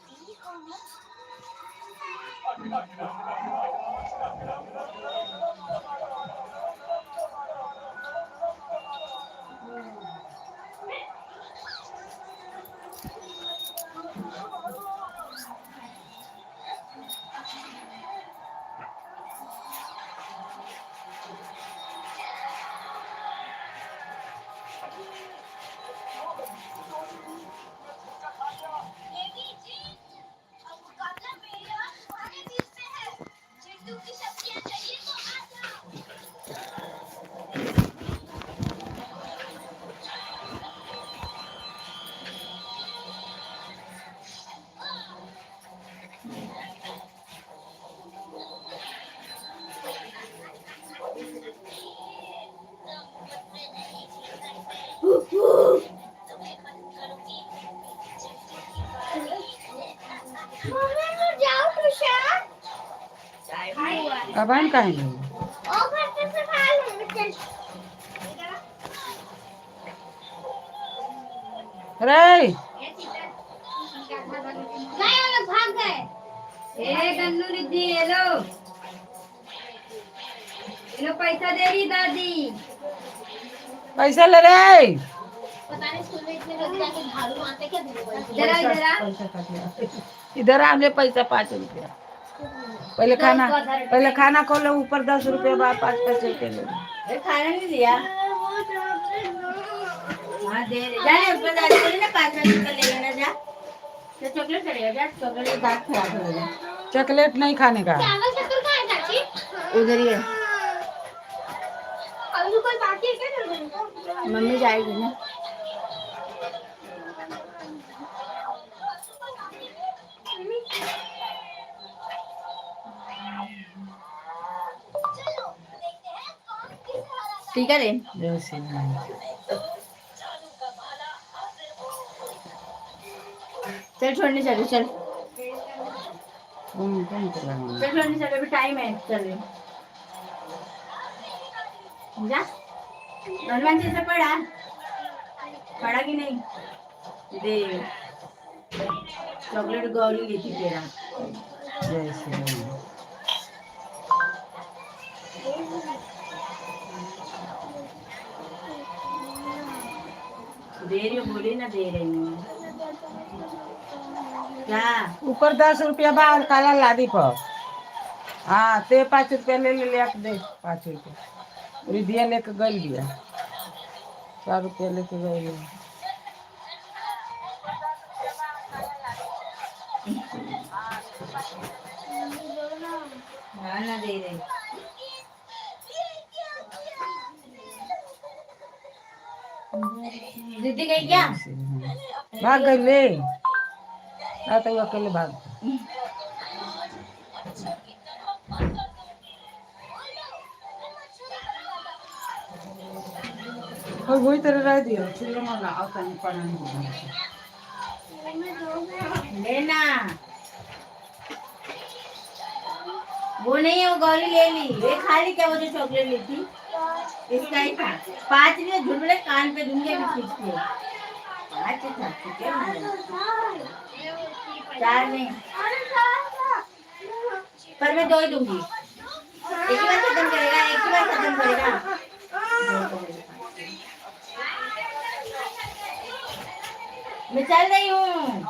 ठीक हो कबान का है रे गए वो लोग भाग गए। ए गन्नू रिद्धि ये लो पैसा दे रही दादी। पैसा ले रे। पता नहीं स्कूल में इतने लोग जाके झाड़ू मारते क्या जरा इधर आ। पैसा काट लिया। इधर आ ले पैसा 5 रुपया। पहले खाना खो लो, ऊपर 10 रुपया बाद 5 रुपये ले लो। खाना नहीं दिया। हाँ दे रहे जा ऊपर दादी बोली ना 5 रुपये ले लेना जा। तो चॉकलेट करेगा जा, चॉकलेट का दांत खराब हो गया। चॉकलेट नहीं खाने का। चावल शक्कर कहाँ है चाची? उधर ही है। अभी कोई बाकी है क्या? मम्मी जाएगी ना। ठीक है रे। जैसे चल छोड़ने चलो चल। कौन चलाना? चल छोड़ने चलो, अभी टाइम है चल। जा हनुमान जी से पढ़ा कि नहीं? दे चॉकलेट गौरी लेती तेरा। जैसे दे रही हो, बोली ना दे रही हूँ क्या? ऊपर 10 रुपया बाहर काला लादी पर। हाँ ते 5 रुपया ले ले दे 5 रुपया। रिधिया लेके गई दिया 4 रुपया लेके गई। हाँ ना दे रही। दीदी गई क्या? भाग गई ले। तो अकेले भाग। वही तरह रह दियो। चलो ना आओ तनी पढ़ाने। लेना वो नहीं है, वो गौरी ले ली। ये खाली क्या वो जो चॉकलेट ली थी इसका ही था। 5 ने झुलबड़े कान पे दूंगे भी खींच के। 5 था ठीक है, 4 नहीं पर मैं 2 ही दूंगी। एक ही बार खत्म करेगा, एक ही बार खत्म करेगा। मैं चल रही हूँ।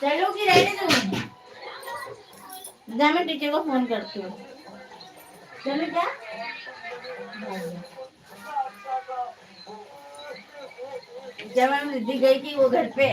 चलो कि रहने दूँ? जा मैं टीचर को फोन करती हूँ। चलो क्या? जब हम रिद्धि गई थी वो घर पे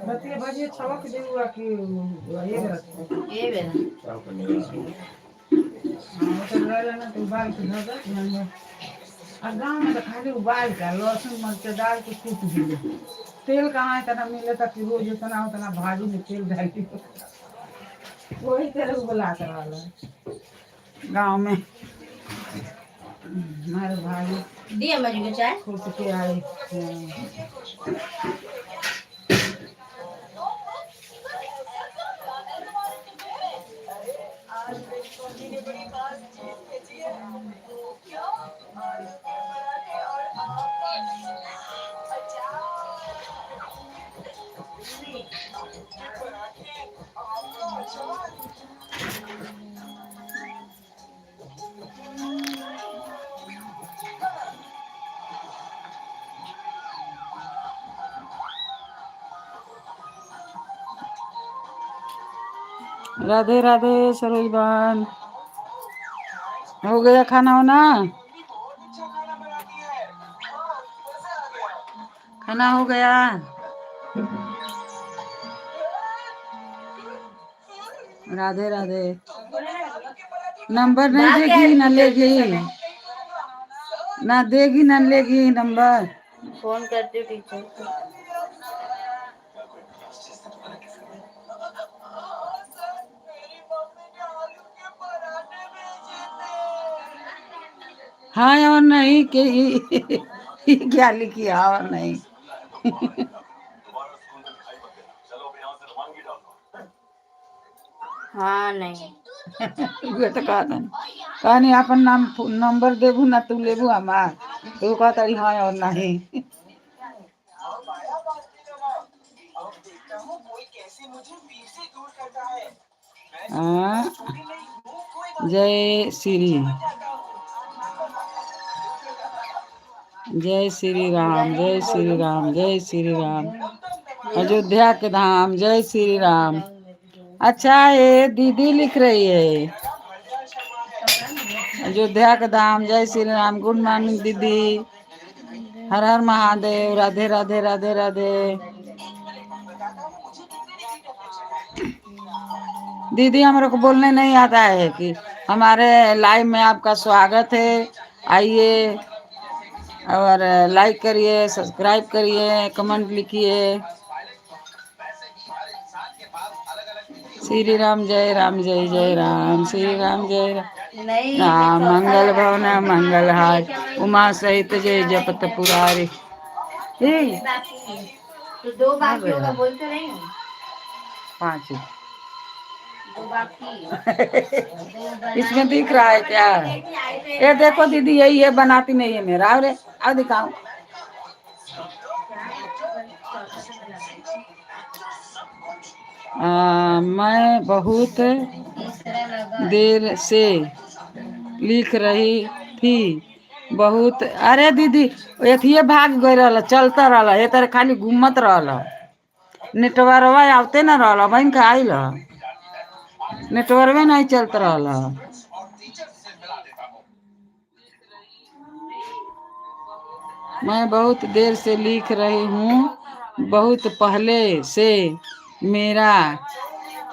बतिया बजे छवक देउआ कि ये रहत। ये बेना हां तो रहला ना तो बाल के धगा नंबर। आ गांव में तो खाली उबाल के लहसुन मिर्च डाल के कूट दिए। तेल कहाँ इतना मिले था कि रोज इतना उतना भाजी में तेल डाल दी। वही तरह बुला कर वाला गांव में हमारे भाई दिया मजी को चाय। कूट के आई। राधे राधे सरोज बहन। हो गया खाना होना? खाना हो गया? राधे राधे। नंबर नहीं देगी ना लेगी, ना देगी ना लेगी नंबर। फोन करती हूँ टीचर को। हाँ और नहीं कि क्या लिखी हाँ और नहीं। हाँ नहीं ये तो कहा नहीं अपन नाम नंबर देबू ना तू लेबू हमार, तू कहता हाँ और नहीं। हाँ, जय श्री जय श्री राम, जय श्री राम, जय श्री राम। अयोध्या के धाम, जय श्री राम। अच्छा ये दीदी लिख रही है, अयोध्या के धाम, जय श्री राम। गुड मॉर्निंग दीदी, हर हर महादेव, राधे राधे राधे राधे। दीदी हमारे को बोलने नहीं आता है कि हमारे लाइव में आपका स्वागत है, आइए और लाइक करिए, सब्सक्राइब करिए, कमेंट लिखिए। श्री राम जय राम, जय जय राम, श्री राम जय राम। मंगल भवन मंगल हाय, उमा सहित जय जपत पुरारी। तो दो बाकी होगा बोलते नहीं हो? 5 दो बाकी इसमें दिख रहा है क्या? ये देखो दीदी, यही है, बनाती नहीं है मेरा। अरे अब दिखाओ। मैं बहुत देर से लिख रही थी, बहुत। अरे दीदी एथिए भाग गई रहा, चलता रहा, ये तरह खाली घूमत रहा, नेटवर्क आते न रहा, बहन का आइल नेटवर्क नहीं चलता रहा। मैं बहुत देर से लिख रही हूँ, बहुत पहले से मेरा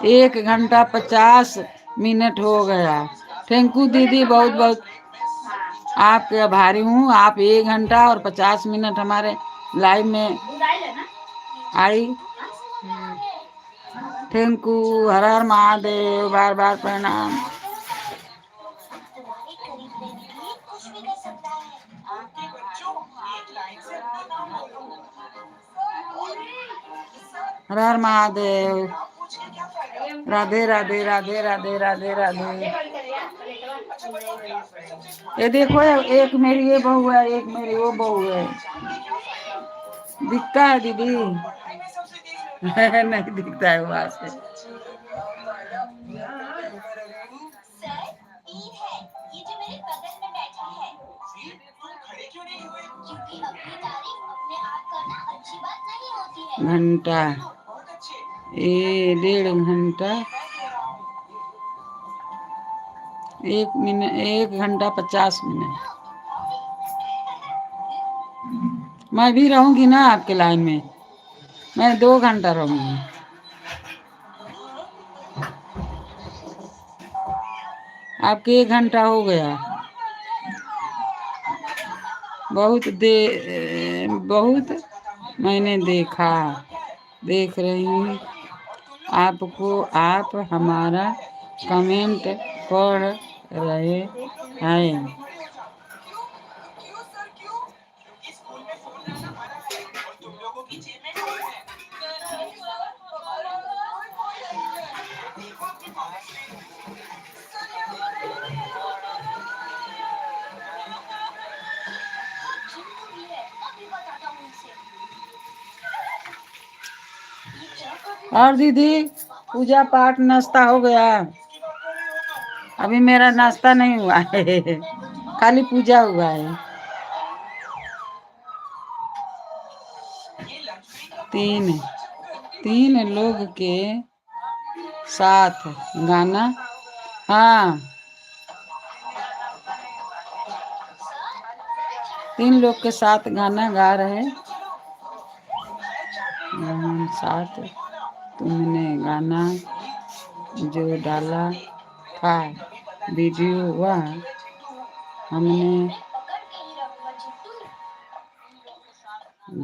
1 घंटा 50 मिनट हो गया। थैंक यू दीदी, बहुत बहुत आपके आभारी हूँ। आप 1 घंटा और 50 मिनट हमारे लाइव में आई। थैंक यू, हर हर महादेव, बार बार प्रणाम। हर हर महादेव, राधे राधे राधे राधे राधे राधे। ये देखो, एक मेरी ये बहू है, एक मेरी वो बहू है। दिखता है दीदी? नहीं दिखता है वहां से। घंटा, ये 1.5 घंटा, 1 घंटा 50 मिनट। मैं भी रहूंगी ना आपके लाइन में, मैं 2 घंटा रहूंगी। आपके 1 घंटा हो गया। बहुत मैंने देख रही हूँ आपको। आप हमारा कमेंट पढ़ रहे हैं। और दीदी पूजा पाठ नाश्ता हो गया? अभी मेरा नाश्ता नहीं हुआ है, खाली पूजा हुआ है। 3 लोग के साथ गाना। हाँ, 3 लोग के साथ गाना गा रहे। साथ तुमने गाना जो डाला था वीडियो वह हमने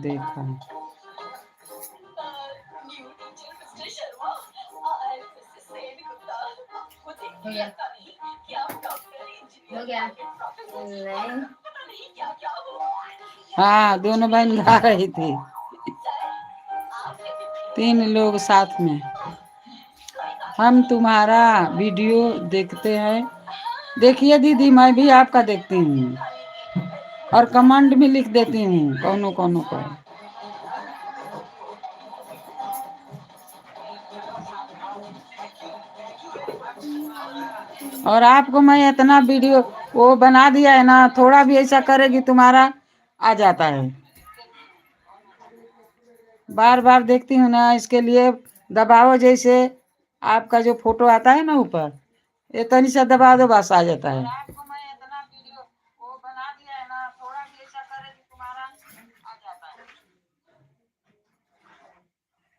देखा। हो गया हो गया नहीं हाँ, दोनों बहन गा रही थी, 3 लोग साथ में। हम तुम्हारा वीडियो देखते हैं। देखिए दीदी, मैं भी आपका देखती हूँ और कमेंट भी लिख देती हूँ कौनो कौनो पर। और आपको मैं इतना वीडियो वो बना दिया है ना, थोड़ा भी ऐसा करेगी तुम्हारा आ जाता है। बार बार देखती हूँ ना, इसके लिए दबाओ, जैसे आपका जो फोटो आता है ना ऊपर, ये तनी सा दबा दो, बस आ जाता है। आपको मैं इतना वीडियो वो बना दिया है ना, थोड़ा भी ऐसा करेगी तुम्हारा आ जाता है।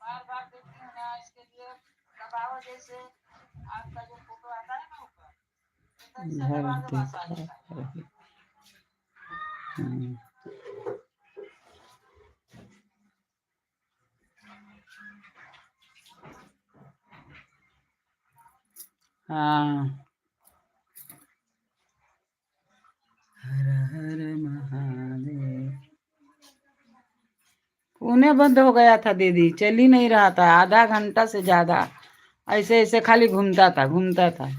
बार बार देखती हूँ ना, इसके लिए दबाओ, जैसे आपका जो फोटो आता है ना ऊपर, ये तनी सा दबा दो, बस आ जाता है। हाँ, हर हर महादेव। पुणे बंद हो गया था दीदी, चल ही नहीं रहा था, आधा घंटा से ज्यादा ऐसे ऐसे खाली घूमता था।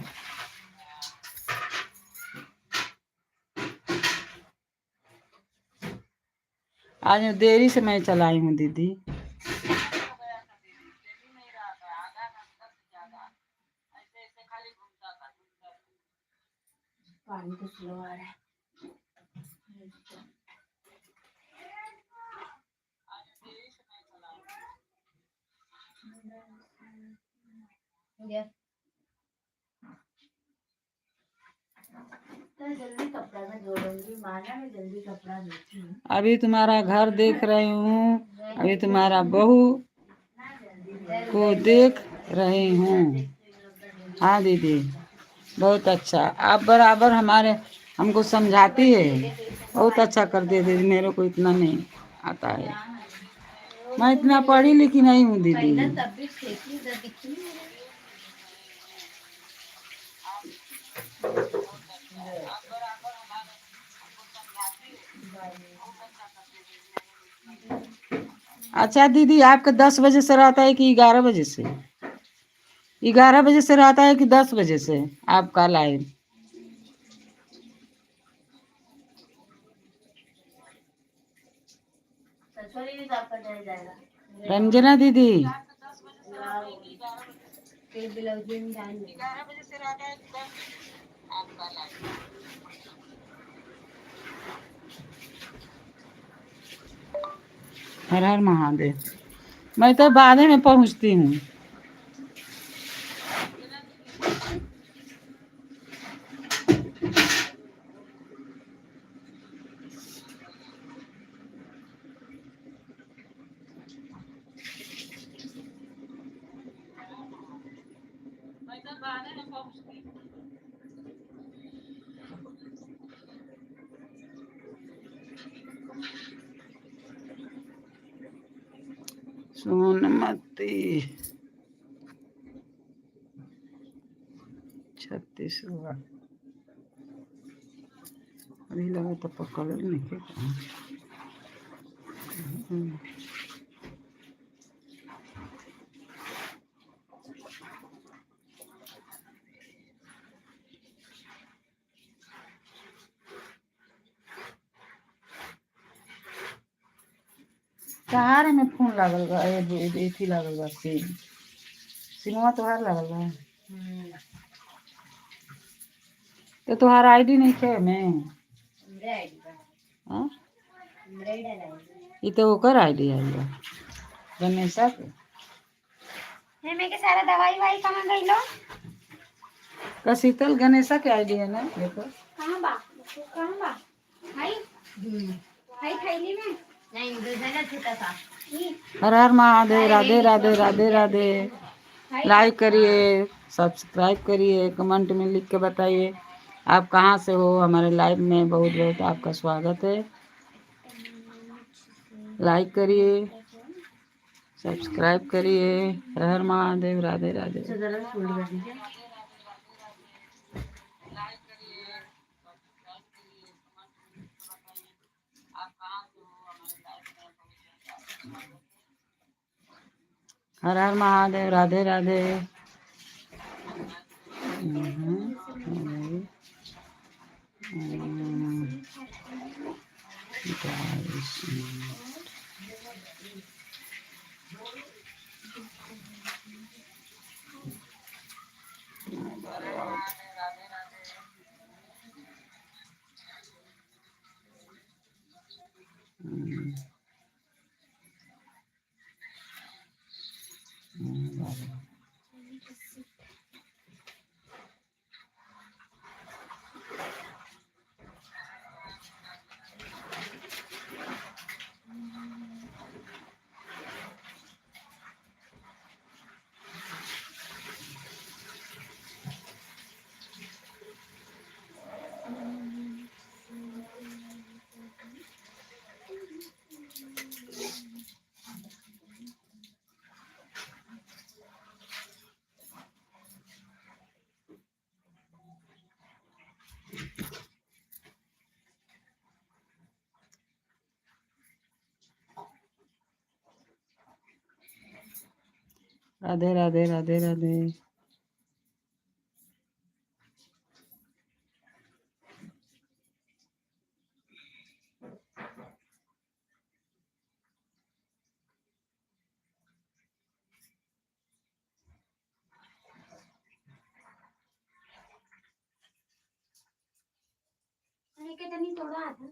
आज देरी से मैं चलाई हूँ दीदी। पानी तो स्लो आ रहा है हो गया तो जल्दी कपड़ा में धो लूंगी माना मैं जल्दी कपड़ा धोती हूँ अभी तुम्हारा घर देख रही हूँ, अभी तुम्हारा बहू को देख रही हूँ। हाँ दीदी, बहुत अच्छा, आप बराबर हमको समझाती है, बहुत अच्छा कर दे दीदी। मेरे को इतना नहीं आता है, मैं इतना पढ़ी लिखी नहीं हूँ दीदी। तब भी फेंकी उधर दिखी नहीं अच्छा दीदी, आपका 10 बजे से रहता है कि 11 बजे से? 11 बजे से रहता है कि 10 बजे से आपका लाइव? रंजना दीदी, 11 बजे से रहता है कि 10 आपका लाइव? हर हर महादेव। मैं तो बाद में पहुंचती हूँ। सोनमती छत्तीसगढ़, अभी लगा तो पकड़ नहीं के। कहार में फोन लागल बा, एथी लागल बा, सिमवा तोहार लागल बा। तो तोहार आईडी नहीं थे में? हाँ? ये तो ओकर आईडी है गणेशा के। मैं के सारा दवाई वाई कहाँ गई लो? का शीतल गणेशा के आईडी है ना, देखो। कहाँ बा? हाय हाय थैली में नहीं उधर जाना छोटा सा हर हर महादेव, राधे राधे राधे राधे। लाइक करिए, सब्सक्राइब करिए, कमेंट में लिख के बताइए आप कहाँ से हो। हमारे लाइव में बहुत बहुत आपका स्वागत है। लाइक करिए, सब्सक्राइब करिए। हर हर महादेव, राधे राधे। हर हर महादेव, राधे राधे। राधे राधे, राधे राधे। थोड़ा आता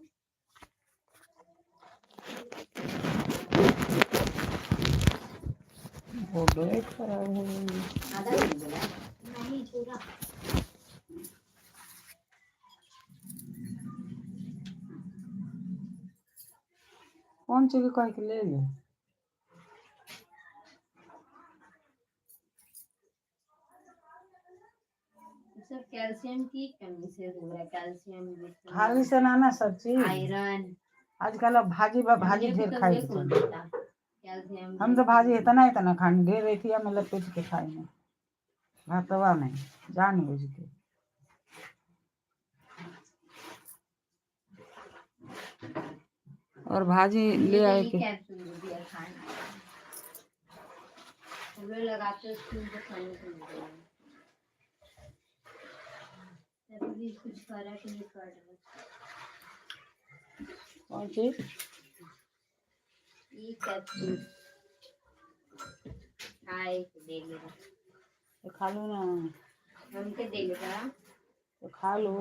वो बैठ खराब हो गई। नहीं पूरा कौन सी भी कह के ले ले। सर कैल्शियम की कमी से हो रहा है, कैल्शियम खाली से ना ना सब चीज। आयरन आजकल अब भाजी भाजी ढेर खाई के चल। कैल्शियम हम तो भाजी इतना इतना खाएंगे, ढेर रही थी मतलब पेट के खाएंगे, भातवा नहीं जान बुझ के। और भाजी ले आए के कैप्सूल दिया खाना लगाते स्कूल को खाने को मिल रहा है। तभी कुछ फर्क नहीं पड़ रहा। कौन चीज? ये कैप्सूल खाए दे लेगा तो खा लो ना। हमके दे लेगा तो खा लो।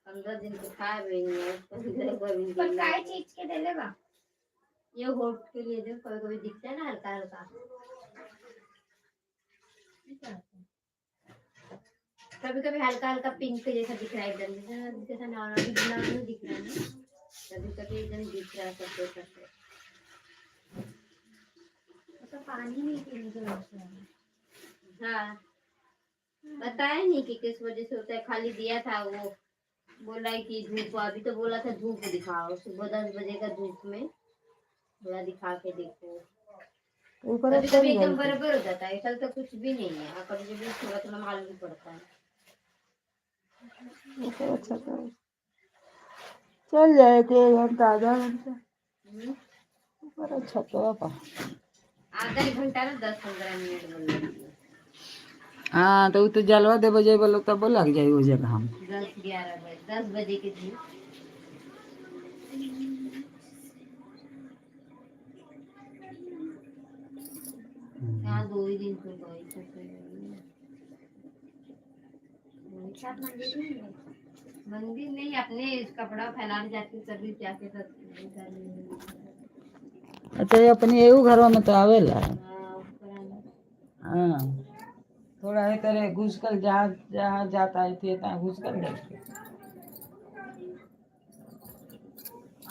15 दिन से खा रही है। 15 पर काय चीज के दे लेगा ये होठ के लिए जो कभी कभी दिखता है ना हल्का हल्का, कभी कभी हल्का हल्का पिंक जैसा दिख रहा है, एकदम जैसा नॉर्मल ब्राउन दिख रहा है ना, कभी कभी एकदम दिख रहा है सबसे सबसे। तो पानी नहीं पीने की जरूरत है। हाँ बताया नहीं कि किस वजह से होता है, खाली दिया था वो बोला है कि धूप, अभी तो बोला था धूप दिखाओ, सुबह 10 बजे का धूप में थोड़ा दिखा के देखो। कभी कभी एकदम बराबर हो जाता है, कल तो कुछ भी नहीं है, और कभी कभी थोड़ा थोड़ा मालूम पड़ता है। अच्छा चल जाए थे 1 घंटा आधा घंटा ऊपर। अच्छा तो आधा एक घंटा ना 10-15 मिनट बोल। हाँ तो तो जलवा दे बजे बोलो तब लग जाए वो जगह। हम 10-11 बजे 10 बजे के दिन यहाँ 2 ही दिन तो गई मंदिर नहीं, अपने कपड़ा फैला जाती सभी जाके। अच्छा ये अपनी एगो घरों में तो आवेला। हाँ थोड़ा है करे घुस कर जहाँ जहाँ जाता है थे तहाँ घुस कर बैठे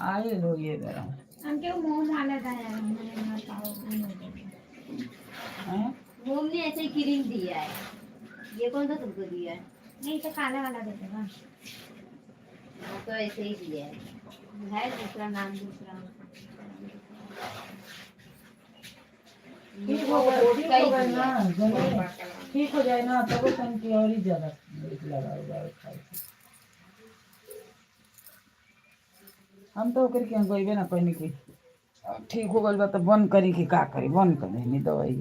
आए लो ये जरा। हमके मुंह माला था यार, हमने ना पाओ नहीं। हैं? मोम ने ऐसे ही क्रीम दिया है। ये कौन सा तुमको दिया है? नहीं तो काला वाला दे देगा। वो तो ऐसे ही दिया है दूसरा नाम दूसरा। ठीक हो गया वोट का ही ना दिया है। जने ठीक हो जाए ना तब तन की और ही ज्यादा लगा जाए खाए से। हम तो ओकर के गइबे ना कहनी कि ठीक हो गइल बा तो बंद करी कि का करी बंद कर देनी दवाई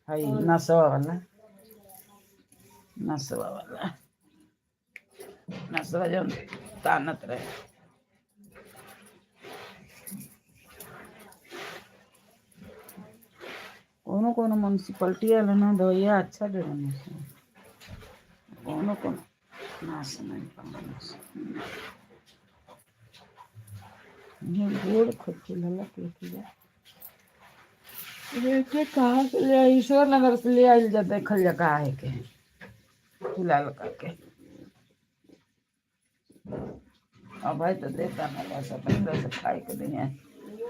हई नसवा जौन तानत रहे। कोनो म्यूनसिपलिटी वाला ना दवाइया अच्छा दे रहे हैं कोनो नाश नहीं पाना ये गोड़ खोल लला के किया ये कहाँ से ले आई? ईश्वर नगर से ले आई जा देखल जा कहाँ है के फिलहाल करके अब भाई तो देता ना बस अपने से खाए के दिए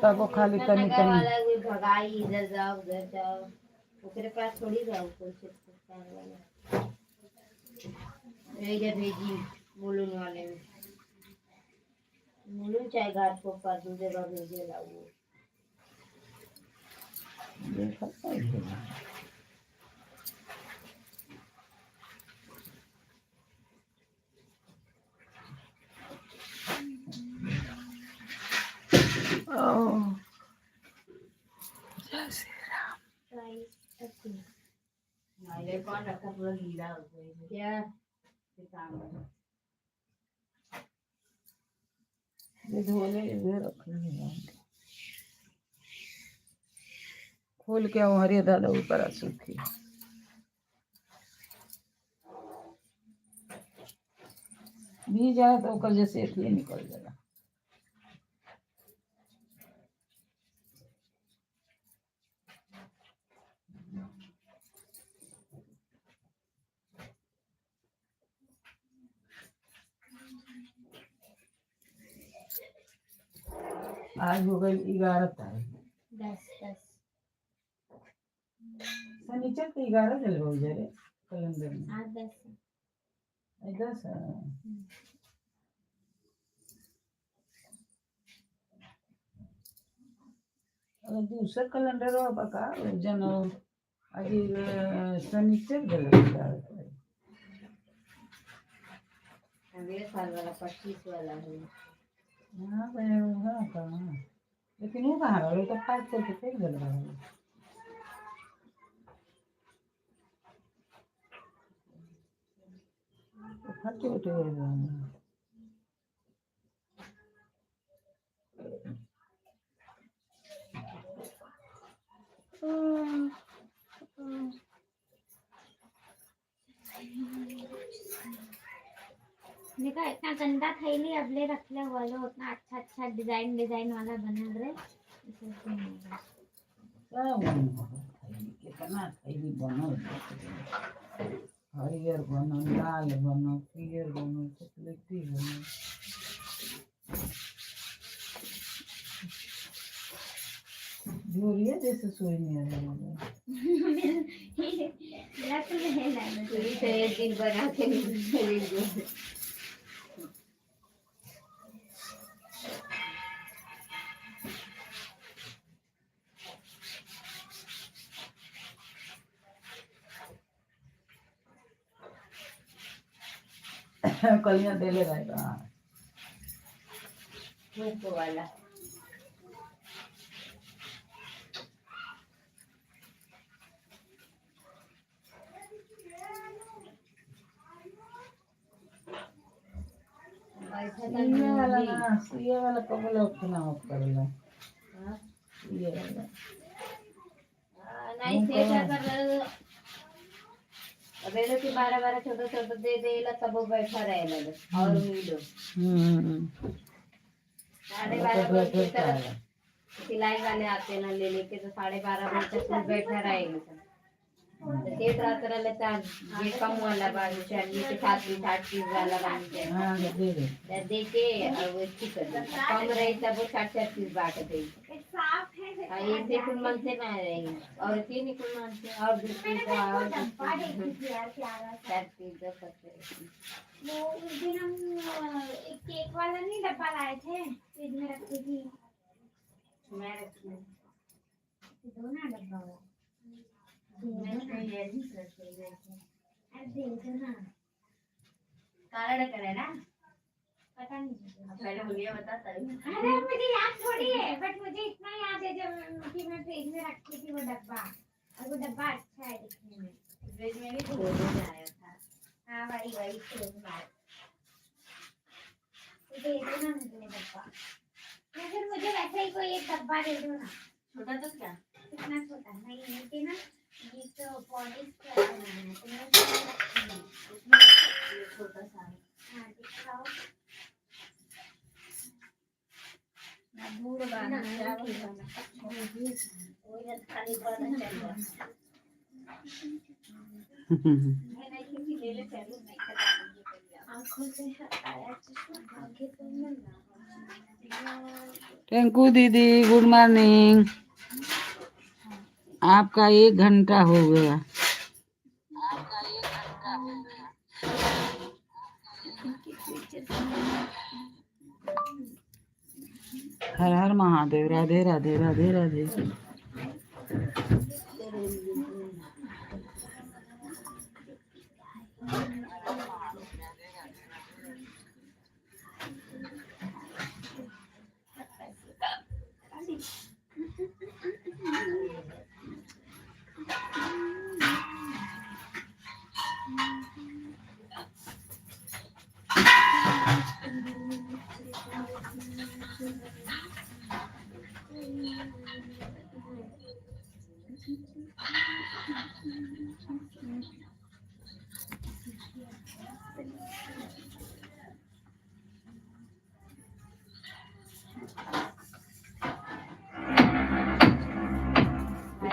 तब वो खाली तनी नगर तनी वाला कोई भगाई इधर जाओ उधर जाओ ओकरे पास थोड़ी जाओ कोई चिपकाने वाला। इधर भेजी मुलुन वाले में मुलुन चाहे घाट को पर दूसरे जगह भेजे लाओ। देखा है ओह जय श्री राम। नाले कौन रखा पूरा गीला हो गया क्या काम है। ये धोले ये रख ले खोल के वो हरी दादा ऊपर सूखी भी जाए तो ओकर जैसे ये निकल जाएगा। आज हो गई 11 तारीख 10 शनिचर को 11 चल रहा है रे कैलेंडर में आज 10 10 दूसरा कैलेंडर बका जन आज शनिचर गल अगले साल वाला 25 वाला है। हाँ हाँ कहाँ लेकिन वो कहाँ रहा तो 5 करके फेंक गल रहा है फटे उठे हुए देखा इतना गंदा थैली अबले रखले हुआ लो उतना अच्छा डिजाइन वाला बना रहे कितना थैली बनल हरियर बनल लाल बनल पियर बनल चॉकलेटी बनल जोरिया जैसे सोई नहीं एक दिन बना के कलियां दे ले रहेगा धूप वाला ये वाला कब लोग चुनाव करेगा ये वाला नहीं से क्या कर रहे हो अबे लोग 12 छोटा दे देला तब वो बैठा रहेला और मिलो 12:30 बजे तक सिलाई वाले आते ना ले लेके तो 12:30 बजे तक बैठा रहेगा देख रात रहता ये कम वाला बाल चाहिए के साथ भी 60 वाला बाल चाहिए देखे और वो ठीक कर कम रही तब वो 60 बांट दे ये देखो मन से ना रहेगी और ये निकल मन से और दूसरी को और डब्बा देखी थी यार प्यारा सा। चार पिज्जा करते वो उस दिन हम एक केक वाला नहीं डब्बा लाए थे, फ्रिज में रखी थी। मैं रखी दो ना डब्बा वो। मैं ये नहीं करते अरे दे दो ना। काला करे ना पता नहीं। पहले मुझे बता तभी अरे मुझे याद थोड़ी है, बट मुझे इतना याद है जब कि मैं फ्रिज में रखी थी वो डब्बा, और वो डब्बा अच्छा है दिखने में। फ्रिज में भी धो देना आया था। हाँ वही फ्रिज में। तो दे दो ना मुझे वो डब्बा, या फिर मुझे वैसे ही कोई एक डब्बा दे दो ना। छोटा तो क्या कितना छोटा? नहीं मुझे ना ये तो पॉलिश क्या बनाना है, तो मैं उसमें रखूंगी। उसमें ये छोटा सा हाँ दिखाओ। बूढ़ बाना क्या वही खाली बना चाहिए मैं किसी ले ले चलो नहीं खत्म आँखों से हटाया चश्मा, आगे तो मिलना। टेंकू दीदी गुड मॉर्निंग। आपका 1 घंटा हो गया। हर Har Mahadev. Radhe Radhe Radhe Radhe.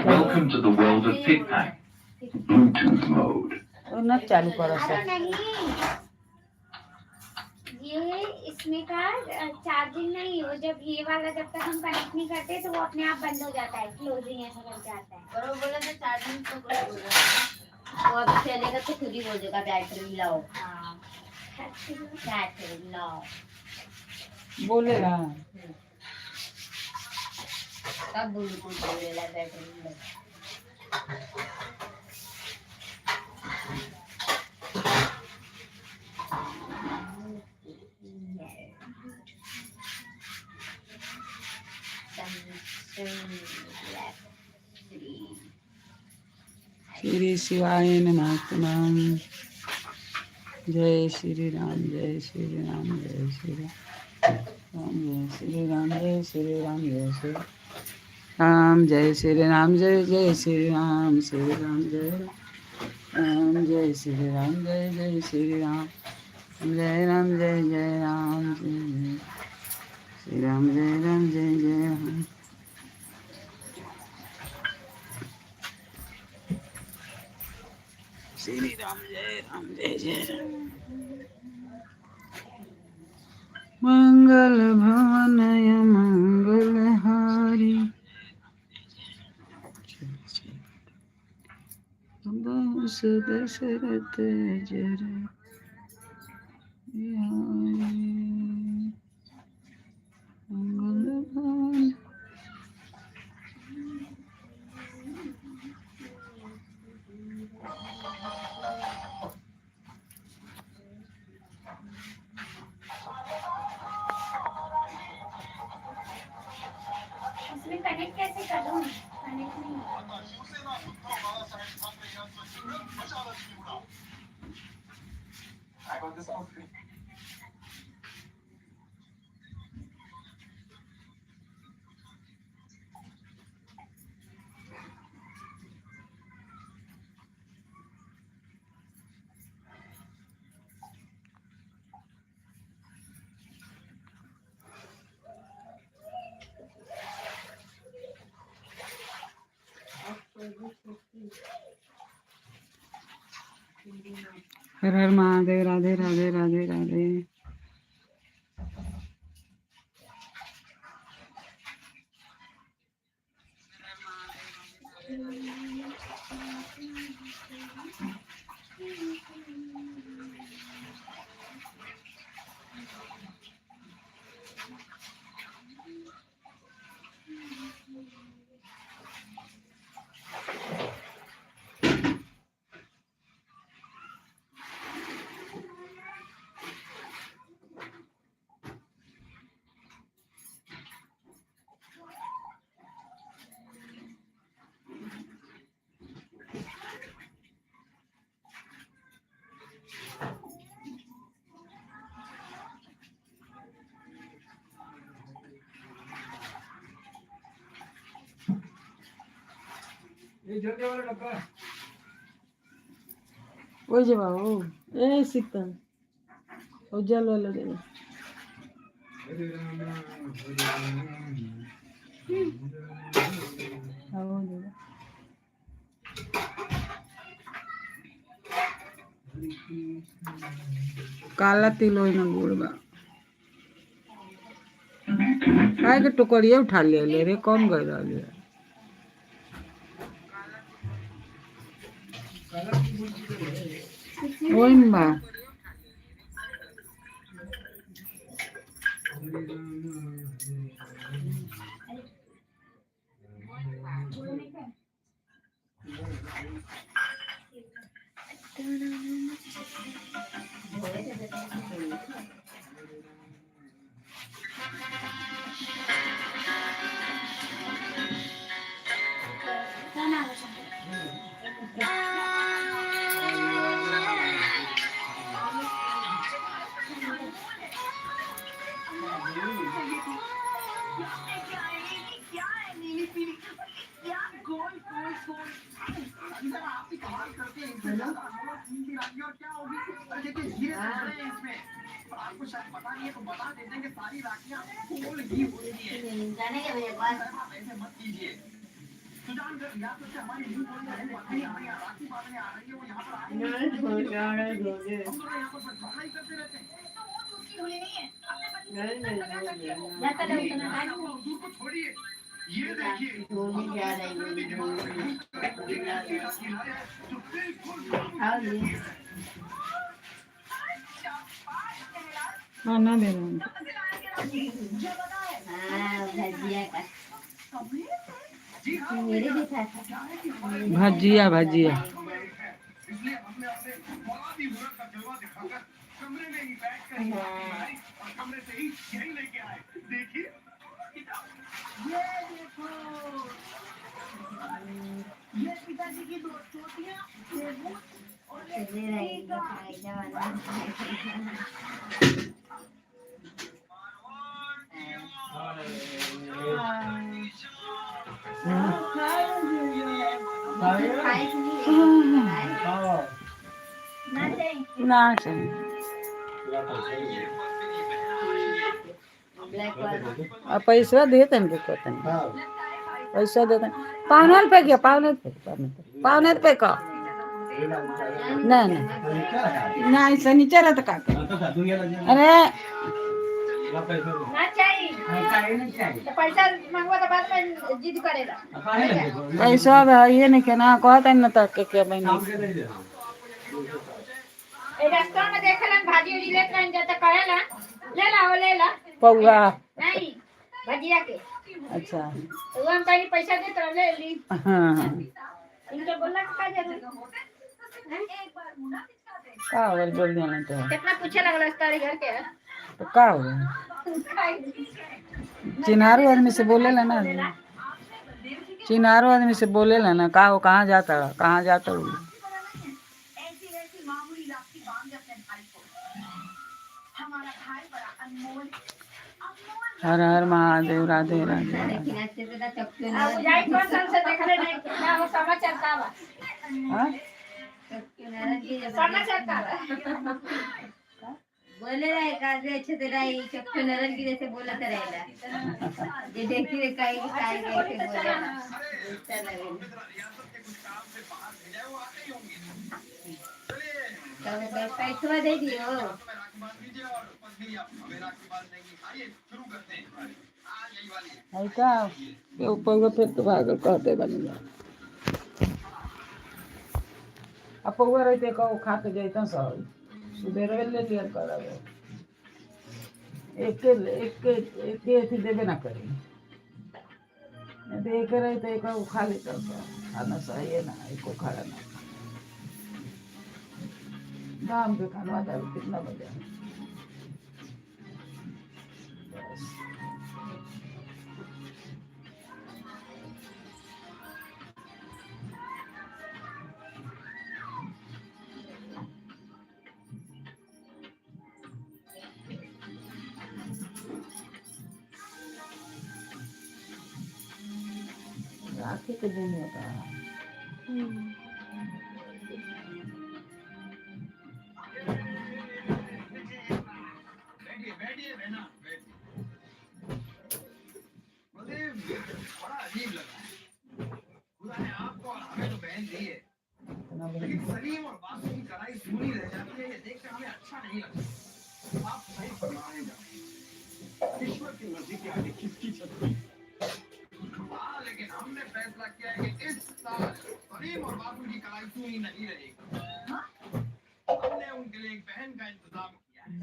Welcome to the world of PicPack. Bluetooth mode. और न चालू करो अरे सर। नहीं, ये इसमें का चार्जिंग नहीं, वो जब ये वाला जब तक हम कनेक्ट नहीं करते तो वो अपने आप बंद हो जाता है, क्लोजिंग ऐसा करके आता है। और वो बोला था चार्जिंग तो कोई बोल रहा वो अब चलेगा तो खुद ही बोल देगा बैटरी लाओ हाँ बैटरी लाओ बोलेगा तब ब्लूटूथ बोलेगा बैटरी लाओ श्री शिवाय नमः। जय श्री राम जय श्री राम जय श्री राम जय श्री राम जय श्री राम जय श्री राम जय श्री राम जय श्री राम श्री राम जय राम जय श्री राम जय श्री राम जय राम जय राम जय श्री राम जय राम जय राम। श्री राम जय राम। मंगल भवनय मंगलहारी बहुस दशरथ जय मंगल भवन। इसमें कनेक्ट कैसे करूँ? कनेक्ट नहीं। हर हर महादेव। राधे राधे राधे राधे। वो जवा वो ए शीतल उज्जवल वाला दे हाँ, वो दे दो। काला तिल होई ना गुड़ बा काय के टुकड़िया उठा लिया ले रे कौन गए रहा वही में बा जाने के भैया बात हाँ ना दे रहा हूँ भजिया का मेरे भी था भजिया भजिया ना चाहिए अब पैसा देते हैं कहते हैं पैसा देते हैं पावने पे क्या पावने पे का नहीं नहीं शनिचर है तो का अरे ना चाहिए तो पैसा मांगवा तो बाद में जिद करेगा पैसा ये नहीं के ना कहते ना तक के महीने ए रेस्टोरेंट में देखलन भाजी उजी लेत रहन जाता कहेला ले ला पौवा नहीं भजिया के अच्छा तो हम कहीं पैसा दे तो ले ली हाँ इनके बोलना का जरूरत का और बोल देना तो कितना पूछे लगल तारी घर के तो का हो चिनारू आदमी से बोले ला ना चिनारू आदमी से बोले ला ना का हो कहाँ जाता हो हर हर महादेव राधे राधे अब जाई कौन सन से देखले नहीं ना वो समाचार का बा हाँ? समाचार का बा बोले रहे का जे अच्छे तेरा ये चक्कर नरन की जैसे बोला तो रहेगा ये देखी रे काई कैसे बोला तो पैसा दे दियो ऐसा ये ऊपर फिर तो भागल कहते बनेगा अब पौवा रहते कहो खा के जाता सब सुबह ले लिया कर एक देवे ना करे एक रहते एक खा लेता खाना सही है ना एक को खाना ना दाम के खाना था कितना बजा राखी के दिन होता है बैठिए बैठिए बहना बैठिए। मुझे बड़ा अजीब लगा खुदा ने आपको और हमें तो बहन दी है, लेकिन सलीम और बासु की कलाई सूनी रह जाती है, ये देखकर हमें अच्छा नहीं लगता। आप सही फरमा रहे हैं, ईश्वर की मर्जी के आगे किसकी छतरी। हाँ, लेकिन हमने फैसला किया है कि इस साल सलीम और बासु की कलाई सूनी नहीं रहेगी। हमने उनके लिए एक बहन का इंतजाम किया है।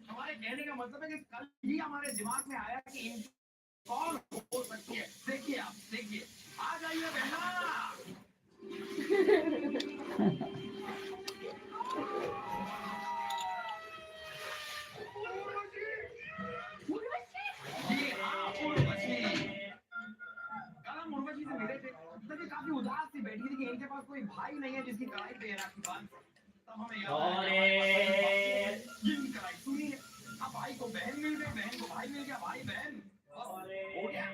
हमारे कहने का मतलब है कि कल ही हमारे दिमाग में आया कि इनकी कौन हो सकती है। देखिए आप देखिए, आ जाइए बहना। जी हाँ, उर्वशी। कल हम उर्वशी से मिले थे, तब ये काफी उदास सी बैठी थी कि इनके पास कोई भाई नहीं है जिसकी कलाई पे राखी बांध सके। तब हमें याद आया जिनकी कलाई सुनी है। अब भाई को बहन मिल गई, बहन को भाई मिल गया, भाई बहन हो गया।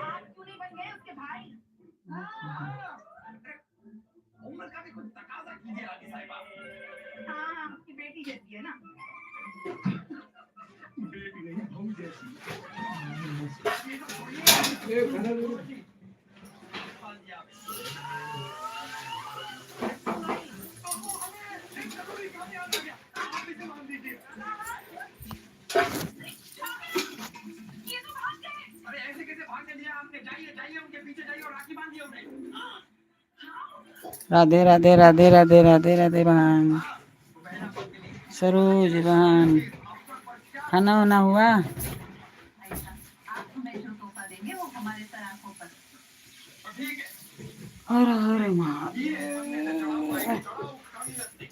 आप क्यों नहीं बन गए उसके भाई? हाँ, उम्र का भी कुछ तकाजा कीजिए रानी साहिबा। हाँ, आपकी बेटी जैसी है ना। बेटी नहीं, बहू जैसी। ये तो छोड़िए। उर्वशी, बांध दिया आपने। बहू हमें एक जरूरी काम याद आ गया, आप इसे बांध दीजिए। ये तो भाग गए। अरे ऐसे कैसे भागने दिया आपने? जाइए जाइए उनके पीछे जाइए और राखी बांधिए उन्हें। राधे राधे राधे राधे राधे राधे बहन बहना को मिली। सरोज बहन, अवसर पर क्या खाना वाना हुआ? ऐसा आप हमें जो तोहफा देंगे वो हमारे सर आंखों पर। ठीक है। हर हर ये महादेव। हमने तो चढ़ाओ भाई, चढ़ाओ काली रस्सी।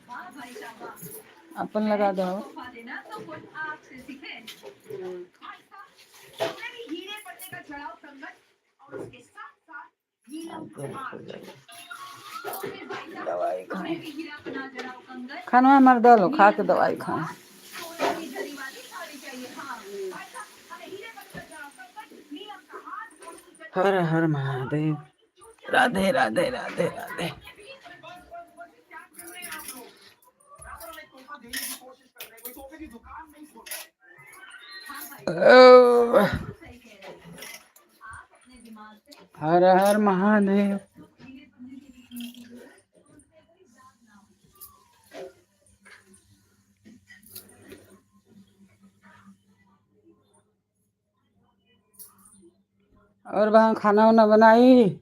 वाह भाई साहब वाह। अपन लगा दो। तोहफा देना तो खुद आपसे सीखे। भाई साहब, तुमने भी हीरे पन्ने का चढ़ाओ कंगन और उसके साथ साथ हीरा हार। तो फिर भाई साहब, दवाई तुम्हें खाए, भी हीरा पन्ना जड़ाओ कंगन, खाना मर डालो, खा के दवाई खाए। सोने की जरी वाली साड़ी चाहिए। हाँ भाई साहब, हमें हीरे पन्ने का चढ़ाओ कंगन, नीलम का हार, सोने की जरी हर हर महादेव। राधे राधे राधे राधे। अरे बस बस बस, क्या कर रहे हैं आप लोग? रावण में तोहफा देने की कोशिश कर रहे हैं, कोई तोहफे की दुकान नहीं खोल रहे। हाँ भाई ओ, बिल्कुल सही कह रहे हैं। आप अपने दिमाग से हर हर महादेव। हीरे पन्ने की कीमत को उससे कोई दाग ना हो। और वहाँ खाना वाना बनाई?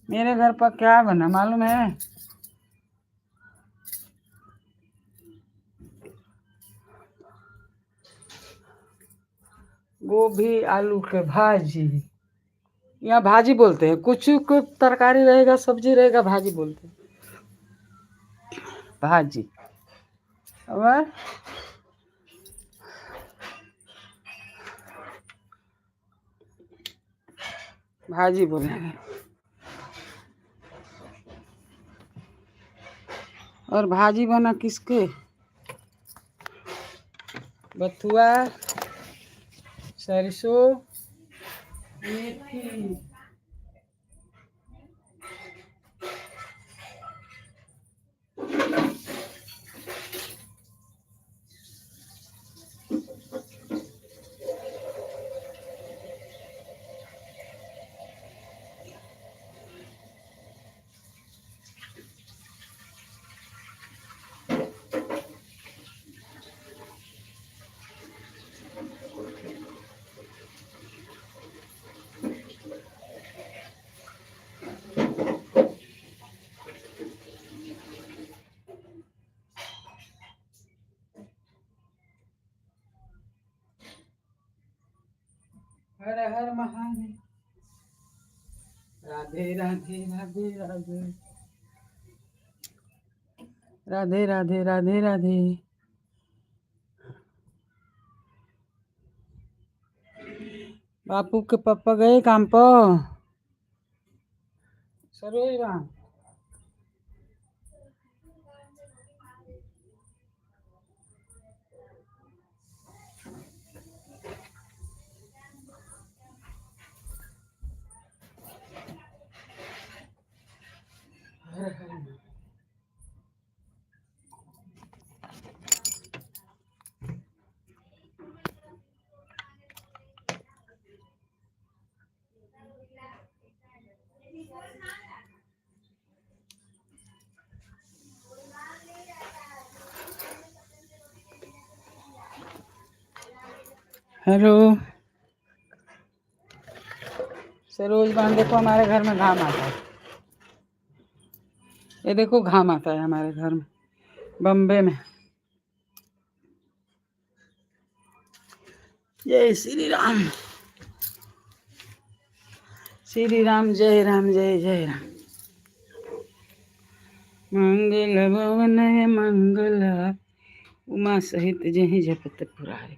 मेरे घर पर क्या बना मालूम है? गोभी आलू के भाजी, यहाँ भाजी बोलते हैं। कुछ को तरकारी रहेगा, सब्जी रहेगा, भाजी बोलते हैं। भाजी और भाजी बोलेंगे। और भाजी बना किसके? बथुआ, सरसों, मेथी। हर हर महादेव। राधे राधे राधे राधे राधे राधे राधे राधे। बापू के पापा गए काम पर। सरोज बहन, हेलो सरोज बहन, देखो हमारे घर में घाम आता है। ये देखो घाम आता है हमारे घर में, बम्बे में। जय श्री राम, श्री राम, जय राम, जय जय राम। मंगल भवन मंगल, उमा सहित जहि जपत पुरारे।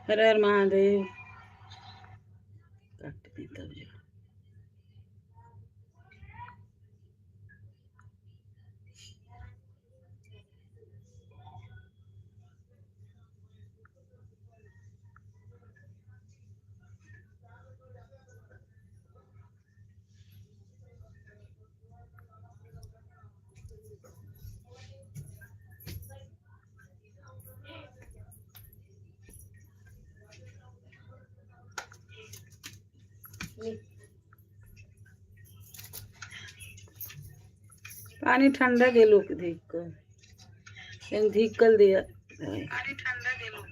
हर हर महादेव। काट दी तब जो। पानी ठंडा गेलो के धिक कर, धिक कर दिया। पानी ठंडा दे लो,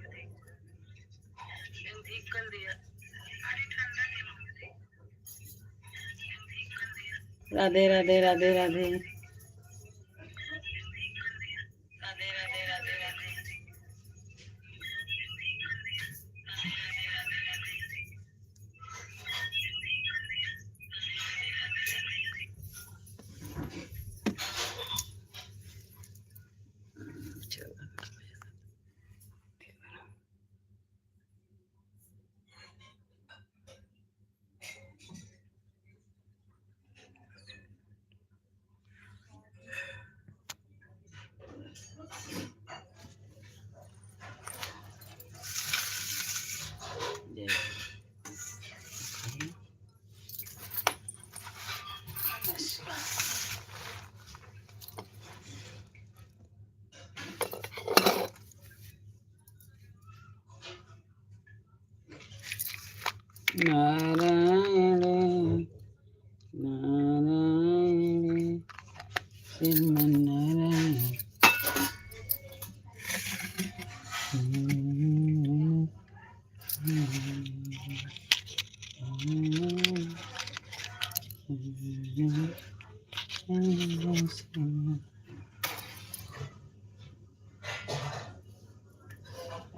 ठीक कर दिया। पानी ठंडा दे लो, ठीक कर दिया। राधे राधे राधे राधे। राधे राधे राधे राधे। नारायण नारायण श्रीमन नारायण।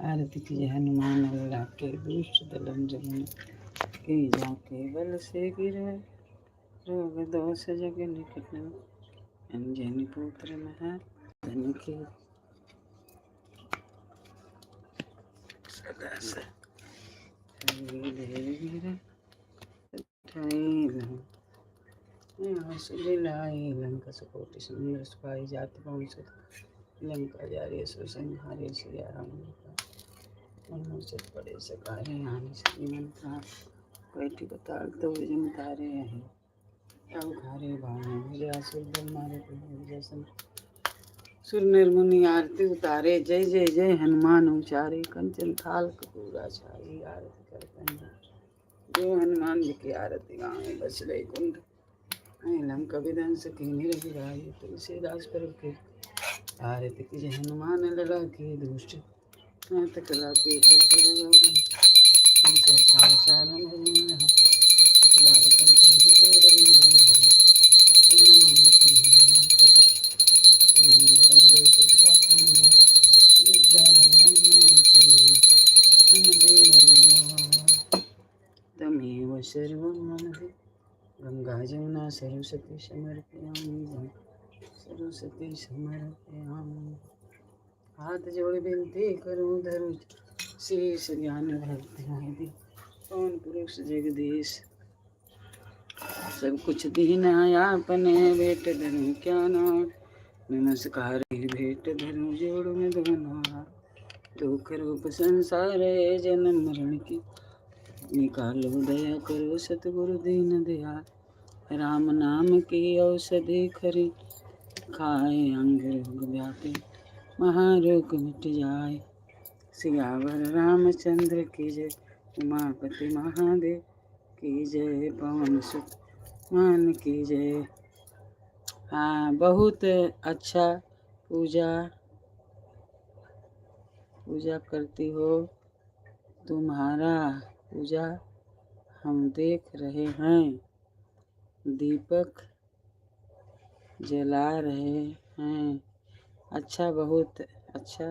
आरती की हनुमान अल्लाह के दुष्ट दलन जलन की जाके बल से गिरे, रोग दोष जग निकट अंजनी पुत्र महाधन के सदा से लंका सकोटि सुंदर सुखाई जाति पहुँच लंका जारी सुसंहारे सिया राम मनोचित पड़े सकारे हानि श्रीमन का बैठी बताल तो विजन तारे हैं अब घारे भाने मेरे आसुर बल मारे जैसन सुर निर्मुनि आरती उतारे जय जय जय हनुमान उचारे कंचन थाल कपूरा छाई आरती कर कंधा जो हनुमान जी की आरती गावे बस कुंड लंका विध्वंस की निरभिराई तुलसीदास पर के आरती की जय हनुमान लला की दुष्ट नाथ कला के कर सारम सदा वसंतम हृदय रविंद्रम भव पुण्यनाम वंदे सतपात्रम तमेव सर्वं मम गंगा जमुना सरस्वती समर्पयामि सरस्वती समर्पयामि। हाथ जोड़ विनती करूं धरू शीश ज्ञान भक्ति पवन पुरुष जगदीश। सब कुछ दीना आपने भेंट धरूं क्या नाथ, नमस्कार ही भेंट धरूं जोड़ में दोनों हाथ। दुख रूप संसार है जन्म मरण की, निकालो दया करो सतगुरु दीन दयाल। राम नाम की औषधि खरी, खाए अंग रोग व्यापी, महारोग मिट जाए। सियावर रामचंद्र की जय, उमापति महादेव की जय, पवन सुत मान की जय। हाँ, बहुत अच्छा पूजा करती हो। तुम्हारा पूजा हम देख रहे हैं, दीपक जला रहे हैं। अच्छा, बहुत अच्छा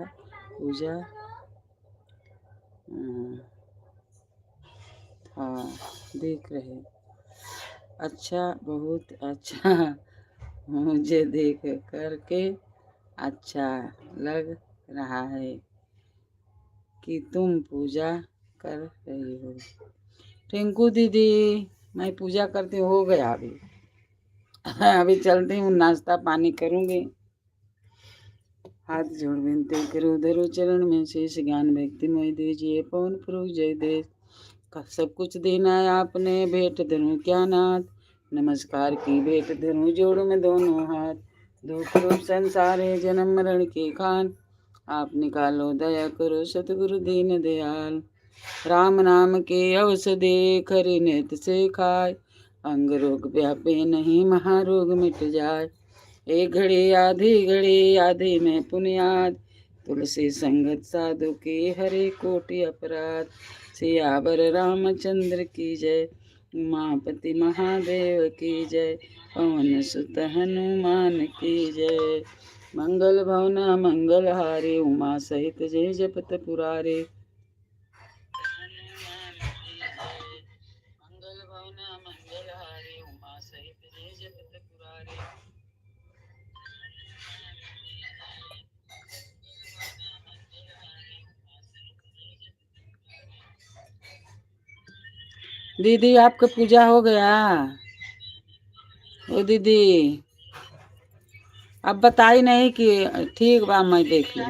पूजा। हाँ, देख रहे। अच्छा, बहुत अच्छा। मुझे देख करके अच्छा लग रहा है कि तुम पूजा कर रही हो। टिंकू दीदी, मैं पूजा करती हूँ, हो गया अभी। अभी चलती हूँ, नाश्ता पानी करूँगी। हाथ जोड़ विनती करो धरो चरण में शेष, ज्ञान भक्ति मोहि दीजिए, पवन पुरुष जय देश। सब कुछ देना है आपने, भेंट धरूं क्या नाथ, नमस्कार की भेंट धरूं जोड़ में दोनों हाथ। दुख रूप संसार है जन्म मरण के खान, आप निकालो दया करो सतगुरु दीन दयाल। राम नाम के औषधि खरी नित से खाए, अंग रोग व्यापे नहीं महारोग मिट जाए। एक घड़ी आधी में पुनियाद, तुलसी संगत साधु की हरे कोटि अपराध। सियावर रामचंद्र की जय, उमापति महादेव की जय, पवन सुत हनुमान की जय। मंगल भवना मंगल हारे, उमा सहित जय जपत पुरारे। मंगल भवना मंगल हारे, उमा सहित जय जपत पुरारे। दीदी, आपका पूजा हो गया? ओ दीदी, अब बताई नहीं कि ठीक बा, मैं देख लूँ।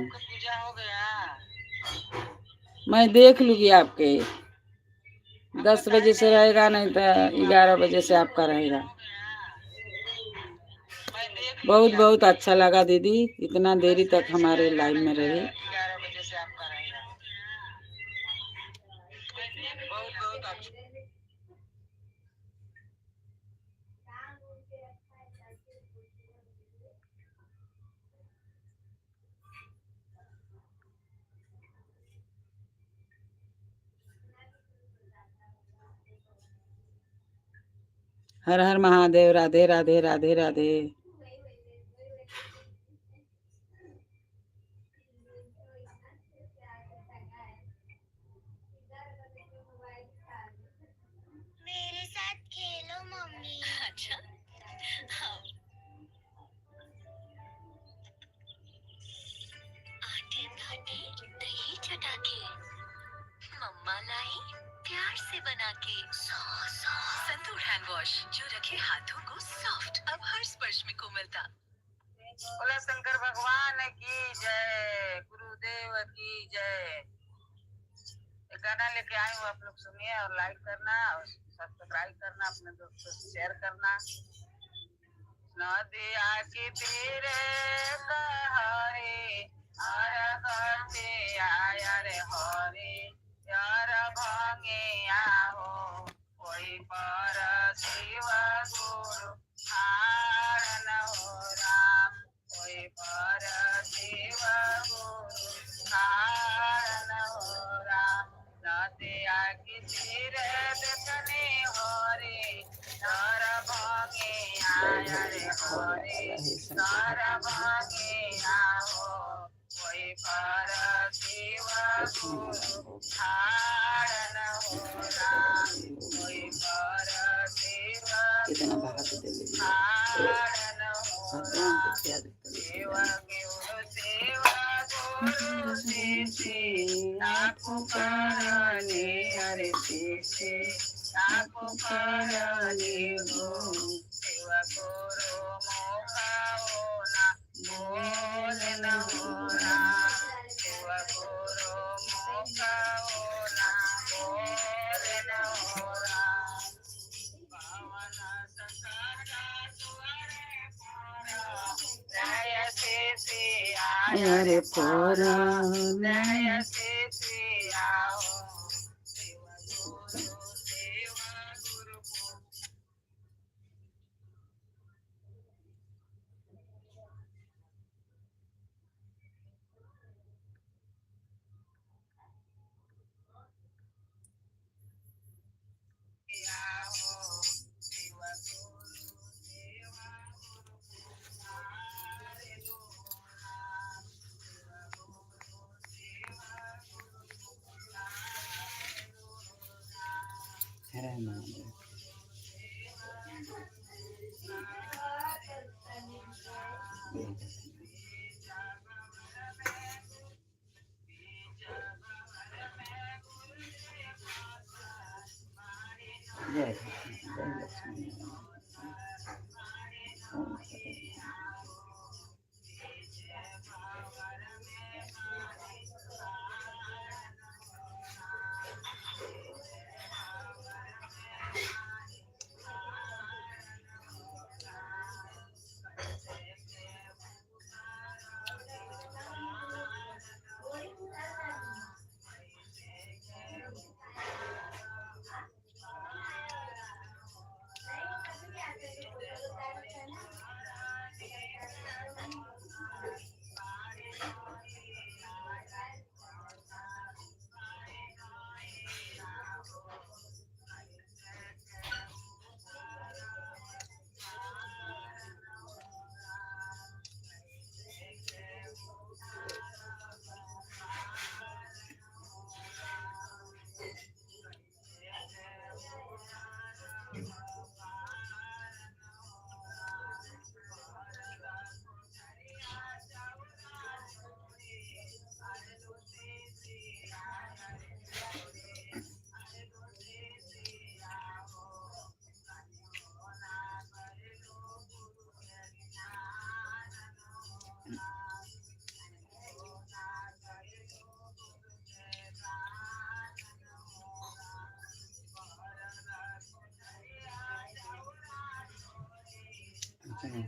मैं देख लूँगी आपके। 10 बजे से रहेगा, नहीं तो 11 बजे से आपका रहेगा। बहुत बहुत अच्छा लगा दीदी, इतना देरी तक हमारे लाइन में रही। 11 बजे से आपका रहेगा। बहुत बहुत अच्छा। हर हर महादेव, राधे राधे राधे राधे। मेरे साथ खेलो मम्मी। अच्छा, हाँ। आटे काटे दही चटाके, मम्मा लाई प्यार से बना के। संतूर हैंड वॉश जो रखे हाथों को सॉफ्ट, अब हर स्पर्श में कोमलता। बोला शंकर भगवान की जय, गुरुदेव की जय। एक गाना लेके आई हूँ, आप लोग सुनिए और लाइक करना और सब्सक्राइब करना, अपने दोस्तों से शेयर करना। नदिया के तीरे कहारे, आया करते आया रे हरे, यार भांगे आहो कोई पर शिव गुरु हार न हो राम, कोई पर शिव गुरु हार न हो राम। नदिया के तीरे देखने हरे, नर भांगे आया रे हरे, नर भांगे आओ कोई पर शिव गुरु हार न हो राम, कोई पर शिव गुरु हार न हो राम। शिव गुरु शिव गुरु शिष्य, आप पुकारने हरे शिष्य। से आपको कर देगो सेवा करो मोखाओ ना बोल न होना सेवा करो मोखाओ ना बोल न होना पावन सकारा सुअरे पारा जय से आया अरे पोरा जय से आओ सेवा गुरु को हरे महादेव जय लक्ष्मी ओम हरे जय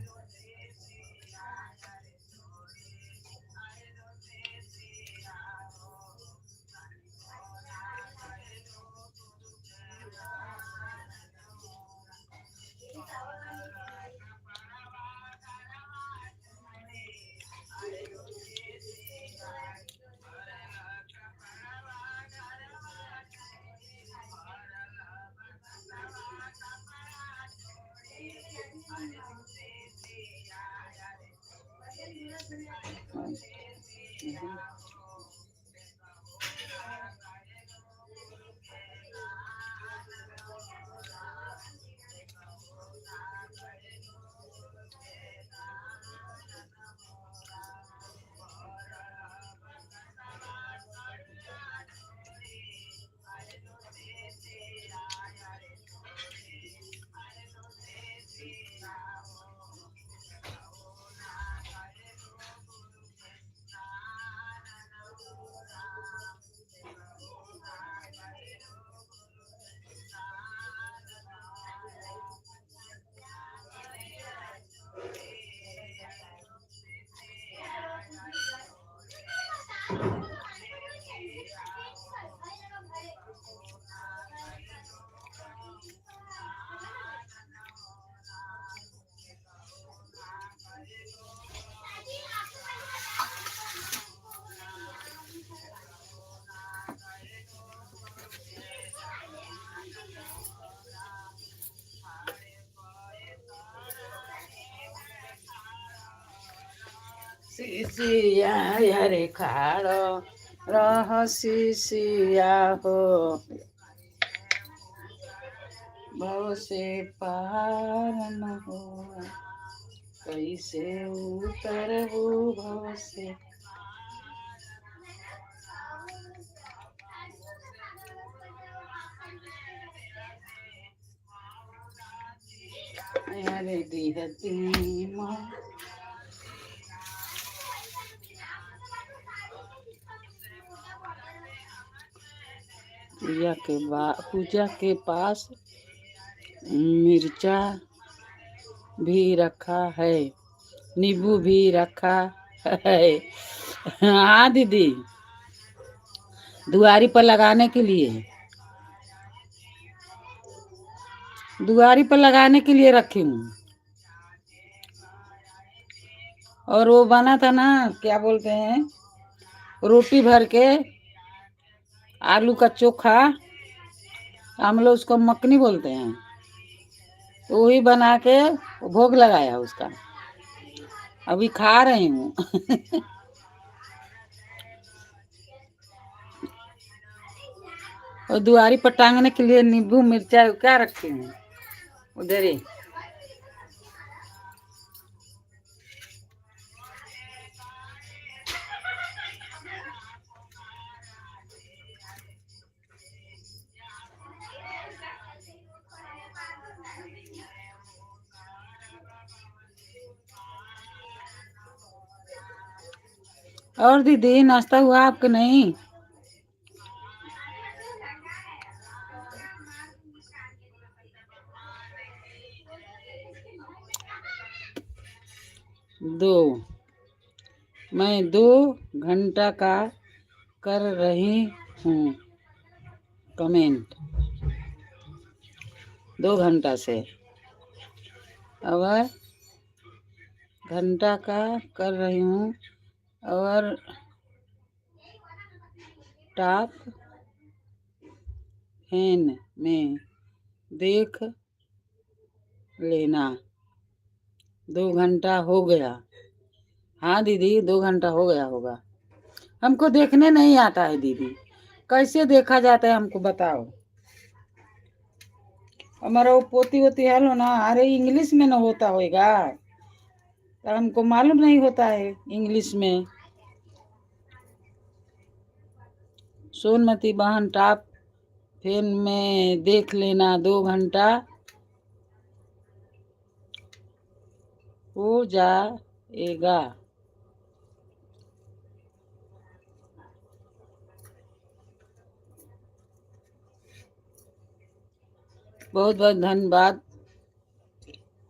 शिशिया हरे खाड़ो रह शिशिया हो भव से पार न हो कैसे उतर हो भव से माया रे दिहती माँ। पूजा के पास मिर्चा भी रखा है, नींबू भी रखा है। हाँ दीदी, दुआरी पर लगाने के लिए, दुआरी पर लगाने के लिए रखी हूँ। और वो बना था ना, क्या बोलते हैं, रोटी भर के आलू का चोखा, हम लोग उसको मखनी बोलते हैं, तो वही बना के भोग लगाया उसका, अभी खा रही हूँ। और दुआरी पर टांगने के लिए नींबू मिर्चा क्या रखी हूँ उधर ही। और दीदी नाश्ता हुआ आपके? नहीं, मैं 2 घंटा का कर रही हूँ कमेंट, 2 घंटा से। और घंटा का कर रही हूँ, और टॉप फैन में देख लेना। 2 घंटा हो गया। हाँ दीदी, 2 घंटा हो गया होगा। हमको देखने नहीं आता है दीदी, कैसे देखा जाता है हमको बताओ। हमारा वो पोती होती है लो ना, अरे इंग्लिश में ना होता होएगा, तो हमको मालूम नहीं होता है इंग्लिश में। सोनमती बहन, टॉप फैन में देख लेना, 2 घंटा हो जाएगा। बहुत बहुत धन्यवाद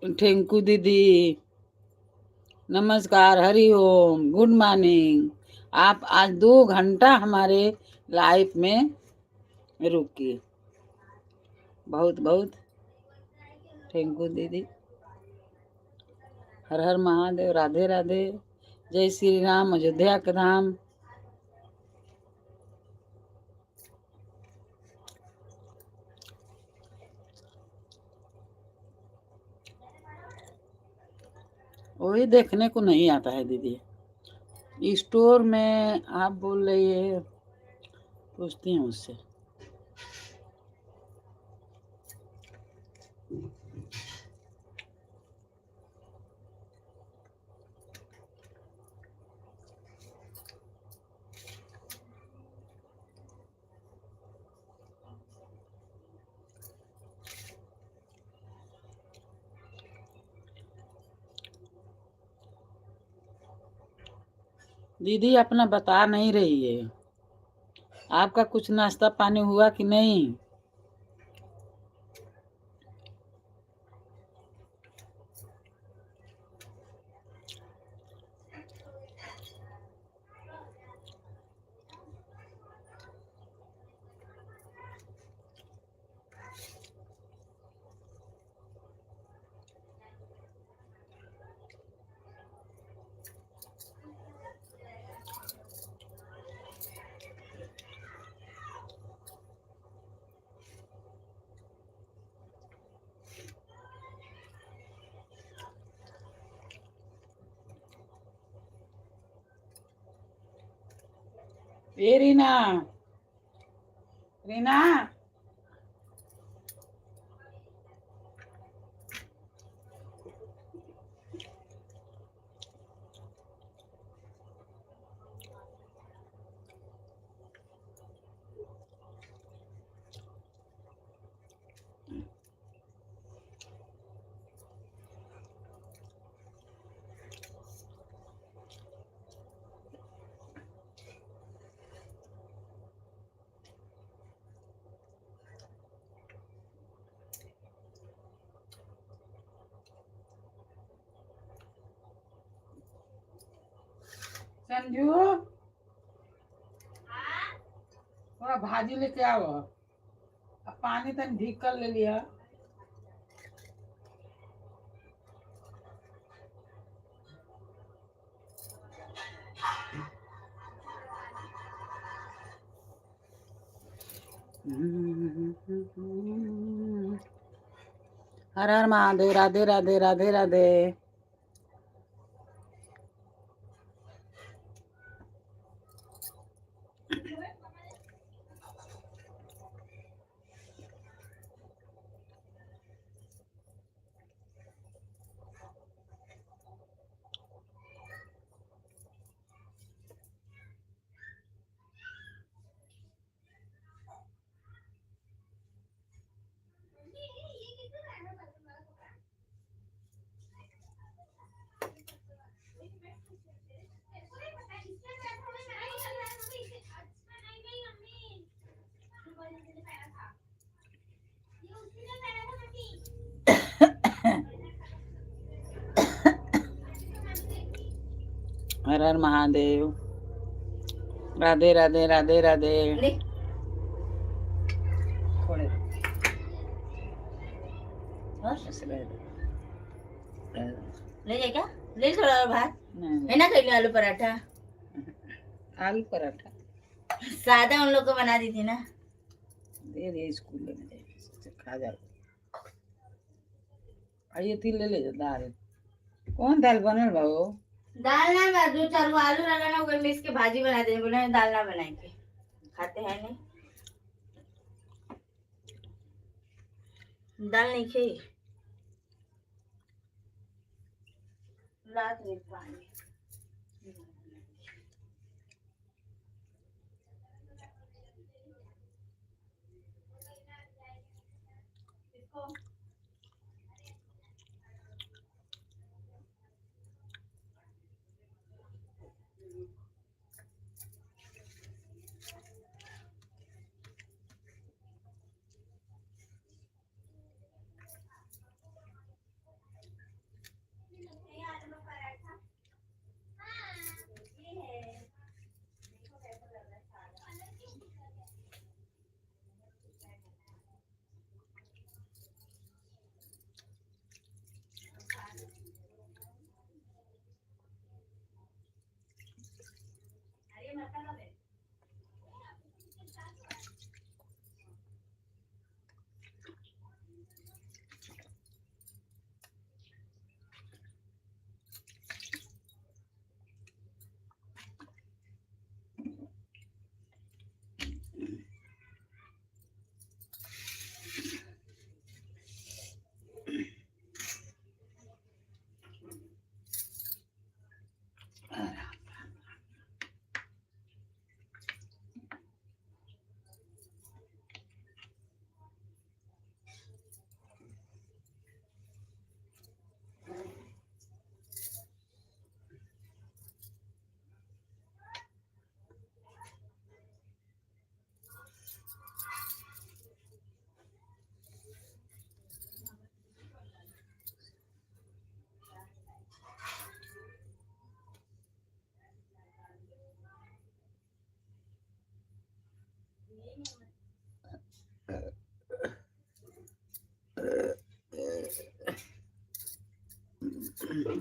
टेंकू दीदी, नमस्कार, हरि ओम, गुड मॉर्निंग। आप आज 2 घंटा हमारे लाइफ में रुकी, बहुत बहुत टेंकू दीदी। हर हर महादेव, राधे राधे, जय श्री राम, अयोध्या के धाम। वही देखने को नहीं आता है दीदी। स्टोर में आप बोल रही है, पूछती हैं उससे। दीदी अपना बता नहीं रही है, आपका कुछ नाश्ता पानी हुआ कि नहीं? ए रीना, रीना, संजू थोड़ा भाजी लेके आओ। अब पानी तन ढीक कर ले लिया। हर हर महादेव। राधे राधे राधे राधे। हर हर महादेव। राधे राधे राधे राधे। थोड़े ऐसे रह दे। ले जाए क्या? ले थोड़ा और भात नहीं है ना, खाई आलू पराठा। आलू पराठा सादा उन लोग को बना दी थी ना। दे दे स्कूल में जाके खा जा। आइए थी ले ले जा दाल। कौन दाल बनल बाबू? दाल ना बा, दो चार गो आलू लगाना, उगर मिक्स के भाजी बना देंगे। बोले दाल ना बनाएंगे, खाते हैं नहीं दाल नहीं खाई। रात में पानी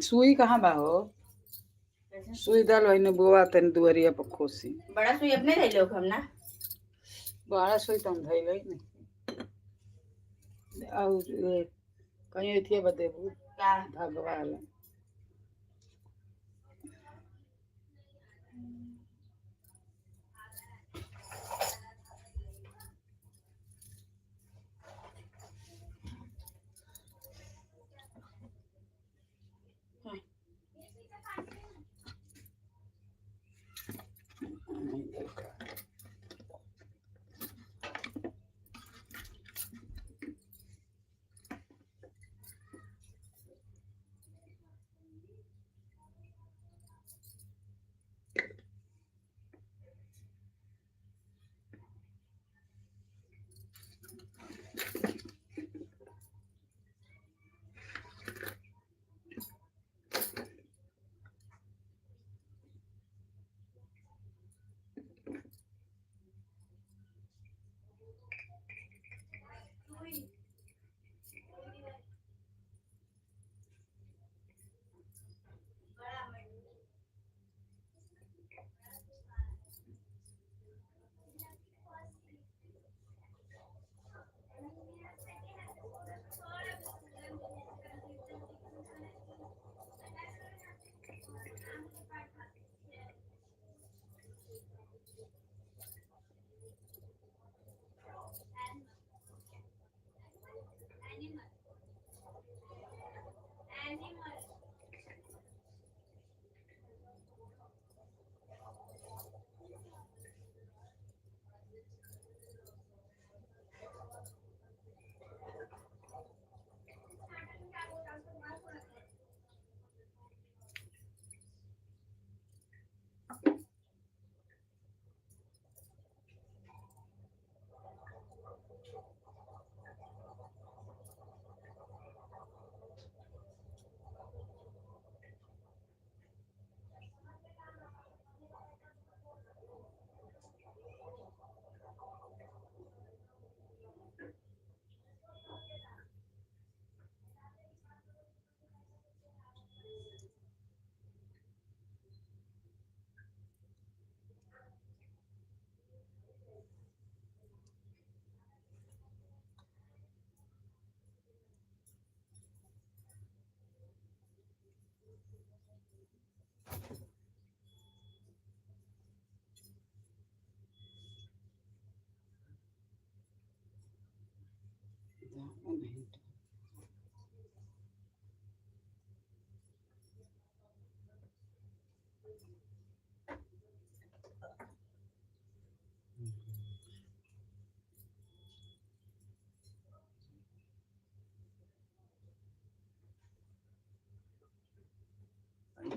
सुई कहाँ बा हो? सुई दाल वही बुआ तन दुआरिया पर खोसी। बड़ा सुई अपने ले लो हम ना। बड़ा सुई तुम धैल नहीं। और कहीं थी बदेबू क्या भगवान।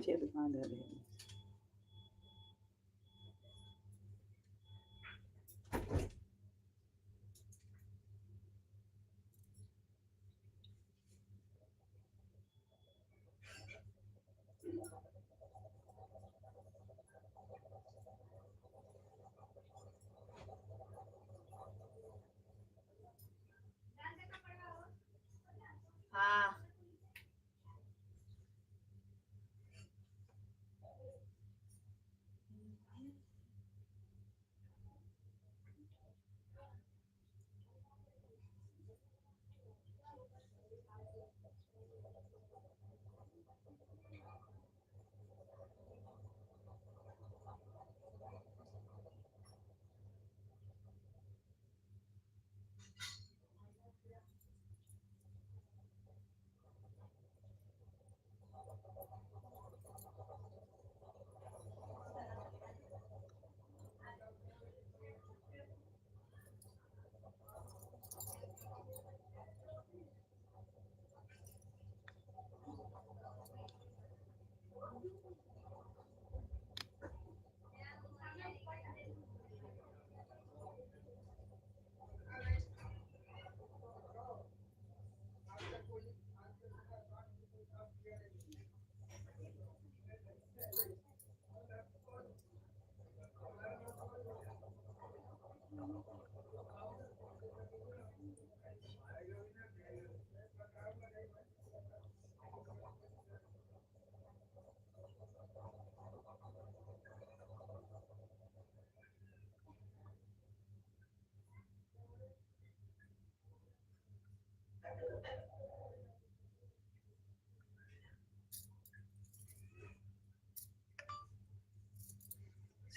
पैसे दुकान झाले. हा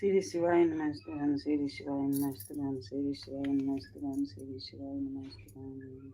श्री शिवाय नमस्ते, श्री शिवाय नमस्ते, श्री शिवाय नमस्ते, श्री शिवाय नमस्ते.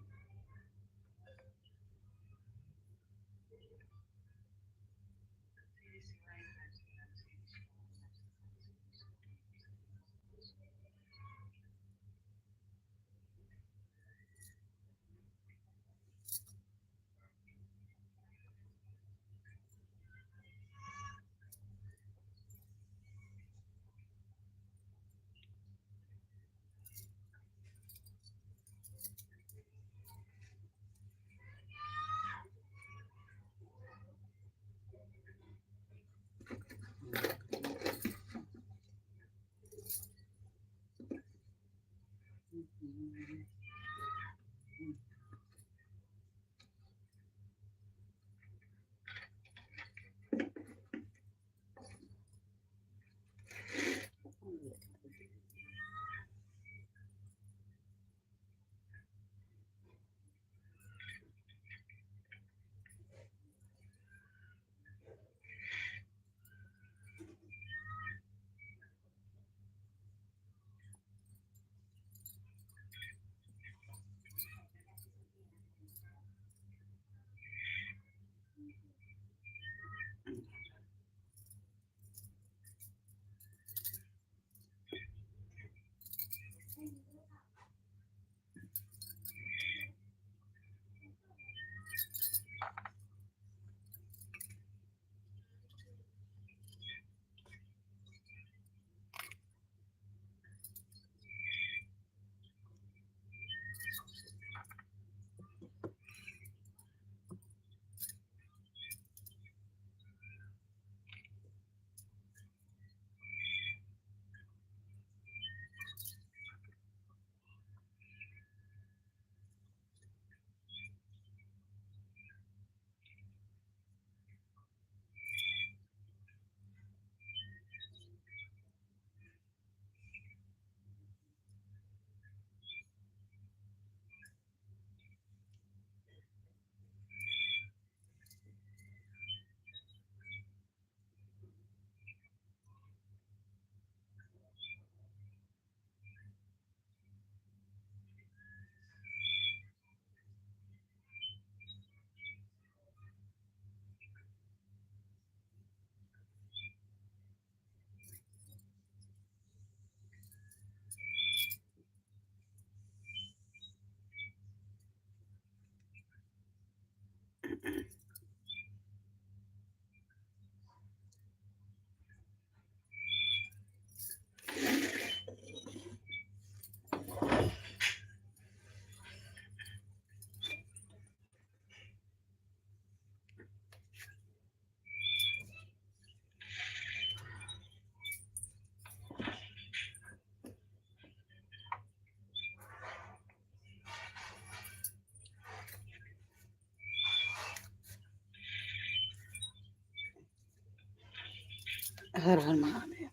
हर हर महादेव।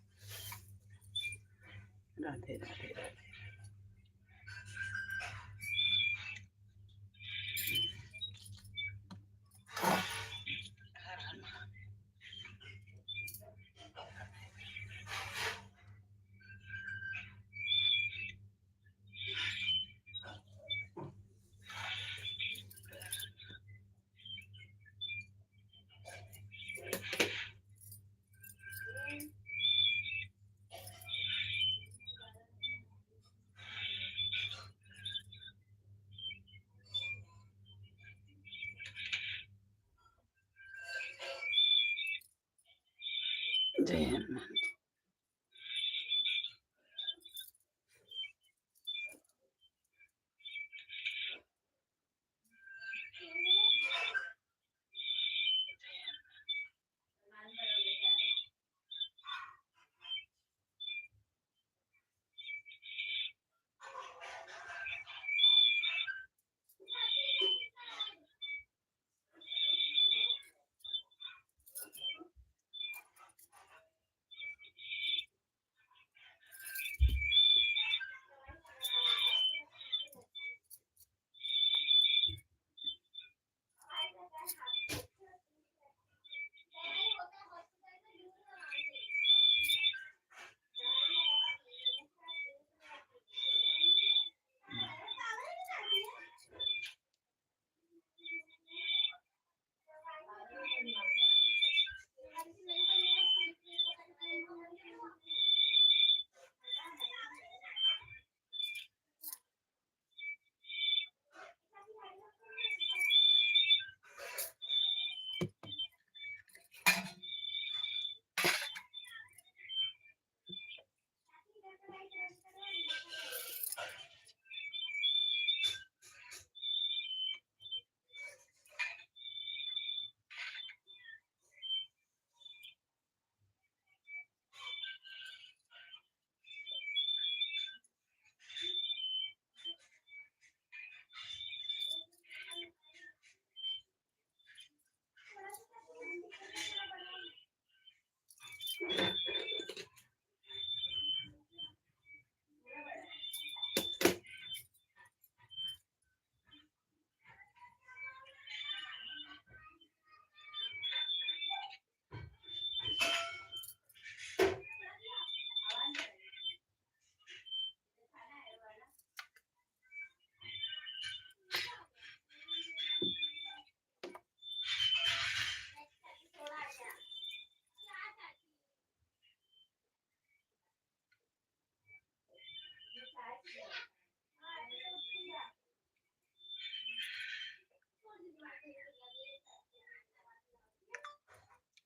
राधे राधे राधे। जय हनुमान।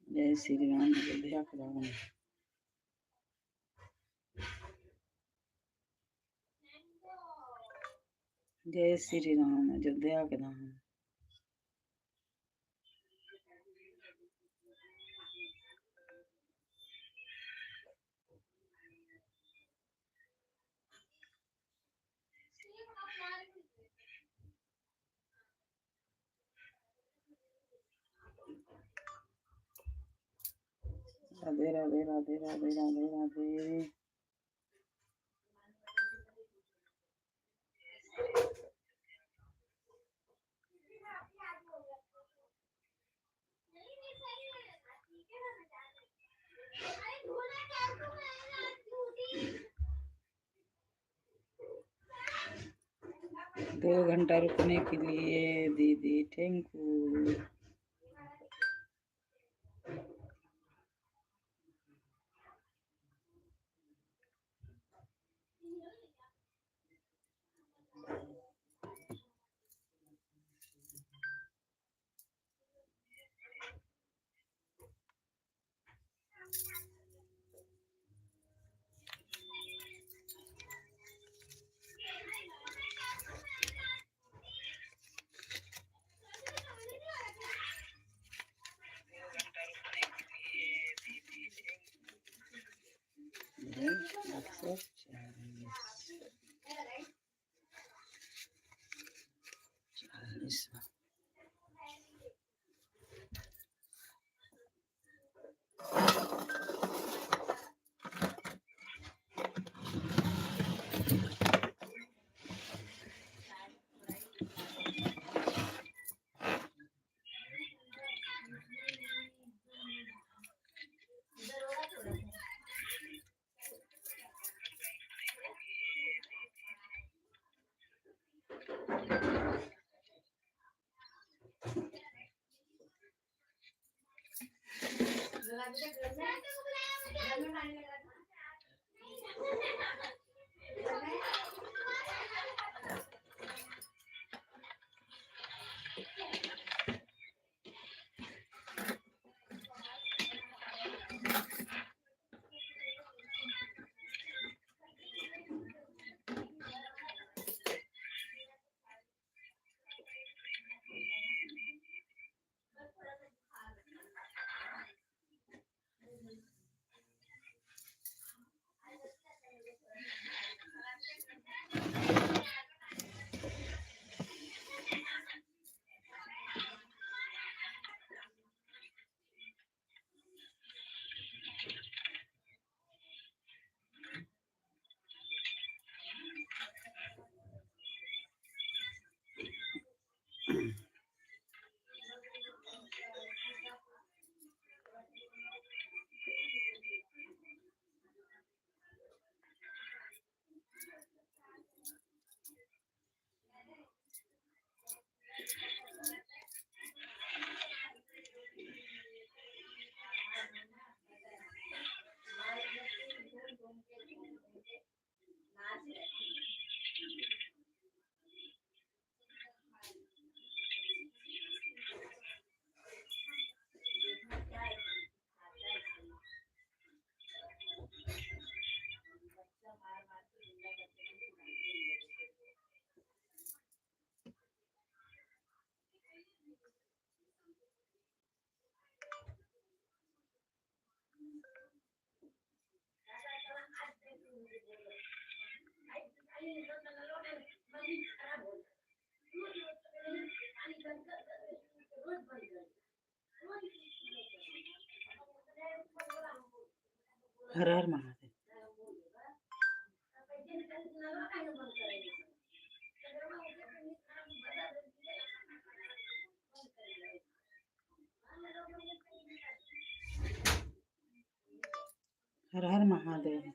जय श्री राम। अयोध्या का रावण। जय श्री राम। अयोध्या के राम। राधे राधे राधे राधे राधे राधे। दो घंटा रुकने के लिए दीदी थैंक यू। अभी तक घर में पानी लगा था। हर हर महादेव. हर हर महादेव.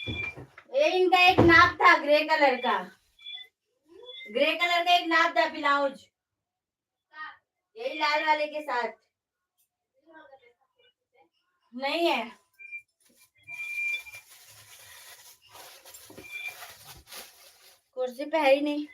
ये इनका एक नाप था ग्रे कलर का एक नाप था ब्लाउज यही लाल वाले के साथ नहीं है कुर्सी पे है ही नहीं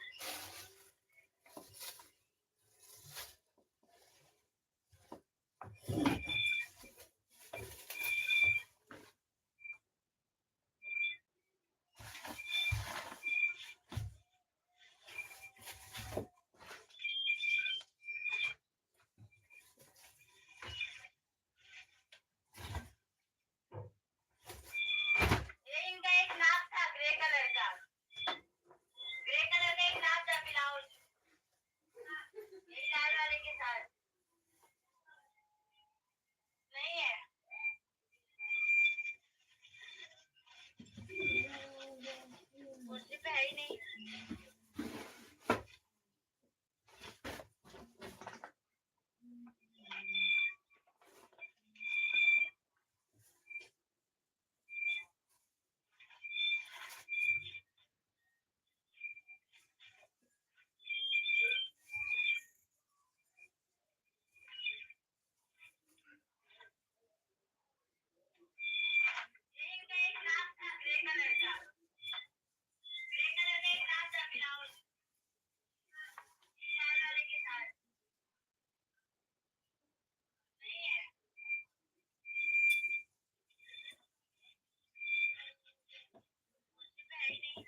ये इनका एक नाप था ग्रे कलर का एक नाप था ब्लाउज यही लाल वाले के साथ नहीं है कुर्सी पे है ही नहीं ये इनका एक नाप था ग्रे कलर का एक नाप था ब्लाउज यही लाल वाले के साथ नहीं है कुर्सी पे है ही नहीं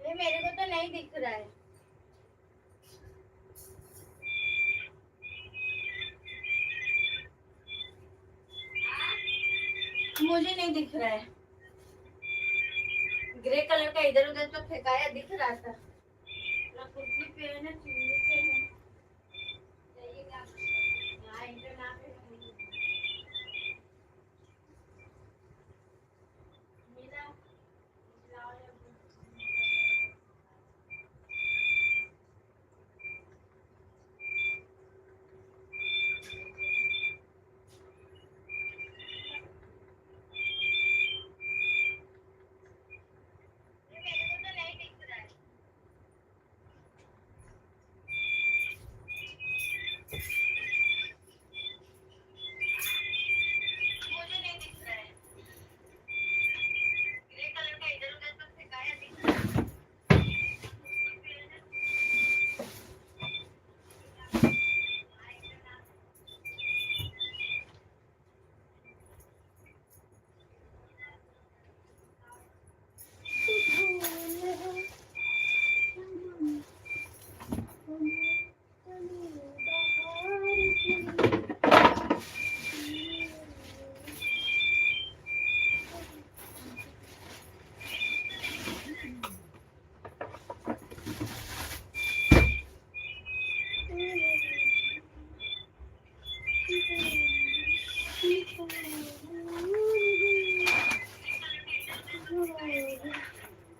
ये मेरे को तो नहीं दिख रहा है मुझे नहीं दिख रहा है ग्रे कलर का इधर उधर तो फेंकाया दिख रहा था ना कुर्सी पे है ना चुन्नी पे है हाँ इनका नाप है मेरा ये मेरे को तो नहीं दिख रहा है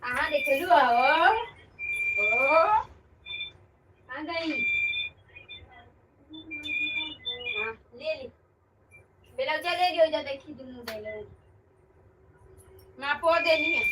कहाँ देखे लू आओ ओ कहाँ गई हाँ ले ली बेला चल ले लियो जा देखी दुनू दे ले मैं आपको देनी है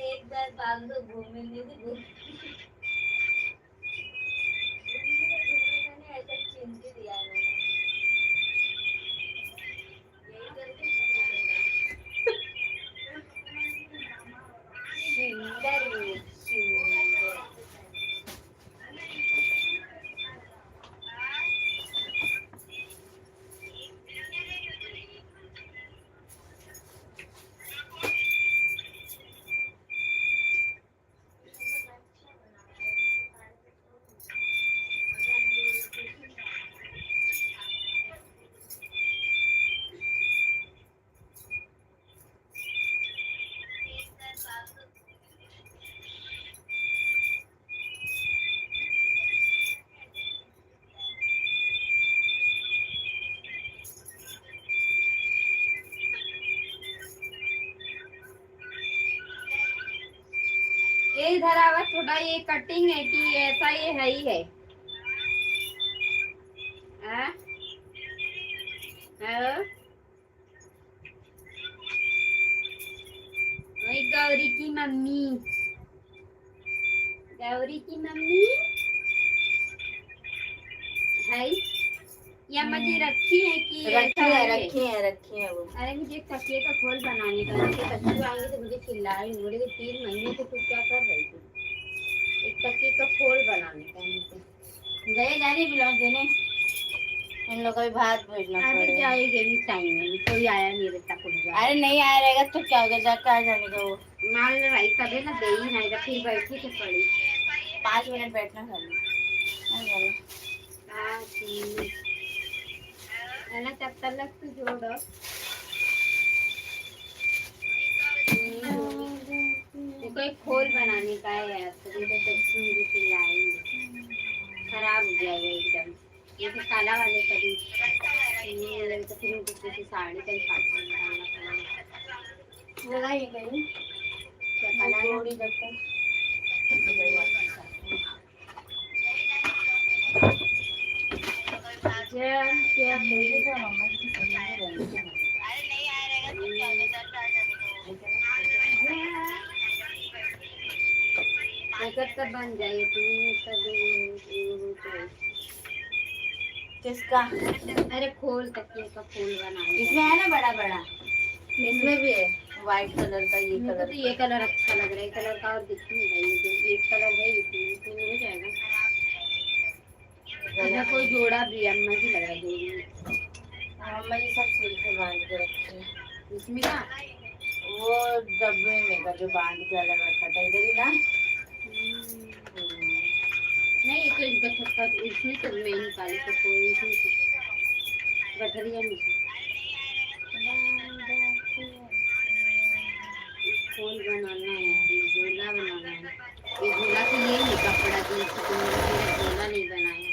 एक बार बांधो घूमेंगे तो घूमेंगे ऐसा चिंता दिया है यही करके सुंदर सुंदर ये इधर आवा थोड़ा ये कटिंग है कि ऐसा ये है ही है हाँ? हाँ? वही गौरी की मम्मी है या मुझे रखी है कि रखी है वो। अरे मुझे तकिए का खोल बनाने का है बच्चे आएंगे तो मुझे चिल्लाए बोले कि 3 महीने से तू क्या कर रही थी एक तकिए का खोल बनाने का मुझे गए जाने ब्लॉग देने इन लोग को भी भात भेजना अभी पड़ेगा। जाएंगे भी टाइम है कोई आया नहीं रहता कुछ अरे नहीं आया रहेगा तो क्या होगा जाकर आ जाने का वो मान लड़ाई करे ना दे ही नहीं फिर बैठी के पड़ी 5 मिनट बैठना खाली है ना तब तक तू जोड़ो देखो एक खोल बनाने का है यार तो मुझे चिल्लाएंगे खराब हो जाएगा एकदम ये तो काला वाले कभी तो फिर उनको किसी साड़ी का ही काटना लगाइए कहीं क्या काला जोड़ी जब तक क्या तो बन जाए किसका अरे खोल तकिए का फूल बना इसमें है ना बड़ा बड़ा इसमें भी है व्हाइट कलर का ये मेरे को कलर तो ये कलर अच्छा लग रहा है कलर का और दिख नहीं रहा है तो एक कलर है इसमें हो जाएगा इधर कोई जोड़ा भी अम्मा जी लगा देगी मम्मा ये सब सिल के बांध के रखी है इसमें का वो डब्बे में का जो बांध के अलग रखा था इधर ही ना नहीं ये तो इनका छक्का इसमें तो मैं निकाली तो कोई इसमें गठरिया में से फूल बनाना है झूला बनाना है ये झूला तो ये नहीं कपड़ा तो इसको मेरा झूला नहीं बनाया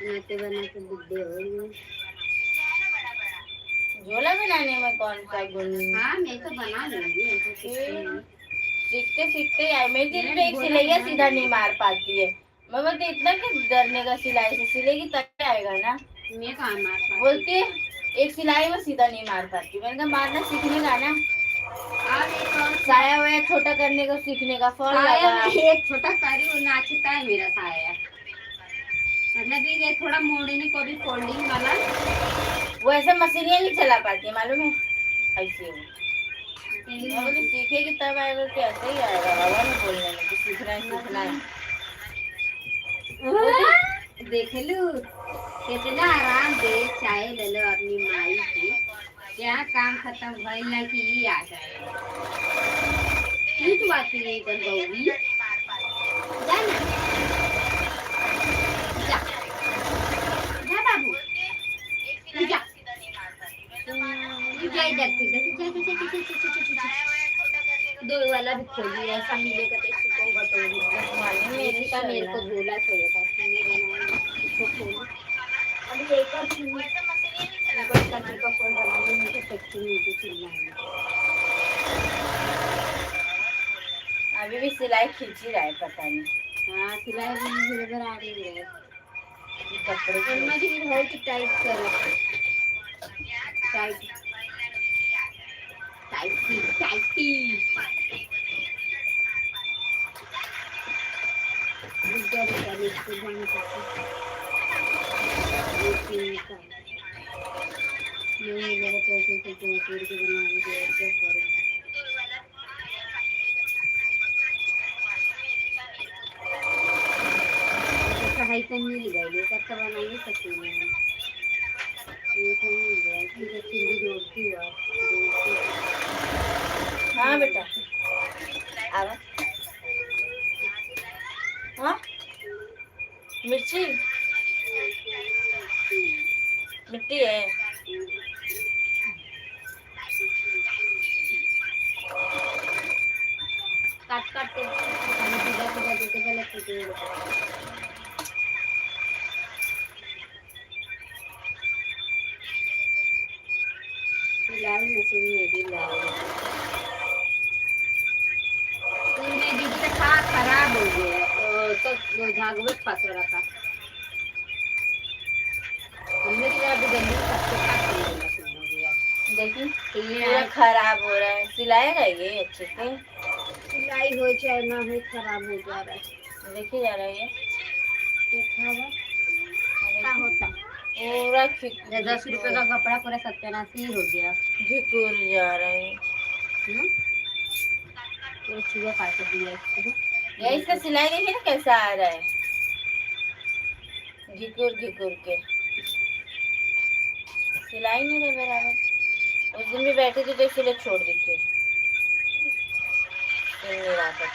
बनाते बनाते बुढ़े हो गए झोला बनाने में कौन सा गुण हाँ मैं तो बना लूंगी ऐसा कुछ नहीं। सीखते सीखते यार मेरे दिल पे एक सिलैया सीधा नहीं मार पाती है मैं बोलती इतना कि डरने का सिलाई से सिलेगी तब आएगा ना मैं कहाँ मार पाती बोलती है एक सिलाई में सीधा नहीं मार पाती। मैंने कहा मारना सीखने का ना, और एक और साया वाया छोटा करने का सीखने का, फॉल साया लगा। में एक छोटा करी वो नाचता है मेरा साया, मतलब ये थोड़ा मोड़ने को भी फोल्डिंग वाला। वो ऐसे मशीनियाँ नहीं चला पाती मालूम है, ऐसे वो। मैं बोली सीखेगी तब आएगा कि ऐसे ही आएगा हवा में बोलने में कि सीखना है सीखना है। देख लू कितना आराम दे, चाय ले लो अपनी माई की, क्या काम खत्म भइल ना कि ई आ जाए। कुछ बात नहीं कर बउगी, जा ना, जा जा बाबू, तू जा, तू जा इधर से, इधर से, जा। दो वाला भी खोली, ऐसा मिलेगा तो इसको बटोरी मेरे का मेरे को बोला तो ये था कि ये बनाना इसको खोलो। अभी एक और चीज कोई कटी का फोन बनाने में तो सेक्शन नीचे चिल्लाएंगे। अभी भी सिलाई खींच ही रहा है पता नहीं। हाँ सिलाई भी बराबर आ रही है, कपड़े की। उनमें भी बहुत टाइट करो, टाइट टाइटी टाइटी इधर इधर इसको बंद करके नहीं मिलेगा तो ऐसे जो तोड़ के बनाएंगे और क्या करेंगे। कढ़ाई तो मिल गई, सब बनाएंगे सकते हैं ये तो मिल गया, फिर चिल्ली जोड़ती हुआ हाँ बेटा आवा। हाँ मिर्ची मिट्टी है। काट काट के सीधा सीधा देते गलत होते सिलाई मशीन में भी लाओ। उसमें दीदी का खाना खराब हो गया तो झागवत फंस रहा था, हमने तो अभी जल्दी हो गया। देखिए पूरा खराब हो रहा है। सिलाएगा ये अच्छे से, सिलाई हो चाहे ना हो खराब हो जा रहा है। देखिए जा रहा है ये देखा हुआ क्या होता पूरा 10 रुपए का कपड़ा पूरा 87 हो गया। झिकुर जा रहा है। ये चूहा काट दिया इसको। ये इसका सिलाई देखिए ना कैसा आ रहा है, घिकुर घिकुर के। सिलाई नहीं रहे बराबर। उस दिन भी बैठे थे तो इसलिए छोड़ दी थी, सिल नहीं रहा था।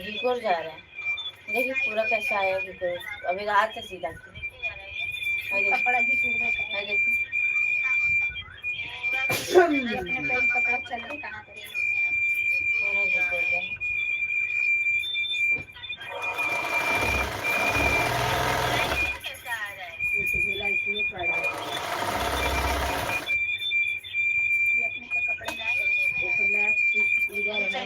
घिकुर जा रहा है, देखिए पूरा कैसा आया घिकुर। अभी हाथ से सीधा कपड़ा भी टूट रहा है। देखिए अपने पे कपड़ा चल रहा कहाँ पे पूरा घिकुर गया। इसमें पड़ा ये अपने का कपड़ा इधर है